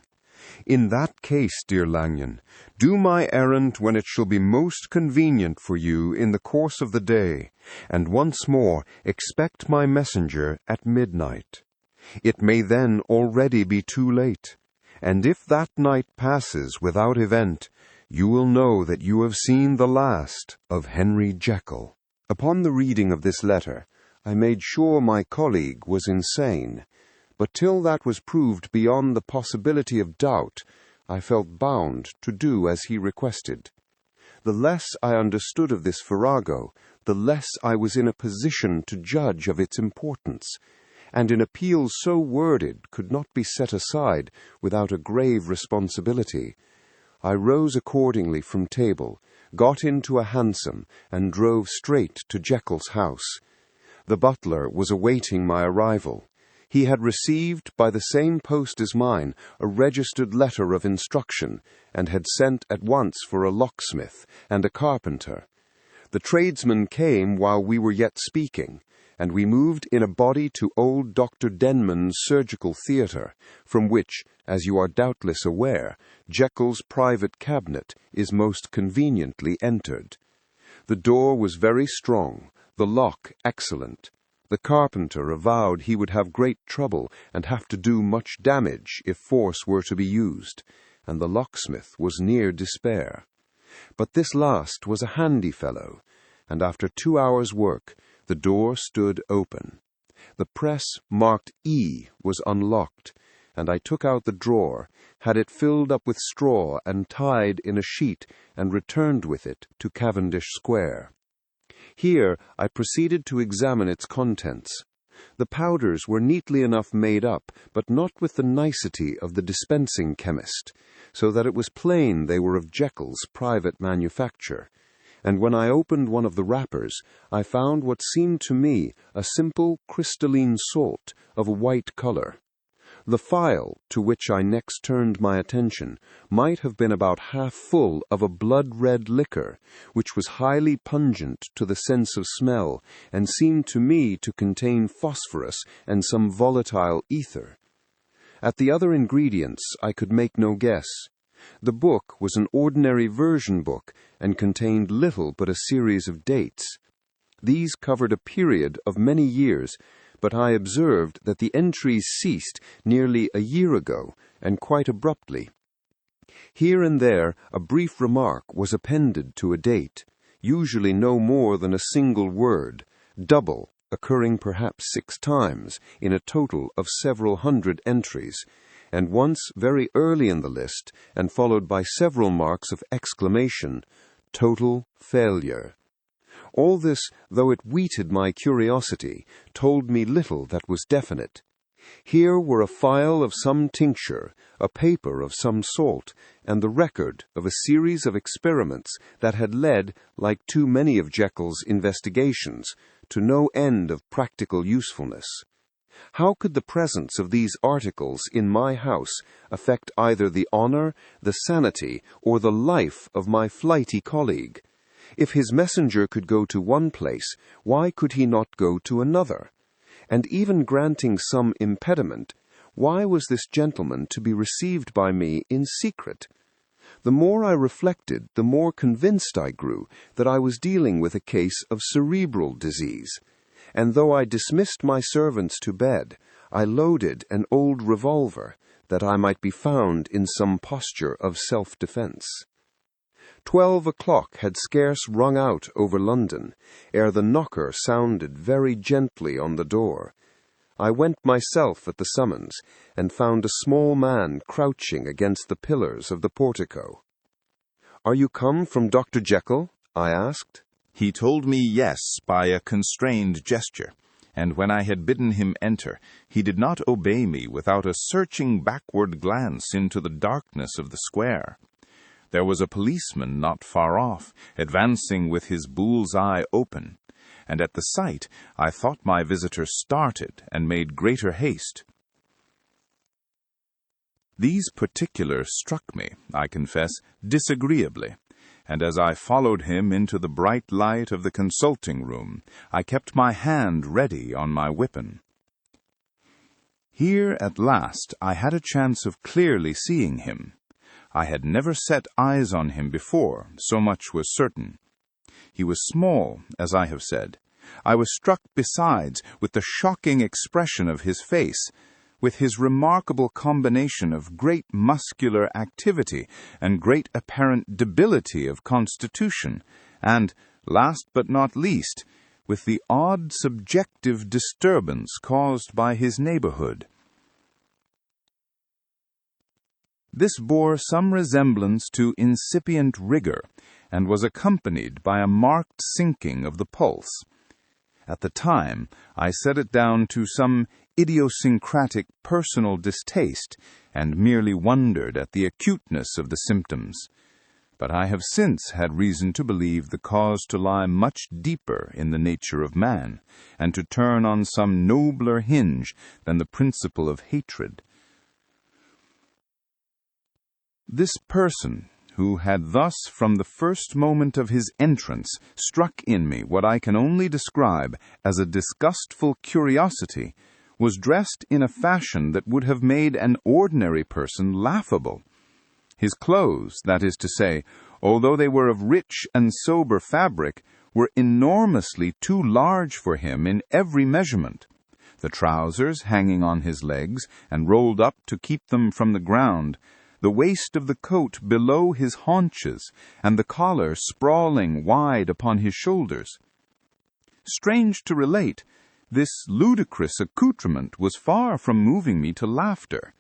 Speaker 1: In that case, dear Lanyon, do my errand when it shall be most convenient for you in the course of the day, and once more expect my messenger at midnight. It may then already be too late, and if that night passes without event, you will know that you have seen the last of Henry Jekyll. Upon the reading of this letter, I made sure my colleague was insane, but till that was proved beyond the possibility of doubt, I felt bound to do as he requested. The less I understood of this farrago, the less I was in a position to judge of its importance, and an appeal so worded could not be set aside without a grave responsibility. I rose accordingly from table, got into a hansom, and drove straight to Jekyll's house. The butler was awaiting my arrival. He had received, by the same post as mine, a registered letter of instruction, and had sent at once for a locksmith and a carpenter. The tradesmen came while we were yet speaking, and we moved in a body to old Dr. Denman's surgical theatre, from which, as you are doubtless aware, Jekyll's private cabinet is most conveniently entered. The door was very strong, the lock excellent. The carpenter avowed he would have great trouble and have to do much damage if force were to be used, and the locksmith was near despair. But this last was a handy fellow, and after 2 hours' work, the door stood open. The press marked E was unlocked, and I took out the drawer, had it filled up with straw and tied in a sheet, and returned with it to Cavendish Square. Here I proceeded to examine its contents. The powders were neatly enough made up, but not with the nicety of the dispensing chemist, so that it was plain they were of Jekyll's private manufacture. And when I opened one of the wrappers, I found what seemed to me a simple crystalline salt of a white color. The phial, to which I next turned my attention, might have been about half full of a blood-red liquor, which was highly pungent to the sense of smell, and seemed to me to contain phosphorus and some volatile ether. At the other ingredients I could make no guess. The book was an ordinary version book, and contained little but a series of dates. These covered a period of many years, but I observed that the entries ceased nearly a year ago, and quite abruptly. Here and there a brief remark was appended to a date, usually no more than a single word, double, occurring perhaps 6 times in a total of several hundred entries, and once very early in the list, and followed by several marks of exclamation, "Total failure." All this, though it wheated my curiosity, told me little that was definite. Here were a phial of some tincture, a paper of some salt, and the record of a series of experiments that had led, like too many of Jekyll's investigations, to no end of practical usefulness. How could the presence of these articles in my house affect either the honor, the sanity, or the life of my flighty colleague? If his messenger could go to one place, why could he not go to another? And even granting some impediment, why was this gentleman to be received by me in secret? The more I reflected, the more convinced I grew that I was dealing with a case of cerebral disease. And though I dismissed my servants to bed, I loaded an old revolver, that I might be found in some posture of self-defense. 12 o'clock had scarce rung out over London, ere the knocker sounded very gently on the door. I went myself at the summons, and found a small man crouching against the pillars of the portico. "Are you come from Dr. Jekyll?" I asked.
Speaker 4: He told me yes by a constrained gesture, and when I had bidden him enter, he did not obey me without a searching backward glance into the darkness of the square. There was a policeman not far off, advancing with his bull's eye open, and at the sight I thought my visitor started and made greater haste. These particulars struck me, I confess, disagreeably, and as I followed him into the bright light of the consulting room, I kept my hand ready on my weapon. Here at last I had a chance of clearly seeing him. I had never set eyes on him before, so much was certain. He was small, as I have said. I was struck besides with the shocking expression of his face, with his remarkable combination of great muscular activity and great apparent debility of constitution, and, last but not least, with the odd subjective disturbance caused by his neighborhood. This bore some resemblance to incipient rigor, and was accompanied by a marked sinking of the pulse. At the time, I set it down to some idiosyncratic personal distaste, and merely wondered at the acuteness of the symptoms. But I have since had reason to believe the cause to lie much deeper in the nature of man, and to turn on some nobler hinge than the principle of hatred. This person, who had thus from the first moment of his entrance struck in me what I can only describe as a disgustful curiosity, was dressed in a fashion that would have made an ordinary person laughable. His clothes, that is to say, although they were of rich and sober fabric, were enormously too large for him in every measurement. The trousers hanging on his legs and rolled up to keep them from the ground, the waist of the coat below his haunches, and the collar sprawling wide upon his shoulders. Strange to relate, this ludicrous accoutrement was far from moving me to laughter.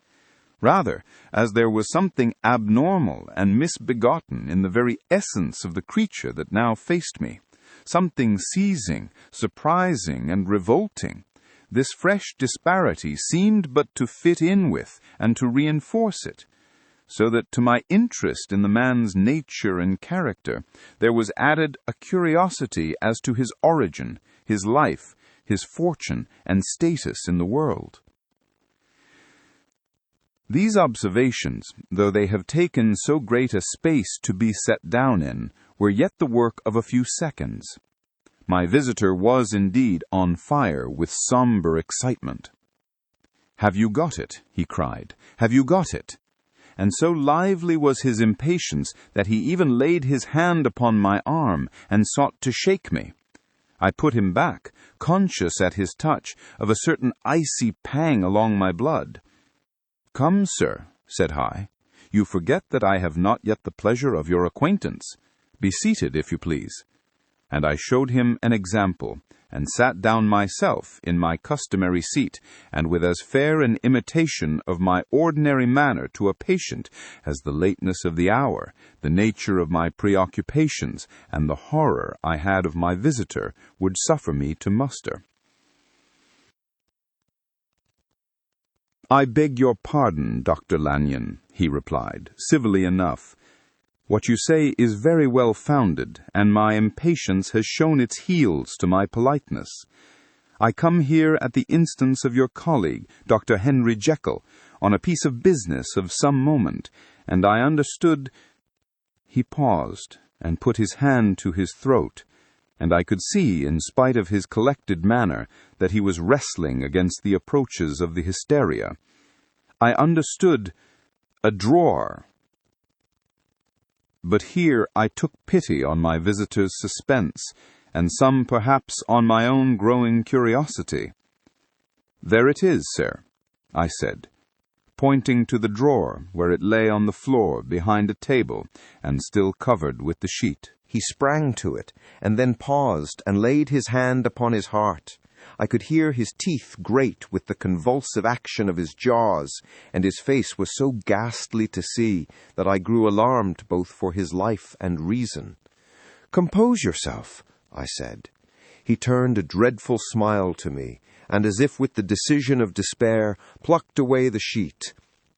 Speaker 4: Rather, as there was something abnormal and misbegotten in the very essence of the creature that now faced me, something seizing, surprising, and revolting, this fresh disparity seemed but to fit in with and to reinforce it, so that to my interest in the man's nature and character there was added a curiosity as to his origin, his life, his fortune, and status in the world. These observations, though they have taken so great a space to be set down in, were yet the work of a few seconds. My visitor was indeed on fire with somber excitement. "Have you got it?" he cried. "Have you got it?" And so lively was his impatience that he even laid his hand upon my arm and sought to shake me. I put him back, conscious at his touch of a certain icy pang along my blood. "Come, sir," said I, "you forget that I have not yet the pleasure of your acquaintance. Be seated, if you please." And I showed him an example, and sat down myself in my customary seat, and with as fair an imitation of my ordinary manner to a patient as the lateness of the hour, the nature of my preoccupations, and the horror I had of my visitor would suffer me to muster. "I beg your pardon, Dr. Lanyon," he replied, civilly enough. "What you say is very well founded, and my impatience has shown its heels to my politeness. I come here at the instance of your colleague, Dr. Henry Jekyll, on a piece of business of some moment, and I understood—" He paused, and put his hand to his throat, and I could see, in spite of his collected manner, that he was wrestling against the approaches of the hysteria. "I understood a drawer." But here I took pity on my visitor's suspense, and some perhaps on my own growing curiosity. "There it is, sir," I said, pointing to the drawer where it lay on the floor behind a table and still covered with the sheet.
Speaker 3: He sprang to it, and then paused and laid his hand upon his heart. I could hear his teeth grate with the convulsive action of his jaws, and his face was so ghastly to see that I grew alarmed both for his life and reason. "Compose yourself," I said. He turned a dreadful smile to me, and as if with the decision of despair, plucked away the sheet.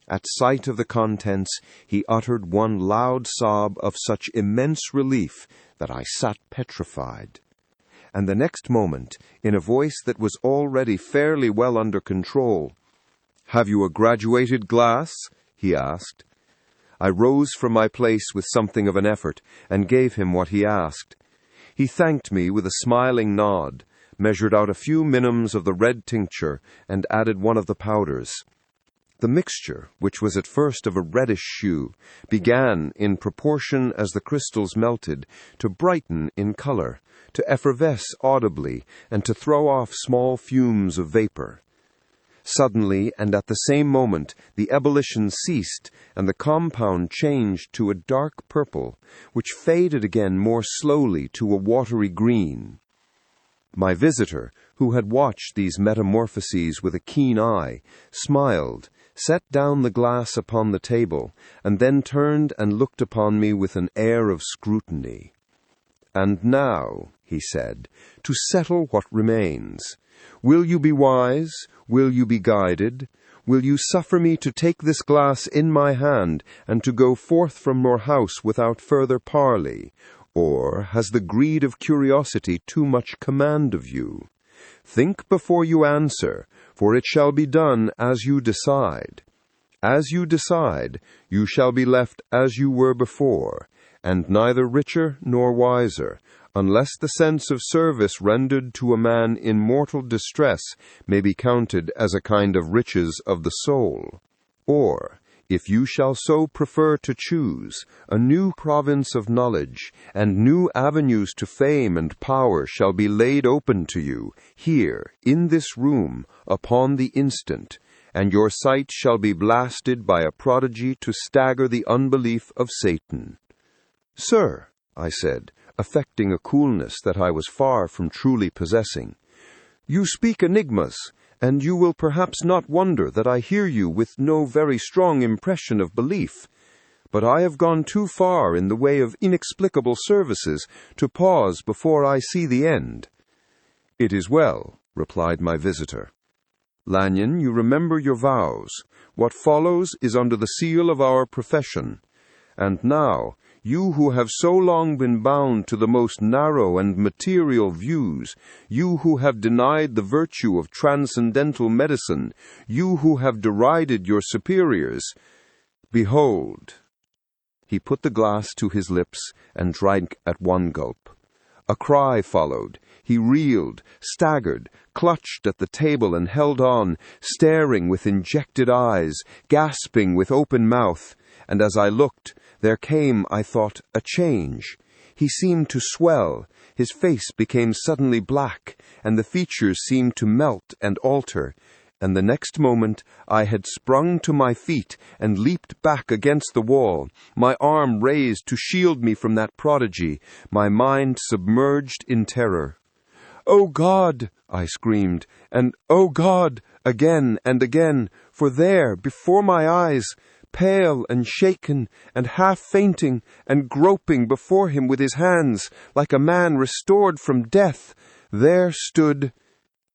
Speaker 3: At sight of the contents, he uttered one loud sob of such immense relief that I sat petrified. And the next moment, in a voice that was already fairly well under control, "Have you a graduated glass?" he asked. I rose from my place with something of an effort, and gave him what he asked. He thanked me with a smiling nod, measured out a few minims of the red tincture, and added one of the powders. The mixture, which was at first of a reddish hue, began, in proportion as the crystals melted, to brighten in color, to effervesce audibly, and to throw off small fumes of vapor. Suddenly, and at the same moment, the ebullition ceased, and the compound changed to a dark purple, which faded again more slowly to a watery green.
Speaker 1: My visitor, who had watched these metamorphoses with a keen eye, smiled, set down the glass upon the table, and then turned and looked upon me with an air of scrutiny. "And now," he said, "to settle what remains. Will you be wise? Will you be guided? Will you suffer me to take this glass in my hand, and to go forth from your house without further parley? Or has the greed of curiosity too much command of you? Think before you answer, for it shall be done as you decide. As you decide, you shall be left as you were before, and neither richer nor wiser, unless the sense of service rendered to a man in mortal distress may be counted as a kind of riches of the soul. Or, if you shall so prefer to choose, a new province of knowledge, and new avenues to fame and power shall be laid open to you, here, in this room, upon the instant, and your sight shall be blasted by a prodigy to stagger the unbelief of Satan." "Sir," I said, affecting a coolness that I was far from truly possessing, "you speak enigmas, and you will perhaps not wonder that I hear you with no very strong impression of belief. But I have gone too far in the way of inexplicable services to pause before I see the end." "It is well," replied my visitor. "Lanyon, you remember your vows. What follows is under the seal of our profession. And now, you who have so long been bound to the most narrow and material views, you who have denied the virtue of transcendental medicine, you who have derided your superiors, behold." He put the glass to his lips and drank at one gulp. A cry followed. He reeled, staggered, clutched at the table and held on, staring with injected eyes, gasping with open mouth. And as I looked, there came, I thought, a change. He seemed to swell, his face became suddenly black, and the features seemed to melt and alter. And the next moment I had sprung to my feet and leaped back against the wall, my arm raised to shield me from that prodigy, my mind submerged in terror. "Oh God!" I screamed, and "Oh God!" again and again, for there, before my eyes, pale and shaken and half fainting and groping before him with his hands, like a man restored from death, there stood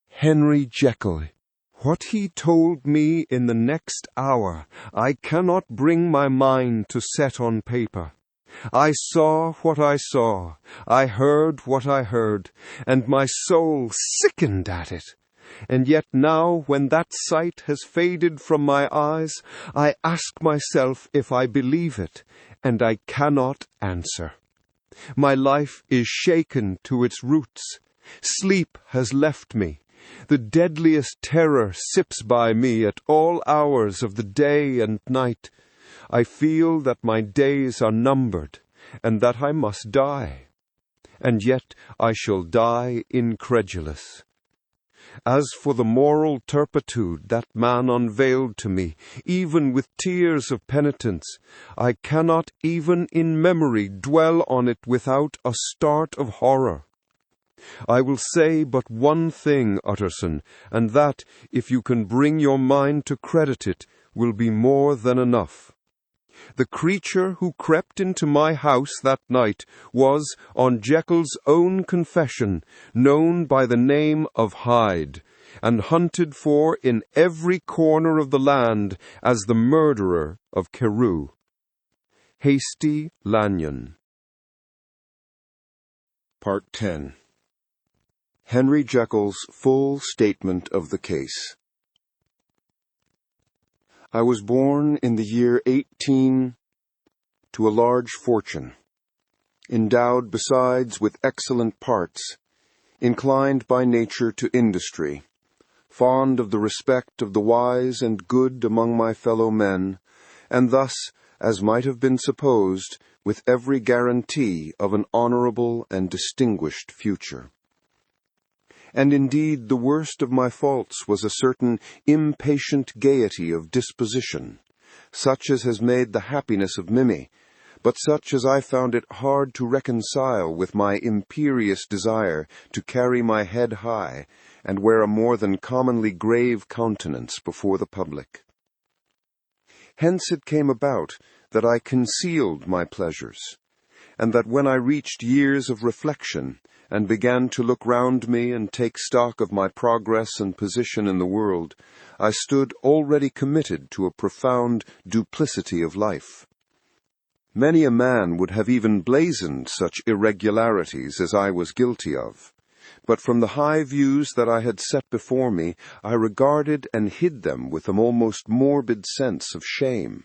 Speaker 1: Henry Jekyll. What he told me in the next hour, I cannot bring my mind to set on paper. I saw what I saw, I heard what I heard, and my soul sickened at it. And yet now, when that sight has faded from my eyes, I ask myself if I believe it, and I cannot answer. My life is shaken to its roots. Sleep has left me. The deadliest terror sips by me at all hours of the day and night. I feel that my days are numbered, and that I must die. And yet I shall die incredulous. As for the moral turpitude that man unveiled to me, even with tears of penitence, I cannot even in memory dwell on it without a start of horror. I will say but one thing, Utterson, and that, if you can bring your mind to credit it, will be more than enough. The creature who crept into my house that night was, on Jekyll's own confession, known by the name of Hyde, and hunted for in every corner of the land as the murderer of Carew. Hasty Lanyon. Part 10. Henry Jekyll's full statement of the case. I was born in the year 18 to a large fortune, endowed besides with excellent parts, inclined by nature to industry, fond of the respect of the wise and good among my fellow men, and thus, as might have been supposed, with every guarantee of an honorable and distinguished future. And indeed the worst of my faults was a certain impatient gaiety of disposition, such as has made the happiness of Mimi, but such as I found it hard to reconcile with my imperious desire to carry my head high and wear a more than commonly grave countenance before the public. Hence it came about that I concealed my pleasures, and that when I reached years of reflection and began to look round me and take stock of my progress and position in the world, I stood already committed to a profound duplicity of life. Many a man would have even blazoned such irregularities as I was guilty of, but from the high views that I had set before me, I regarded and hid them with an almost morbid sense of shame.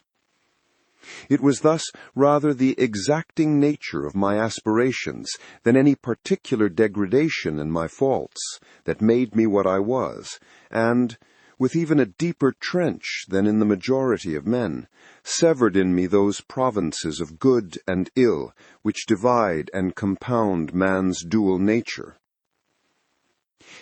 Speaker 1: It was thus rather the exacting nature of my aspirations than any particular degradation in my faults that made me what I was, and, with even a deeper trench than in the majority of men, severed in me those provinces of good and ill which divide and compound man's dual nature.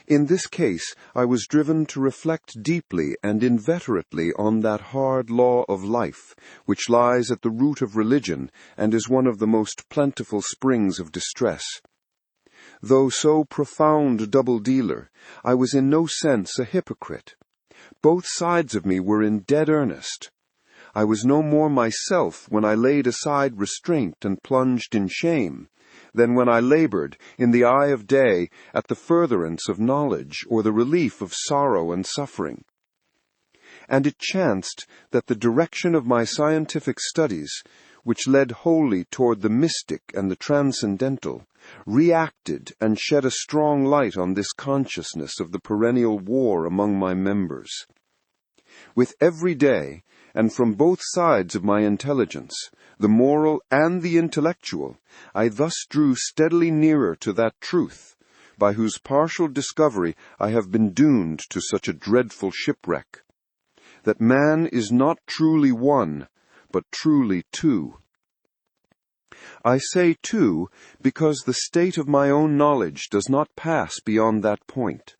Speaker 1: In this case, I was driven to reflect deeply and inveterately on that hard law of life, which lies at the root of religion and is one of the most plentiful springs of distress. Though so profound a double-dealer, I was in no sense a hypocrite. Both sides of me were in dead earnest. I was no more myself when I laid aside restraint and plunged in shame, than when I labored, in the eye of day, at the furtherance of knowledge or the relief of sorrow and suffering. And it chanced that the direction of my scientific studies, which led wholly toward the mystic and the transcendental, reacted and shed a strong light on this consciousness of the perennial war among my members. With every day, and from both sides of my intelligence, the moral and the intellectual, I thus drew steadily nearer to that truth, by whose partial discovery I have been doomed to such a dreadful shipwreck, that man is not truly one, but truly two. I say two because the state of my own knowledge does not pass beyond that point.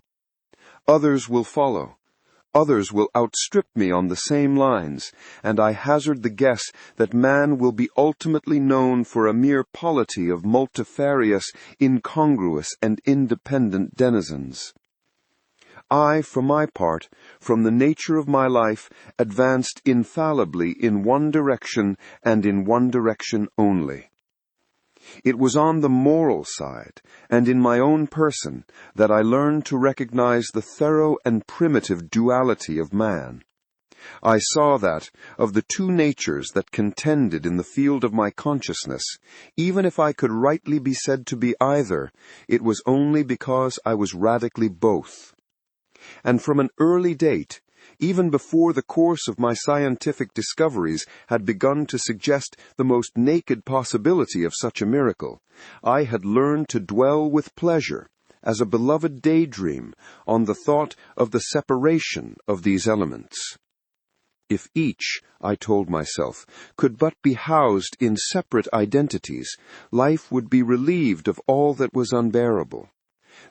Speaker 1: Others will follow. Others will outstrip me on the same lines, and I hazard the guess that man will be ultimately known for a mere polity of multifarious, incongruous, and independent denizens. I, for my part, from the nature of my life, advanced infallibly in one direction and in one direction only. It was on the moral side, and in my own person, that I learned to recognize the thorough and primitive duality of man. I saw that, of the two natures that contended in the field of my consciousness, even if I could rightly be said to be either, it was only because I was radically both. And from an early date, even before the course of my scientific discoveries had begun to suggest the most naked possibility of such a miracle, I had learned to dwell with pleasure, as a beloved daydream, on the thought of the separation of these elements. If each, I told myself, could but be housed in separate identities, life would be relieved of all that was unbearable.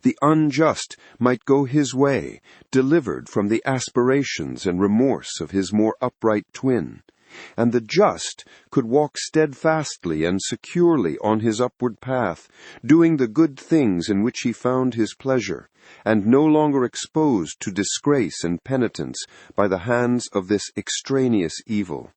Speaker 1: The unjust might go his way, delivered from the aspirations and remorse of his more upright twin, and the just could walk steadfastly and securely on his upward path, doing the good things in which he found his pleasure, and no longer exposed to disgrace and penitence by the hands of this extraneous evil.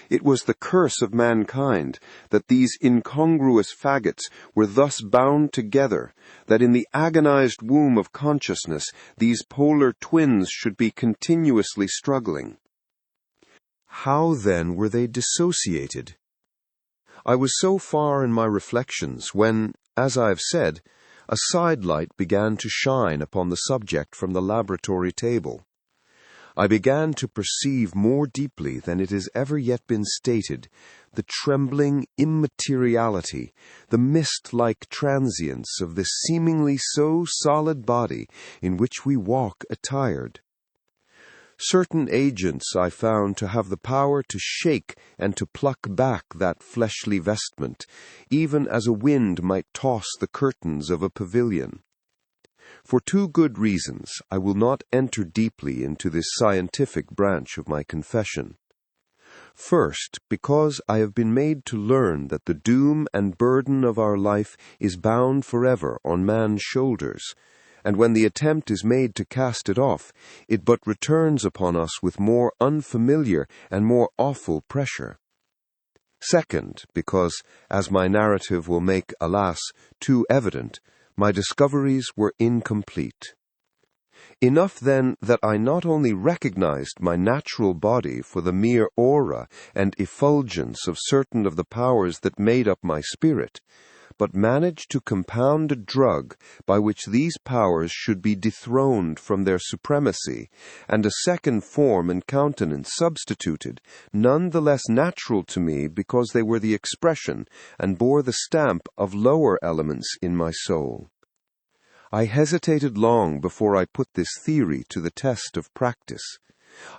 Speaker 1: It was the curse of mankind that these incongruous faggots were thus bound together, that in the agonized womb of consciousness these polar twins should be continuously struggling.
Speaker 3: How then were they dissociated? I was so far in my reflections when, as I have said, a sidelight began to shine upon the subject from the laboratory table. I began to perceive more deeply than it has ever yet been stated the trembling immateriality, the mist-like transience of this seemingly so solid body in which we walk attired. Certain agents I found to have the power to shake and to pluck back that fleshly vestment, even as a wind might toss the curtains of a pavilion. For two good reasons, I will not enter deeply into this scientific branch of my confession.
Speaker 1: First, because I have been made to learn that the doom and burden of our life is bound forever on man's shoulders, and when the attempt is made to cast it off, it but returns upon us with more unfamiliar and more awful pressure. Second, because, as my narrative will make, alas, too evident, my discoveries were incomplete. Enough, then, that I not only recognized my natural body for the mere aura and effulgence of certain of the powers that made up my spirit, but managed to compound a drug by which these powers should be dethroned from their supremacy, and a second form and countenance substituted, none the less natural to me because they were the expression and bore the stamp of lower elements in my soul. I hesitated long before I put this theory to the test of practice.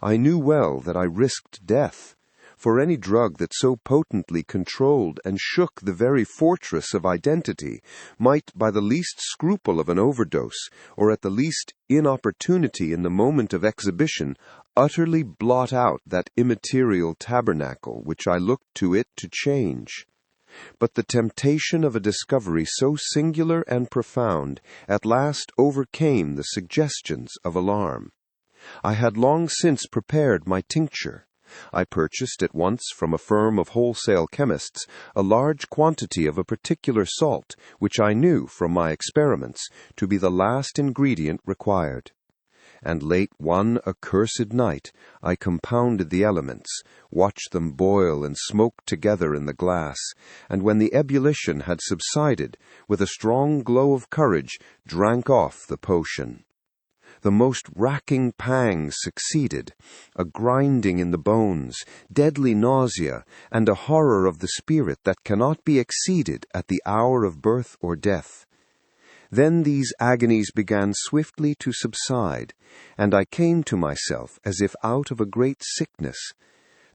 Speaker 1: I knew well that I risked death, for any drug that so potently controlled and shook the very fortress of identity might, by the least scruple of an overdose, or at the least inopportunity in the moment of exhibition, utterly blot out that immaterial tabernacle which I looked to it to change. But the temptation of a discovery so singular and profound at last overcame the suggestions of alarm. I had long since prepared my tincture. I purchased at once from a firm of wholesale chemists a large quantity of a particular salt, which I knew, from my experiments, to be the last ingredient required. And late one accursed night I compounded the elements, watched them boil and smoke together in the glass, and when the ebullition had subsided, with a strong glow of courage, drank off the potion. The most racking pangs succeeded, a grinding in the bones, deadly nausea, and a horror of the spirit that cannot be exceeded at the hour of birth or death. Then these agonies began swiftly to subside, and I came to myself as if out of a great sickness.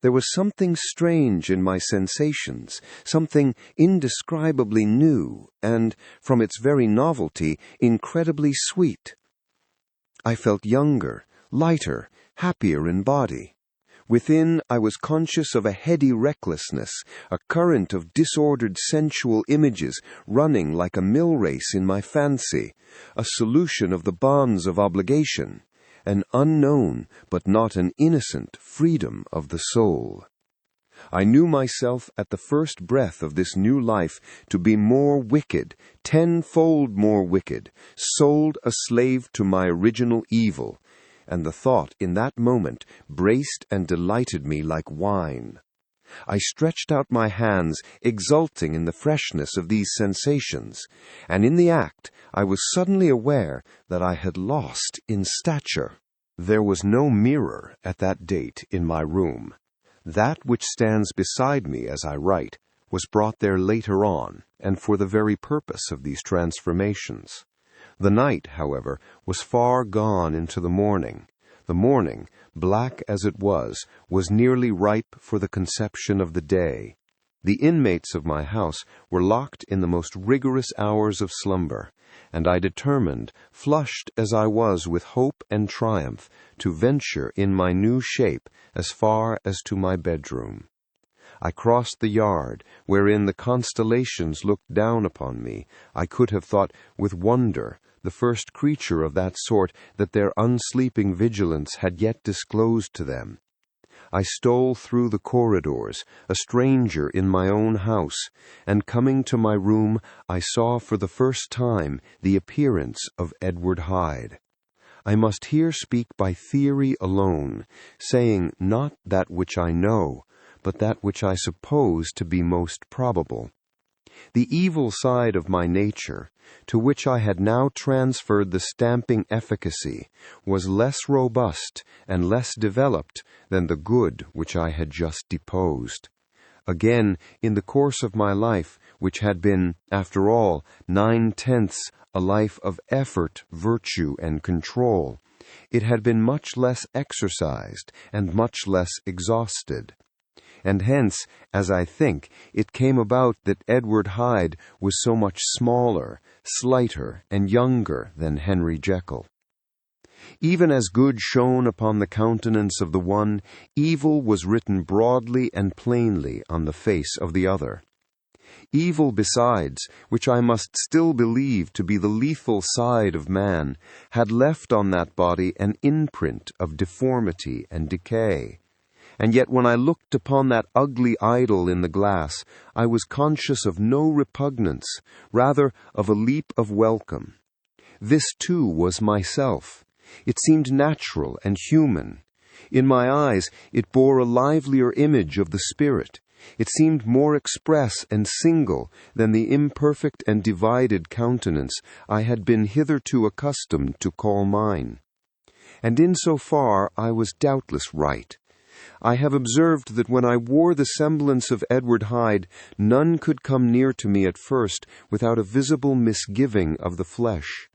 Speaker 1: There was something strange in my sensations, something indescribably new, and, from its very novelty, incredibly sweet. I felt younger, lighter, happier in body. Within, I was conscious of a heady recklessness, a current of disordered sensual images running like a mill race in my fancy, a solution of the bonds of obligation, an unknown but not an innocent freedom of the soul. I knew myself at the first breath of this new life to be more wicked, tenfold more wicked, sold a slave to my original evil, and the thought in that moment braced and delighted me like wine. I stretched out my hands, exulting in the freshness of these sensations, and in the act I was suddenly aware that I had lost in stature. There was no mirror at that date in my room. That which stands beside me as I write was brought there later on, and for the very purpose of these transformations. The night, however, was far gone into the morning. The morning, black as it was nearly ripe for the conception of the day. The inmates of my house were locked in the most rigorous hours of slumber, and I determined, flushed as I was with hope and triumph, to venture in my new shape as far as to my bedroom. I crossed the yard, wherein the constellations looked down upon me. I could have thought with wonder, the first creature of that sort that their unsleeping vigilance had yet disclosed to them. I stole through the corridors, a stranger in my own house, and coming to my room, I saw for the first time the appearance of Edward Hyde. I must here speak by theory alone, saying not that which I know, but that which I suppose to be most probable. The evil side of my nature, to which I had now transferred the stamping efficacy, was less robust and less developed than the good which I had just deposed. Again, in the course of my life, which had been, after all, 9/10 a life of effort, virtue, and control, it had been much less exercised and much less exhausted. And hence, as I think, it came about that Edward Hyde was so much smaller, slighter, and younger than Henry Jekyll. Even as good shone upon the countenance of the one, evil was written broadly and plainly on the face of the other. Evil besides, which I must still believe to be the lethal side of man, had left on that body an imprint of deformity and decay. And yet when I looked upon that ugly idol in the glass, I was conscious of no repugnance, rather of a leap of welcome. This too was myself. It seemed natural and human. In my eyes it bore a livelier image of the spirit. It seemed more express and single than the imperfect and divided countenance I had been hitherto accustomed to call mine. And in so far I was doubtless right. I have observed that when I wore the semblance of Edward Hyde, none could come near to me at first without a visible misgiving of the flesh.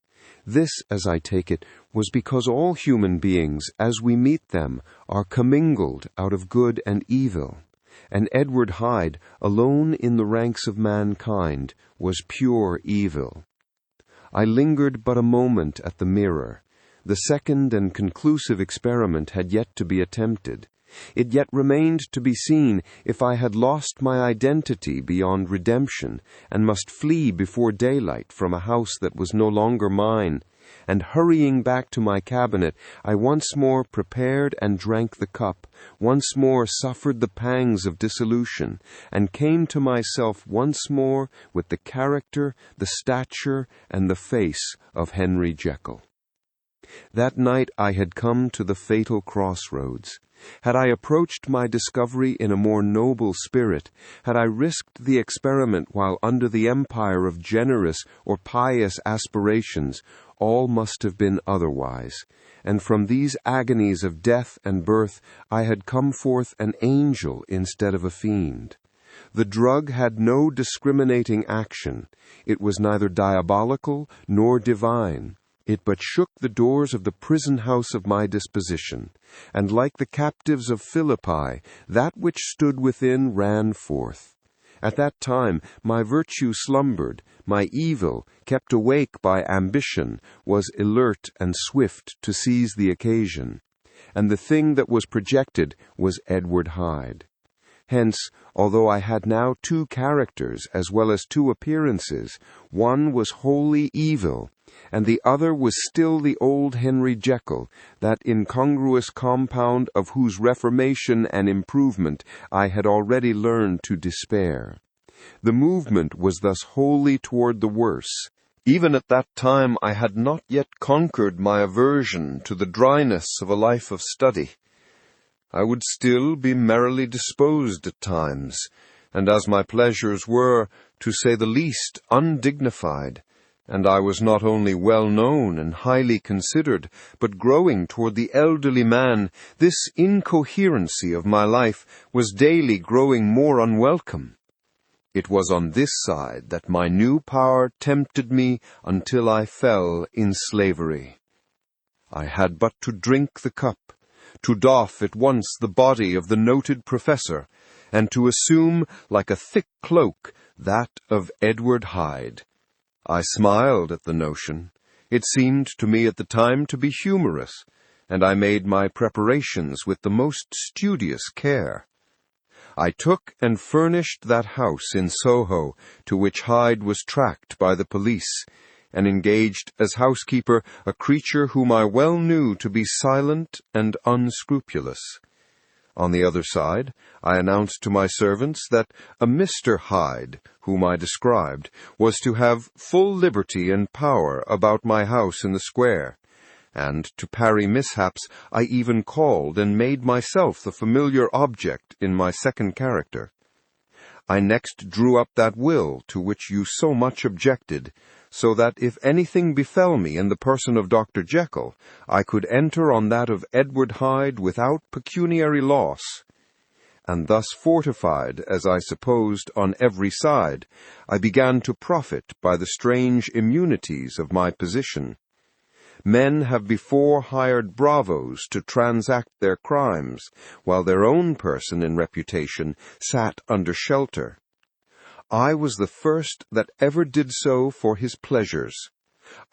Speaker 1: This, as I take it, was because all human beings, as we meet them, are commingled out of good and evil. And Edward Hyde, alone in the ranks of mankind, was pure evil. I lingered but a moment at the mirror. The second and conclusive experiment had yet to be attempted. It yet remained to be seen if I had lost my identity beyond redemption, and must flee before daylight from a house that was no longer mine. And hurrying back to my cabinet, I once more prepared and drank the cup, once more suffered the pangs of dissolution, and came to myself once more with the character, the stature, and the face of Henry Jekyll. That night I had come to the fatal crossroads. Had I approached my discovery in a more noble spirit, had I risked the experiment while under the empire of generous or pious aspirations, all must have been otherwise, and from these agonies of death and birth I had come forth an angel instead of a fiend. The drug had no discriminating action. It was neither diabolical nor divine. It but shook the doors of the prison house of my disposition, and like the captives of Philippi, that which stood within ran forth. At that time my virtue slumbered, my evil, kept awake by ambition, was alert and swift to seize the occasion, and the thing that was projected was Edward Hyde. Hence, although I had now two characters as well as two appearances, one was wholly evil, and the other was still the old Henry Jekyll, that incongruous compound of whose reformation and improvement I had already learned to despair. The movement was thus wholly toward the worse. Even at that time I had not yet conquered my aversion to the dryness of a life of study. I would still be merrily disposed at times, and as my pleasures were, to say the least, undignified, and I was not only well known and highly considered, but growing toward the elderly man, this incoherency of my life was daily growing more unwelcome. It was on this side that my new power tempted me until I fell in slavery. I had but to drink the cup, to doff at once the body of the noted professor, and to assume, like a thick cloak, that of Edward Hyde. I smiled at the notion. It seemed to me at the time to be humorous, and I made my preparations with the most studious care. I took and furnished that house in Soho to which Hyde was tracked by the police, and engaged as housekeeper a creature whom I well knew to be silent and unscrupulous. On the other side, I announced to my servants that a Mr. Hyde, whom I described, was to have full liberty and power about my house in the square, and to parry mishaps I even called and made myself the familiar object in my second character. I next drew up that will to which you so much objected, so that if anything befell me in the person of Dr. Jekyll, I could enter on that of Edward Hyde without pecuniary loss. And thus fortified, as I supposed, on every side, I began to profit by the strange immunities of my position. Men have before hired bravos to transact their crimes, while their own person and reputation sat under shelter. I was the first that ever did so for his pleasures.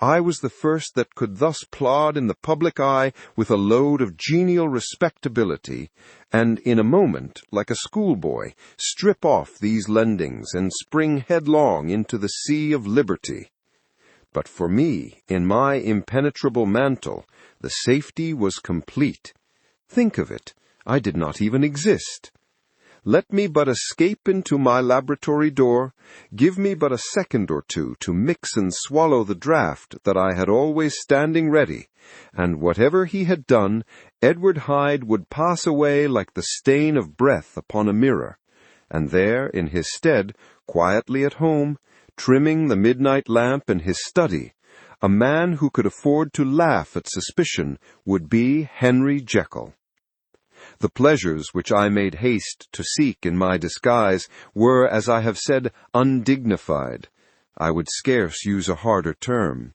Speaker 1: I was the first that could thus plod in the public eye with a load of genial respectability, and in a moment, like a schoolboy, strip off these lendings and spring headlong into the sea of liberty. But for me, in my impenetrable mantle, the safety was complete. Think of it, I did not even exist. Let me but escape into my laboratory door, give me but a second or two to mix and swallow the draught that I had always standing ready, and whatever he had done, Edward Hyde would pass away like the stain of breath upon a mirror, and there, in his stead, quietly at home, trimming the midnight lamp in his study, a man who could afford to laugh at suspicion would be Henry Jekyll. The pleasures which I made haste to seek in my disguise were, as I have said, undignified. I would scarce use a harder term.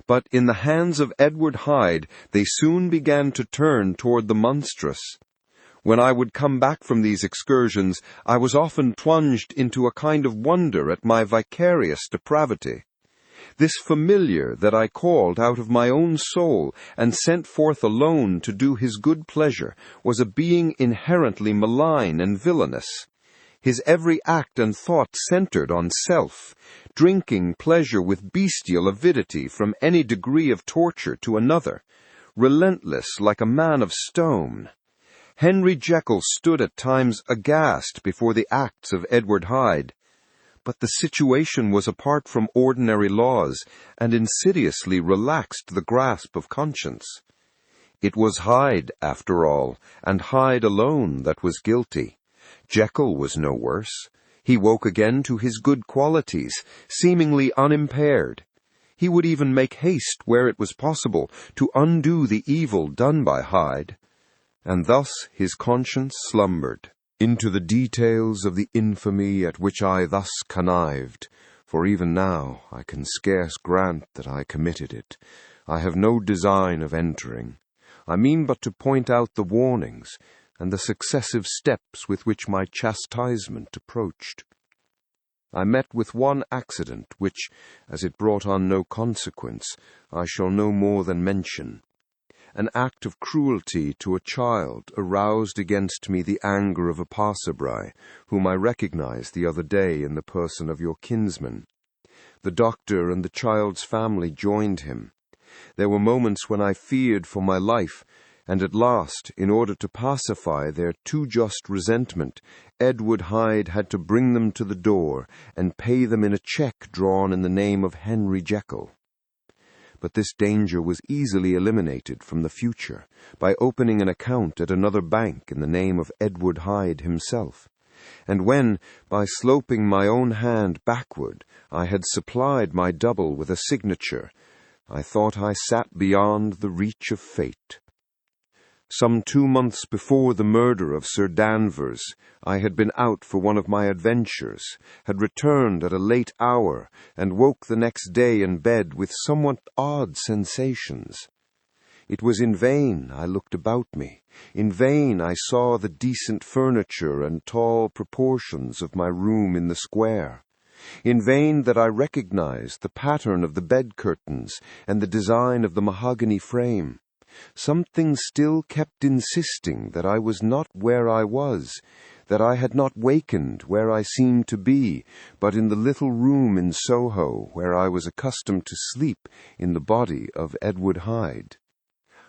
Speaker 1: But in the hands of Edward Hyde they soon began to turn toward the monstrous. When I would come back from these excursions, I was often plunged into a kind of wonder at my vicarious depravity. This familiar that I called out of my own soul and sent forth alone to do his good pleasure was a being inherently malign and villainous. His every act and thought centered on self, drinking pleasure with bestial avidity from any degree of torture to another, relentless like a man of stone. Henry Jekyll stood at times aghast before the acts of Edward Hyde. But the situation was apart from ordinary laws, and insidiously relaxed the grasp of conscience. It was Hyde, after all, and Hyde alone, that was guilty. Jekyll was no worse. He woke again to his good qualities, seemingly unimpaired. He would even make haste, where it was possible, to undo the evil done by Hyde. And thus his conscience slumbered. Into the details of the infamy at which I thus connived, for even now I can scarce grant that I committed it, I have no design of entering. I mean but to point out the warnings, and the successive steps with which my chastisement approached. I met with one accident, which, as it brought on no consequence, I shall no more than mention. An act of cruelty to a child aroused against me the anger of a passer-by, whom I recognized the other day in the person of your kinsman. The doctor and the child's family joined him. There were moments when I feared for my life, and at last, in order to pacify their too just resentment, Edward Hyde had to bring them to the door and pay them in a cheque drawn in the name of Henry Jekyll. But this danger was easily eliminated from the future by opening an account at another bank in the name of Edward Hyde himself. And when, by sloping my own hand backward, I had supplied my double with a signature, I thought I sat beyond the reach of fate. Some 2 months before the murder of Sir Danvers, I had been out for one of my adventures, had returned at a late hour, and woke the next day in bed with somewhat odd sensations. It was in vain I looked about me, in vain I saw the decent furniture and tall proportions of my room in the square, in vain that I recognized the pattern of the bed curtains and the design of the mahogany frame. Something still kept insisting that I was not where I was, that I had not wakened where I seemed to be, but in the little room in Soho where I was accustomed to sleep in the body of Edward Hyde.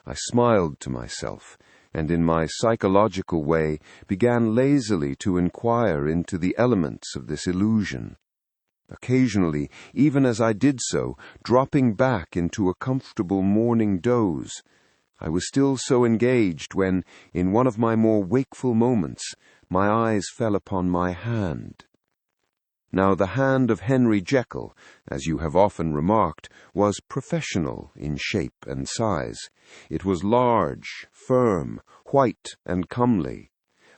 Speaker 1: I smiled to myself, and in my psychological way began lazily to inquire into the elements of this illusion. Occasionally, even as I did so, dropping back into a comfortable morning doze, I was still so engaged when, in one of my more wakeful moments, my eyes fell upon my hand. Now the hand of Henry Jekyll, as you have often remarked, was professional in shape and size. It was large, firm, white, and comely.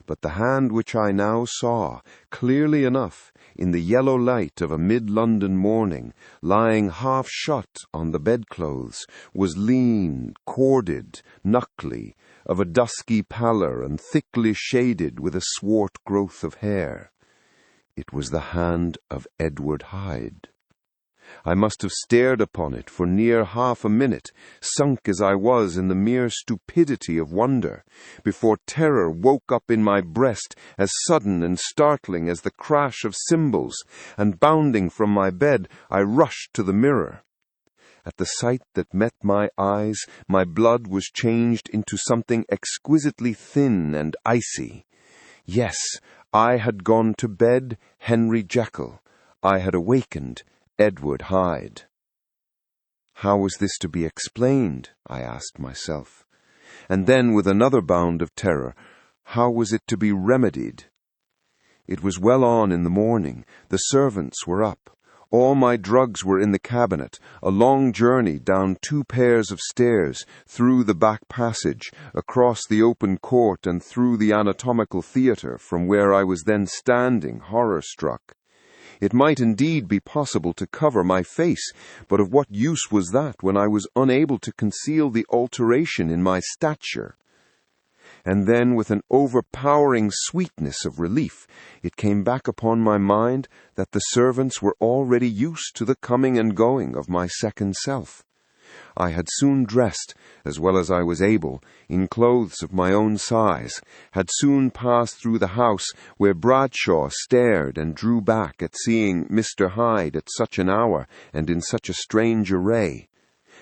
Speaker 1: But the hand which I now saw, clearly enough, in the yellow light of a mid-London morning, lying half shut on the bedclothes, was lean, corded, knuckly, of a dusky pallor and thickly shaded with a swart growth of hair. It was the hand of Edward Hyde.
Speaker 2: I must have stared upon it for near half a minute, sunk as I was in the mere stupidity of wonder, before terror woke up in my breast as sudden and startling as the crash of cymbals, and bounding from my bed, I rushed to the mirror. At the sight that met my eyes, my blood was changed into something exquisitely thin and icy. Yes, I had gone to bed Henry Jekyll. I had awakened Edward Hyde. How was this to be explained? I asked myself. And then, with another bound of terror, how was it to be remedied? It was well on in the morning. The servants were up. All my drugs were in the cabinet, a long journey down 2 pairs of stairs, through the back passage, across the open court and through the anatomical theatre, from where I was then standing, horror-struck. It might indeed be possible to cover my face, but of what use was that when I was unable to conceal the alteration in my stature? And then, with an overpowering sweetness of relief, it came back upon my mind that the servants were already used to the coming and going of my second self. I had soon dressed, as well as I was able, in clothes of my own size, had soon passed through the house where Bradshaw stared and drew back at seeing Mr. Hyde at such an hour and in such a strange array,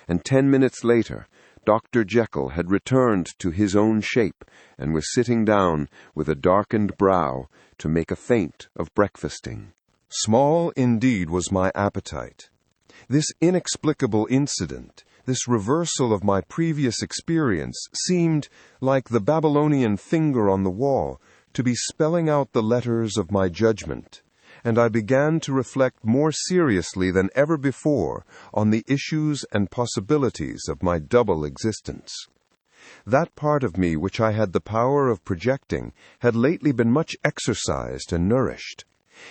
Speaker 2: and 10 minutes later Dr. Jekyll had returned to his own shape, and was sitting down, with a darkened brow, to make a feint of breakfasting.
Speaker 1: Small indeed was my appetite. This inexplicable incident, this reversal of my previous experience, seemed, like the Babylonian finger on the wall, to be spelling out the letters of my judgment, and I began to reflect more seriously than ever before on the issues and possibilities of my double existence. That part of me which I had the power of projecting had lately been much exercised and nourished.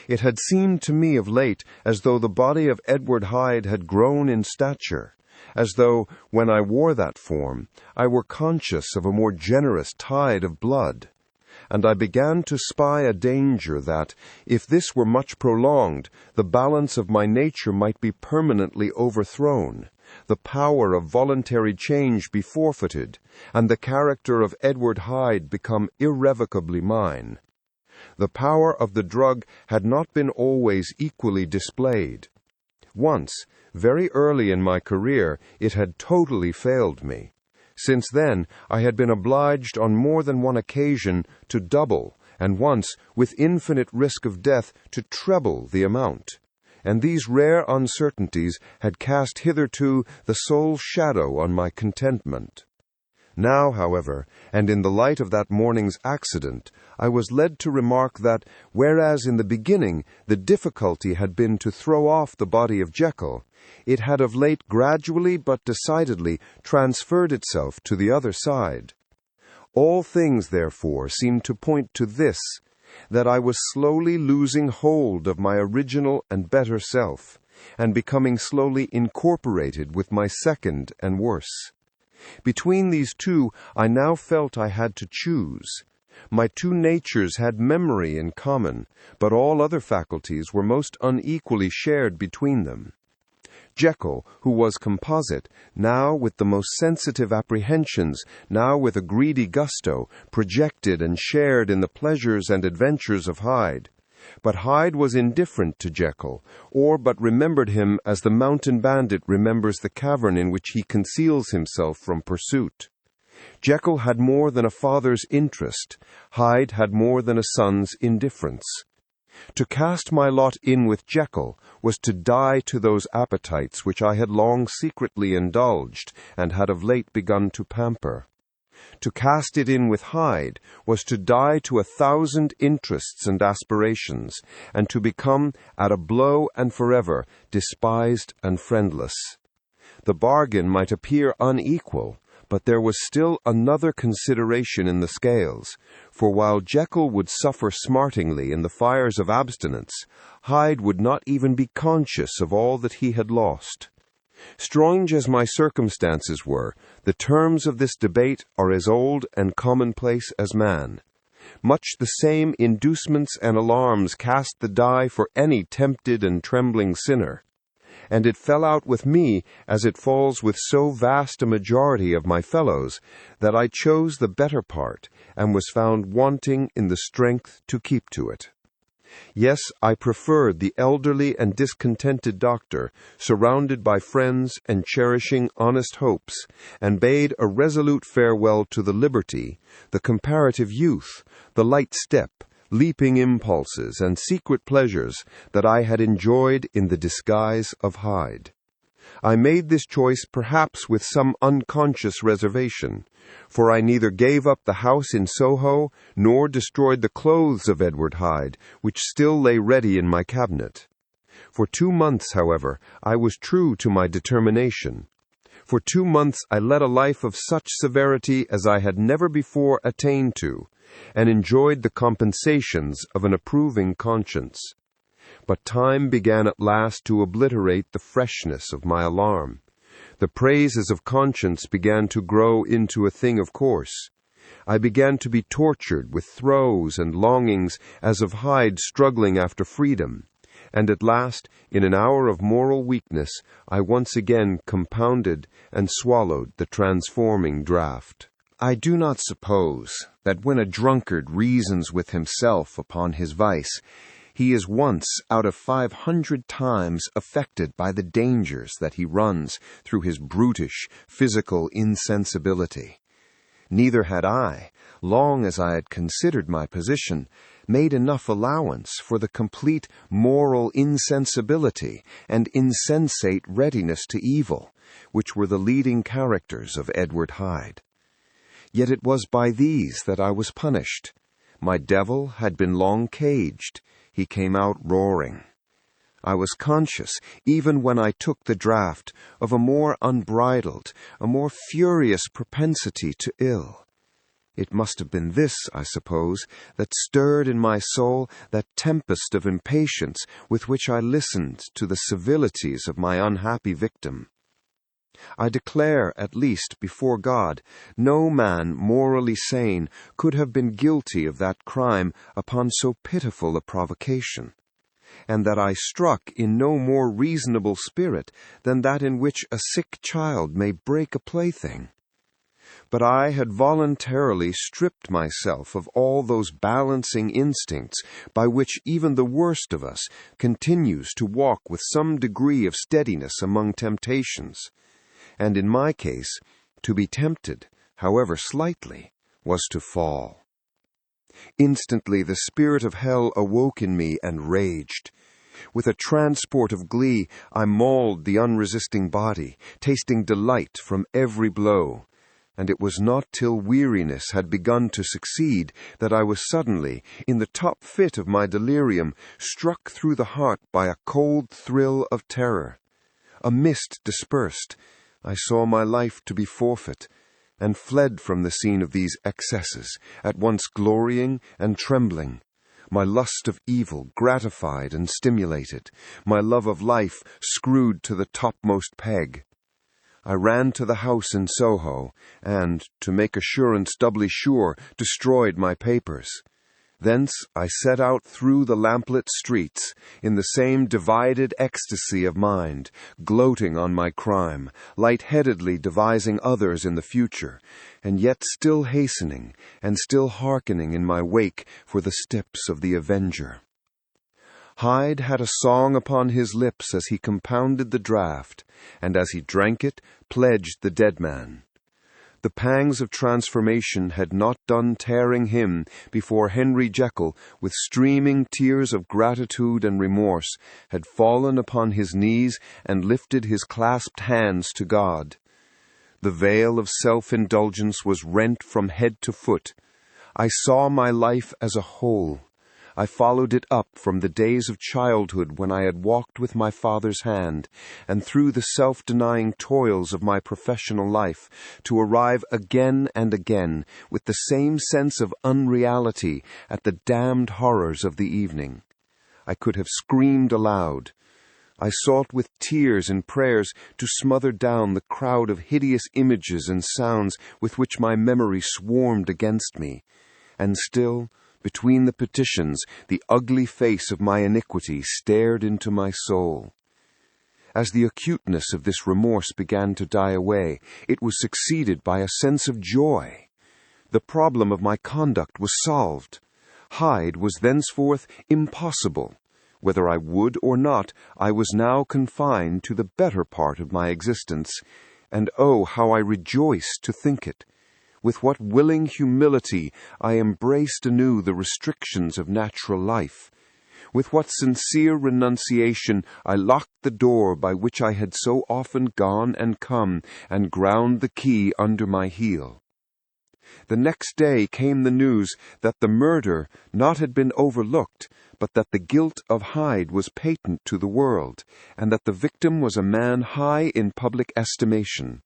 Speaker 1: It had seemed to me of late as though the body of Edward Hyde had grown in stature, as though, when I wore that form, I were conscious of a more generous tide of blood. And I began to spy a danger that, if this were much prolonged, the balance of my nature might be permanently overthrown, the power of voluntary change be forfeited, and the character of Edward Hyde become irrevocably mine. The power of the drug had not been always equally displayed. Once, very early in my career, it had totally failed me. Since then, I had been obliged on more than one occasion to double, and once, with infinite risk of death, to treble the amount. And these rare uncertainties had cast hitherto the sole shadow on my contentment. Now, however, and in the light of that morning's accident, I was led to remark that, whereas in the beginning the difficulty had been to throw off the body of Jekyll, it had of late gradually but decidedly transferred itself to the other side. All things, therefore, seemed to point to this, that I was slowly losing hold of my original and better self, and becoming slowly incorporated with my second and worse. Between these two, I now felt I had to choose. My two natures had memory in common, but all other faculties were most unequally shared between them. Jekyll, who was composite, now with the most sensitive apprehensions, now with a greedy gusto, projected and shared in the pleasures and adventures of Hyde. But Hyde was indifferent to Jekyll, or but remembered him as the mountain bandit remembers the cavern in which he conceals himself from pursuit. Jekyll had more than a father's interest, Hyde had more than a son's indifference. To cast my lot in with Jekyll was to die to those appetites which I had long secretly indulged and had of late begun to pamper. To cast it in with Hyde was to die to 1,000 interests and aspirations, and to become, at a blow and forever, despised and friendless. The bargain might appear unequal, but there was still another consideration in the scales, for while Jekyll would suffer smartingly in the fires of abstinence, Hyde would not even be conscious of all that he had lost. Strange as my circumstances were, the terms of this debate are as old and commonplace as man. Much the same inducements and alarms cast the die for any tempted and trembling sinner. and it fell out with me, as it falls with so vast a majority of my fellows, that I chose the better part, and was found wanting in the strength to keep to it. Yes, I preferred the elderly and discontented doctor, surrounded by friends and cherishing honest hopes, and bade a resolute farewell to the liberty, the comparative youth, the light step, leaping impulses, and secret pleasures that I had enjoyed in the disguise of Hyde. I made this choice perhaps with some unconscious reservation, for I neither gave up the house in Soho nor destroyed the clothes of Edward Hyde, which still lay ready in my cabinet. For 2 months, however, I was true to my determination. For 2 months I led a life of such severity as I had never before attained to, and enjoyed the compensations of an approving conscience. But time began at last to obliterate the freshness of my alarm. The praises of conscience began to grow into a thing of course. I began to be tortured with throes and longings as of Hyde struggling after freedom, and at last, in an hour of moral weakness, I once again compounded and swallowed the transforming draught. I do not suppose that when a drunkard reasons with himself upon his vice, he is once out of 500 times affected by the dangers that he runs through his brutish physical insensibility. Neither had I, long as I had considered my position, made enough allowance for the complete moral insensibility and insensate readiness to evil, which were the leading characters of Edward Hyde. Yet it was by these that I was punished. My devil had been long caged. He came out roaring. I was conscious, even when I took the draught, of a more unbridled, a more furious propensity to ill. It must have been this, I suppose, that stirred in my soul that tempest of impatience with which I listened to the civilities of my unhappy victim. I declare, at least, before God, no man morally sane could have been guilty of that crime upon so pitiful a provocation, and that I struck in no more reasonable spirit than that in which a sick child may break a plaything. But I had voluntarily stripped myself of all those balancing instincts by which even the worst of us continues to walk with some degree of steadiness among temptations. And in my case, to be tempted, however slightly, was to fall. Instantly the spirit of hell awoke in me and raged. With a transport of glee, I mauled the unresisting body, tasting delight from every blow. And it was not till weariness had begun to succeed that I was suddenly, in the top fit of my delirium, struck through the heart by a cold thrill of terror. A mist dispersed. I saw my life to be forfeit, and fled from the scene of these excesses, at once glorying and trembling, my lust of evil gratified and stimulated, my love of life screwed to the topmost peg. I ran to the house in Soho, and, to make assurance doubly sure, destroyed my papers. Thence I set out through the lamplit streets, in the same divided ecstasy of mind, gloating on my crime, light-headedly devising others in the future, and yet still hastening, and still hearkening in my wake for the steps of the avenger. Hyde had a song upon his lips as he compounded the draught, and as he drank it, pledged the dead man. The pangs of transformation had not done tearing him before Henry Jekyll, with streaming tears of gratitude and remorse, had fallen upon his knees and lifted his clasped hands to God. The veil of self-indulgence was rent from head to foot. I saw my life as a whole. I followed it up from the days of childhood when I had walked with my father's hand, and through the self-denying toils of my professional life, to arrive again and again, with the same sense of unreality, at the damned horrors of the evening. I could have screamed aloud. I sought with tears and prayers to smother down the crowd of hideous images and sounds with which my memory swarmed against me, and still, between the petitions, the ugly face of my iniquity stared into my soul.
Speaker 2: As the acuteness of this remorse began to die away, it was succeeded by a sense of joy. The problem of my conduct was solved. Hyde was thenceforth impossible. Whether I would or not, I was now confined to the better part of my existence, and oh, how I rejoiced to think it! With what willing humility I embraced anew the restrictions of natural life. With what sincere renunciation I locked the door by which I had so often gone and come, and ground the key under my heel. The next day came the news that the murder not had been overlooked, but that the guilt of Hyde was patent to the world, and that the victim was a man high in public estimation.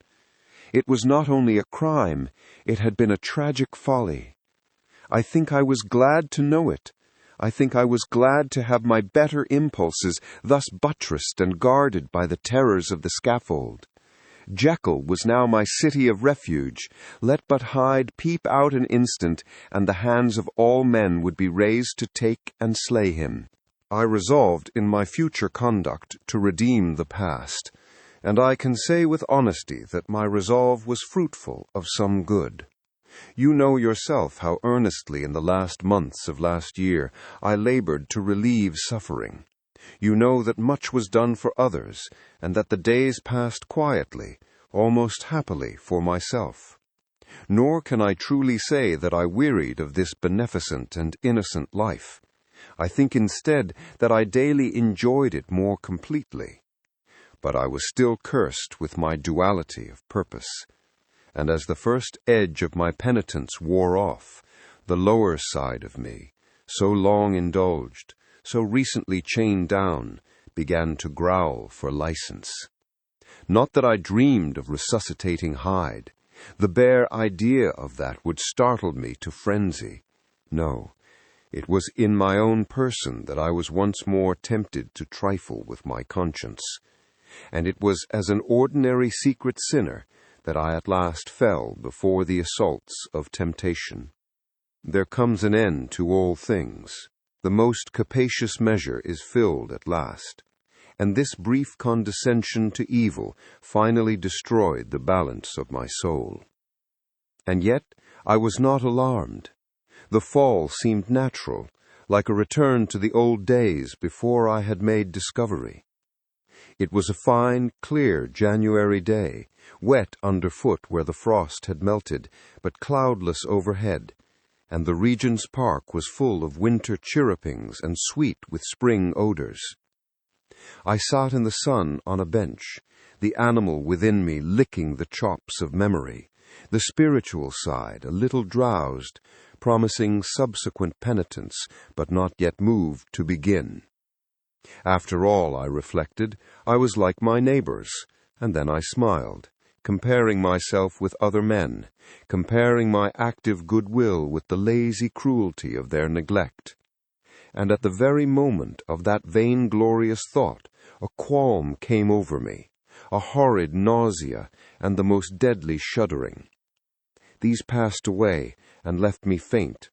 Speaker 2: It was not only a crime, it had been a tragic folly. I think I was glad to know it. I think I was glad to have my better impulses thus buttressed and guarded by the terrors of the scaffold. Jekyll was now my city of refuge. Let but Hyde peep out an instant, and the hands of all men would be raised to take and slay him. I resolved in my future conduct to redeem the past, and I can say with honesty that my resolve was fruitful of some good. You know yourself how earnestly in the last months of last year I labored to relieve suffering. You know that much was done for others, and that the days passed quietly, almost happily for myself. Nor can I truly say that I wearied of this beneficent and innocent life. I think instead that I daily enjoyed it more completely. But I was still cursed with my duality of purpose, and as the first edge of my penitence wore off, the lower side of me, so long indulged, so recently chained down, began to growl for license. Not that I dreamed of resuscitating Hyde. The bare idea of that would startle me to frenzy. No, it was in my own person that I was once more tempted to trifle with my conscience, and it was as an ordinary secret sinner that I at last fell before the assaults of temptation. There comes an end to all things. The most capacious measure is filled at last, and this brief condescension to evil finally destroyed the balance of my soul. And yet I was not alarmed. The fall seemed natural, like a return to the old days before I had made discovery. It was a fine, clear January day, wet underfoot where the frost had melted, but cloudless overhead, and the Regent's Park was full of winter chirrupings and sweet with spring odors. I sat in the sun on a bench, the animal within me licking the chops of memory, the spiritual side a little drowsed, promising subsequent penitence, but not yet moved to begin. After all, I reflected, I was like my neighbors, and then I smiled, comparing myself with other men, comparing my active goodwill with the lazy cruelty of their neglect. And at the very moment of that vainglorious thought, a qualm came over me, a horrid nausea, and the most deadly shuddering. These passed away, and left me faint,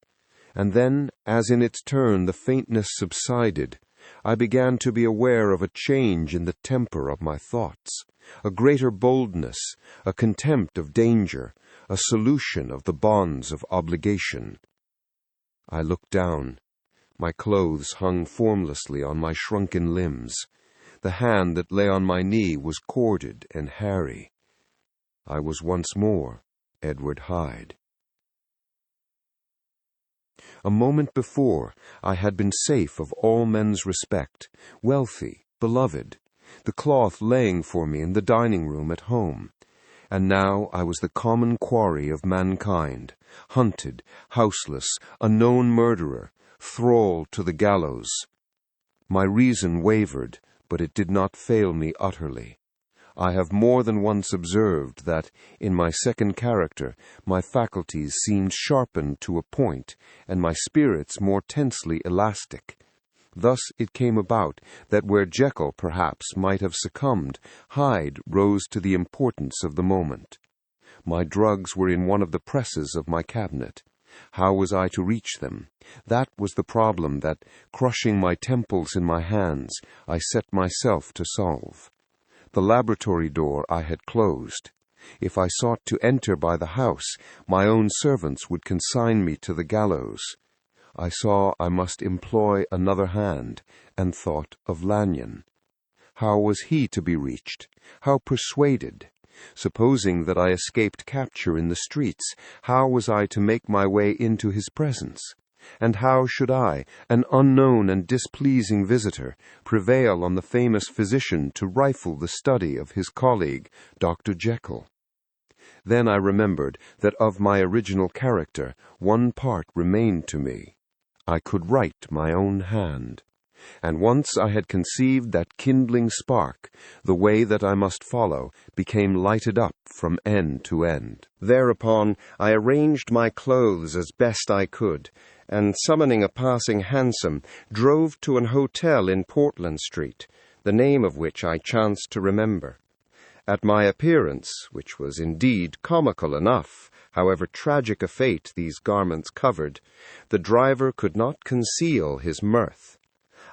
Speaker 2: and then, as in its turn the faintness subsided, I began to be aware of a change in the temper of my thoughts, a greater boldness, a contempt of danger, a solution of the bonds of obligation. I looked down. My clothes hung formlessly on my shrunken limbs. The hand that lay on my knee was corded and hairy. I was once more Edward Hyde. A moment before, I had been safe of all men's respect, wealthy, beloved, the cloth laying for me in the dining-room at home. And now I was the common quarry of mankind, hunted, houseless, a known murderer, thrall to the gallows. My reason wavered, but it did not fail me utterly. I have more than once observed that, in my second character, my faculties seemed sharpened to a point, and my spirits more tensely elastic. Thus it came about that where Jekyll perhaps might have succumbed, Hyde rose to the importance of the moment. My drugs were in one of the presses of my cabinet. How was I to reach them? That was the problem that, crushing my temples in my hands, I set myself to solve. The laboratory door I had closed. If I sought to enter by the house, my own servants would consign me to the gallows. I saw I must employ another hand, and thought of Lanyon. How was he to be reached? How persuaded? Supposing that I escaped capture in the streets, how was I to make my way into his presence? And how should I, an unknown and displeasing visitor, prevail on the famous physician to rifle the study of his colleague, Dr. Jekyll? Then I remembered that of my original character, one part remained to me. I could write my own hand. And once I had conceived that kindling spark, the way that I must follow became lighted up from end to end.
Speaker 1: Thereupon I arranged my clothes as best I could, and summoning a passing hansom, drove to an hotel in Portland Street, the name of which I chanced to remember. At my appearance, which was indeed comical enough, however tragic a fate these garments covered, the driver could not conceal his mirth.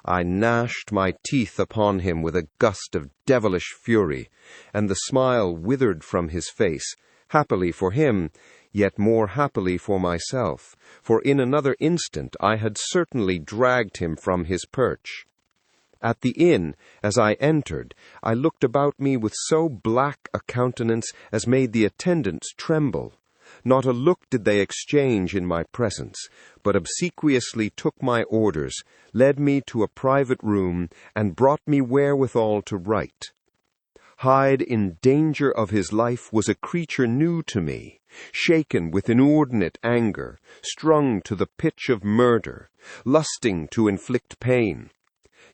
Speaker 1: I gnashed my teeth upon him with a gust of devilish fury, and the smile withered from his face, happily for him, yet more happily for myself, for in another instant I had certainly dragged him from his perch. At the inn, as I entered, I looked about me with so black a countenance as made the attendants tremble. Not a look did they exchange in my presence, but obsequiously took my orders, led me to a private room, and brought me wherewithal to write. Hyde, in danger of his life, was a creature new to me, shaken with inordinate anger, strung to the pitch of murder, lusting to inflict pain.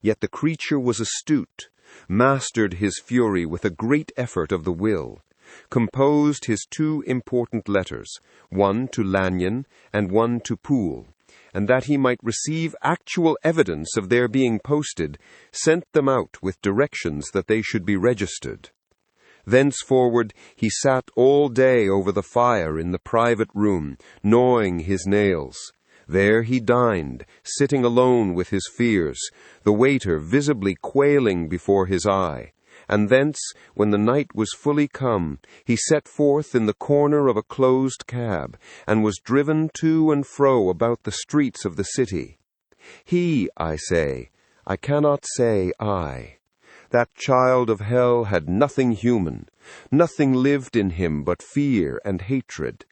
Speaker 1: Yet the creature was astute, mastered his fury with a great effort of the will, composed his 2 important letters, one to Lanyon and one to Poole, and that he might receive actual evidence of their being posted, sent them out with directions that they should be registered. Thenceforward he sat all day over the fire in the private room, gnawing his nails. There he dined, sitting alone with his fears, the waiter visibly quailing before his eye. And thence, when the night was fully come, he set forth in the corner of a closed cab, and was driven to and fro about the streets of the city. He, I say, I cannot say I. That child of hell had nothing human, nothing lived in him but fear and hatred.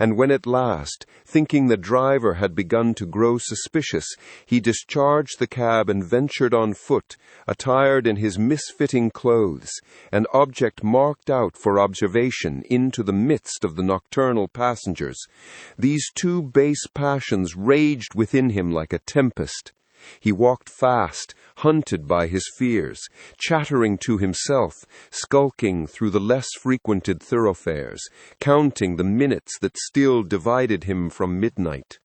Speaker 1: And when at last, thinking the driver had begun to grow suspicious, he discharged the cab and ventured on foot, attired in his misfitting clothes, an object marked out for observation, into the midst of the nocturnal passengers, these 2 base passions raged within him like a tempest. He walked fast, hunted by his fears, chattering to himself, skulking through the less frequented thoroughfares, counting the minutes that still divided him from midnight.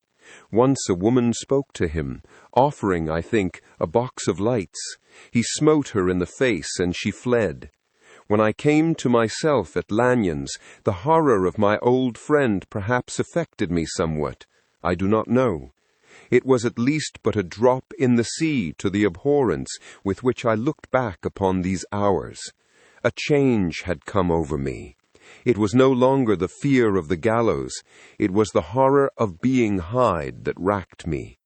Speaker 1: Once a woman spoke to him, offering, I think, a box of lights. He smote her in the face, and she fled. When I came to myself at Lanyon's, the horror of my old friend perhaps affected me somewhat. I do not know. It was at least but a drop in the sea to the abhorrence with which I looked back upon these hours. A change had come over me. It was no longer the fear of the gallows. It was the horror of being Hyde that racked me.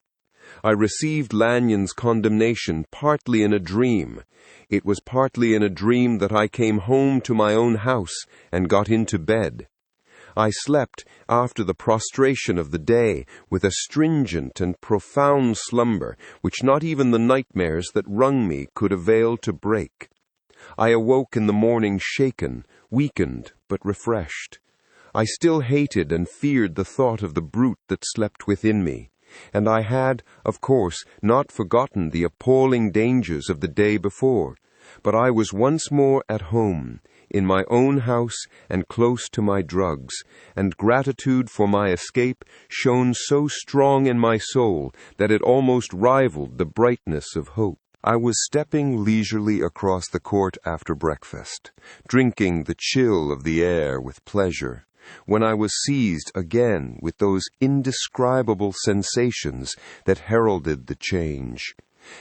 Speaker 1: I received Lanyon's condemnation partly in a dream. It was partly in a dream that I came home to my own house and got into bed. I slept, after the prostration of the day, with a stringent and profound slumber, which not even the nightmares that wrung me could avail to break. I awoke in the morning shaken, weakened, but refreshed. I still hated and feared the thought of the brute that slept within me, and I had, of course, not forgotten the appalling dangers of the day before, but I was once more at home, in my own house and close to my drugs, and gratitude for my escape shone so strong in my soul that it almost rivaled the brightness of hope. I was stepping leisurely across the court after breakfast, drinking the chill of the air with pleasure, when I was seized again with those indescribable sensations that heralded the change.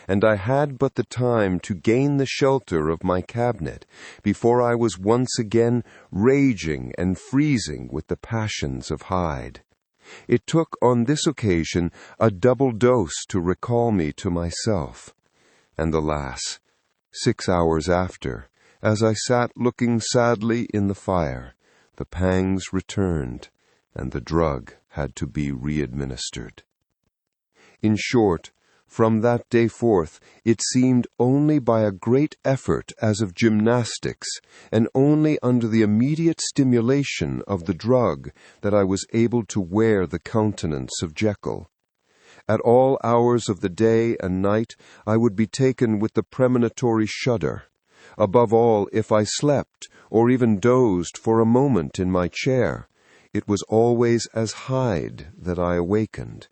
Speaker 1: and I had but the time to gain the shelter of my cabinet before I was once again raging and freezing with the passions of Hyde. It took on this occasion a double dose to recall me to myself. And alas, 6 hours after, as I sat looking sadly in the fire, the pangs returned, and the drug had to be re-administered. In short, from that day forth, it seemed only by a great effort as of gymnastics, and only under the immediate stimulation of the drug, that I was able to wear the countenance of Jekyll. At all hours of the day and night I would be taken with the premonitory shudder. Above all, if I slept, or even dozed for a moment in my chair, it was always as Hyde that I awakened.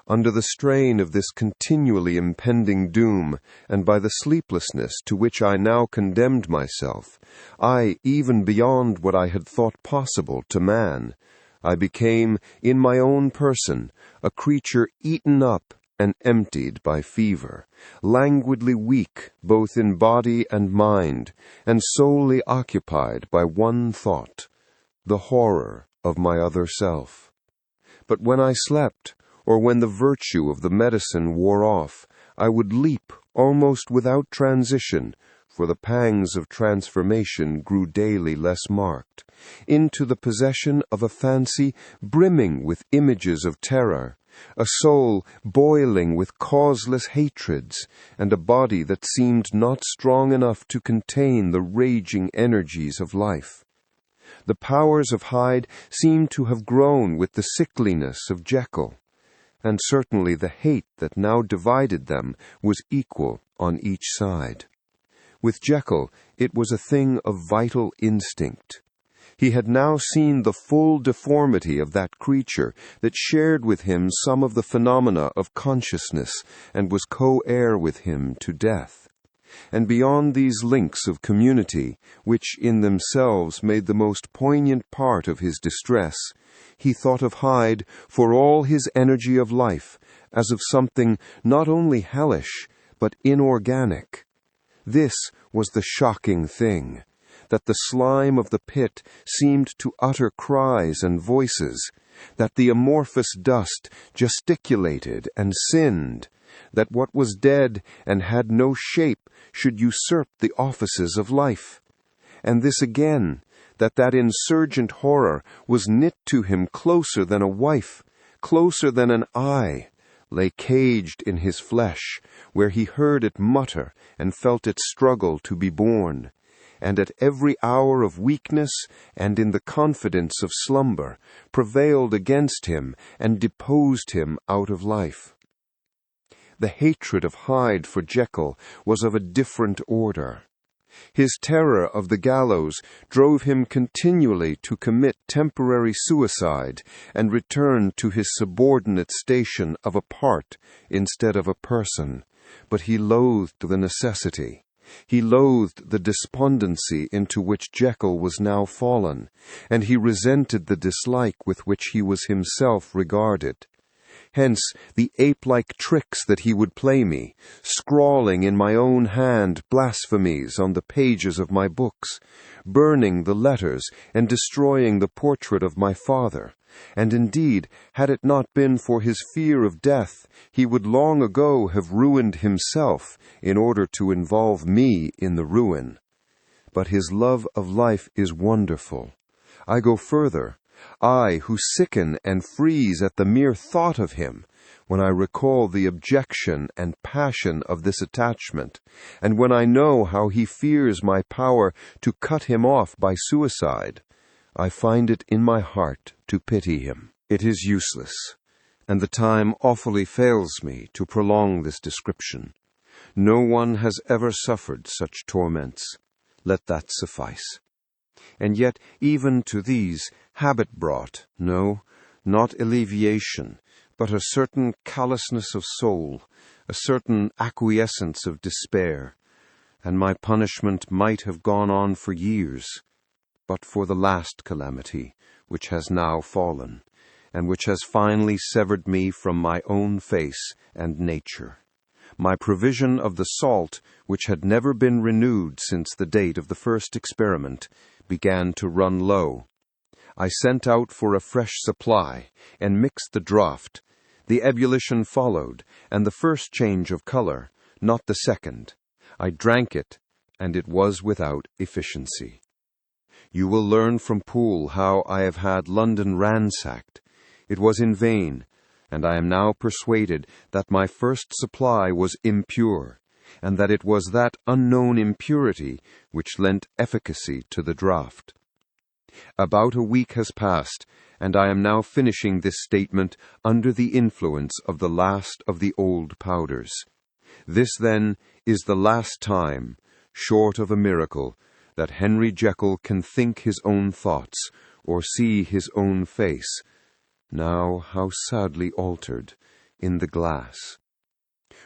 Speaker 1: Under the strain of this continually impending doom, and by the sleeplessness to which I now condemned myself, even beyond what I had thought possible to man, I became, in my own person, a creature eaten up and emptied by fever, languidly weak both in body and mind, and solely occupied by one thought, the horror of my other self. But when I slept, or when the virtue of the medicine wore off, I would leap almost without transition, for the pangs of transformation grew daily less marked, into the possession of a fancy brimming with images of terror, a soul boiling with causeless hatreds, and a body that seemed not strong enough to contain the raging energies of life. The powers of Hyde seemed to have grown with the sickliness of Jekyll, and certainly the hate that now divided them was equal on each side. With Jekyll, it was a thing of vital instinct. He had now seen the full deformity of that creature that shared with him some of the phenomena of consciousness and was co-heir with him to death. And beyond these links of community, which in themselves made the most poignant part of his distress, he thought of Hyde, for all his energy of life, as of something not only hellish, but inorganic. This was the shocking thing, that the slime of the pit seemed to utter cries and voices, that the amorphous dust gesticulated and sinned, that what was dead and had no shape should usurp the offices of life. And this again, that insurgent horror was knit to him closer than a wife, closer than an eye, lay caged in his flesh, where he heard it mutter and felt it struggle to be born, and at every hour of weakness and in the confidence of slumber prevailed against him and deposed him out of life. The hatred of Hyde for Jekyll was of a different order. His terror of the gallows drove him continually to commit temporary suicide and return to his subordinate station of a part instead of a person, but he loathed the necessity. He loathed the despondency into which Jekyll was now fallen, and he resented the dislike with which he was himself regarded. Hence the ape-like tricks that he would play me, scrawling in my own hand blasphemies on the pages of my books, burning the letters and destroying the portrait of my father. And indeed, had it not been for his fear of death, he would long ago have ruined himself in order to involve me in the ruin. But his love of life is wonderful. I go further. I, who sicken and freeze at the mere thought of him, when I recall the objection and passion of this attachment, and when I know how he fears my power to cut him off by suicide, I find it in my heart to pity him. It is useless, and the time awfully fails me to prolong this description. No one has ever suffered such torments. Let that suffice. And yet even to these habit brought, no, not alleviation, but a certain callousness of soul, a certain acquiescence of despair, and my punishment might have gone on for years, but for the last calamity, which has now fallen, and which has finally severed me from my own face and nature. My provision of the salt, which had never been renewed since the date of the first experiment, began to run low. I sent out for a fresh supply, and mixed the draught. The ebullition followed, and the first change of color, not the second. I drank it, and it was without efficiency. You will learn from Poole how I have had London ransacked. It was in vain, and I am now persuaded that my first supply was impure, and that it was that unknown impurity which lent efficacy to the draught. About a week has passed, and I am now finishing this statement under the influence of the last of the old powders. This, then, is the last time, short of a miracle, that Henry Jekyll can think his own thoughts, or see his own face, now how sadly altered, in the glass.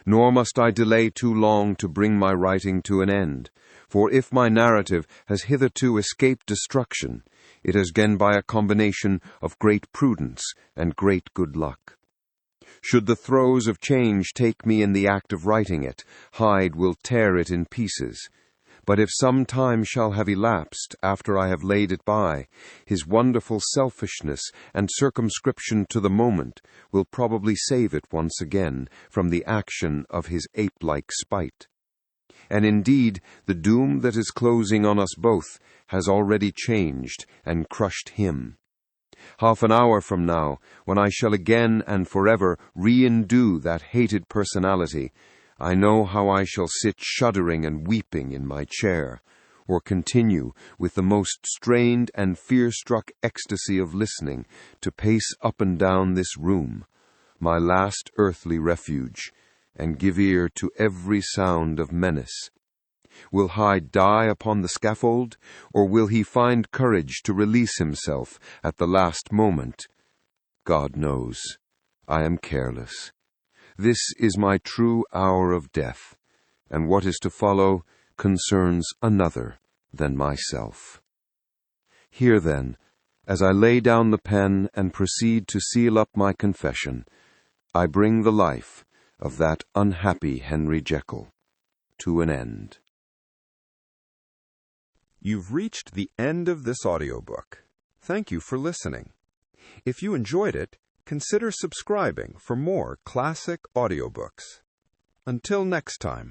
Speaker 1: Nor must I delay too long to bring my writing to an end, for if my narrative has hitherto escaped destruction, it has been by a combination of great prudence and great good luck. Should the throes of change take me in the act of writing it, Hyde will tear it in pieces. But if some time shall have elapsed after I have laid it by, his wonderful selfishness and circumscription to the moment will probably save it once again from the action of his ape-like spite. And indeed, the doom that is closing on us both has already changed and crushed him. Half an hour from now, when I shall again and forever re-endue that hated personality, I know how I shall sit shuddering and weeping in my chair, or continue, with the most strained and fear-struck ecstasy of listening, to pace up and down this room, my last earthly refuge, and give ear to every sound of menace. Will Hyde die upon the scaffold, or will he find courage to release himself at the last moment? God knows. I am careless. This is my true hour of death, and what is to follow concerns another than myself. Here, then, as I lay down the pen and proceed to seal up my confession, I bring the life of that unhappy Henry Jekyll to an end.
Speaker 3: You've reached the end of this audiobook. Thank you for listening. If you enjoyed it, consider subscribing for more classic audiobooks. Until next time.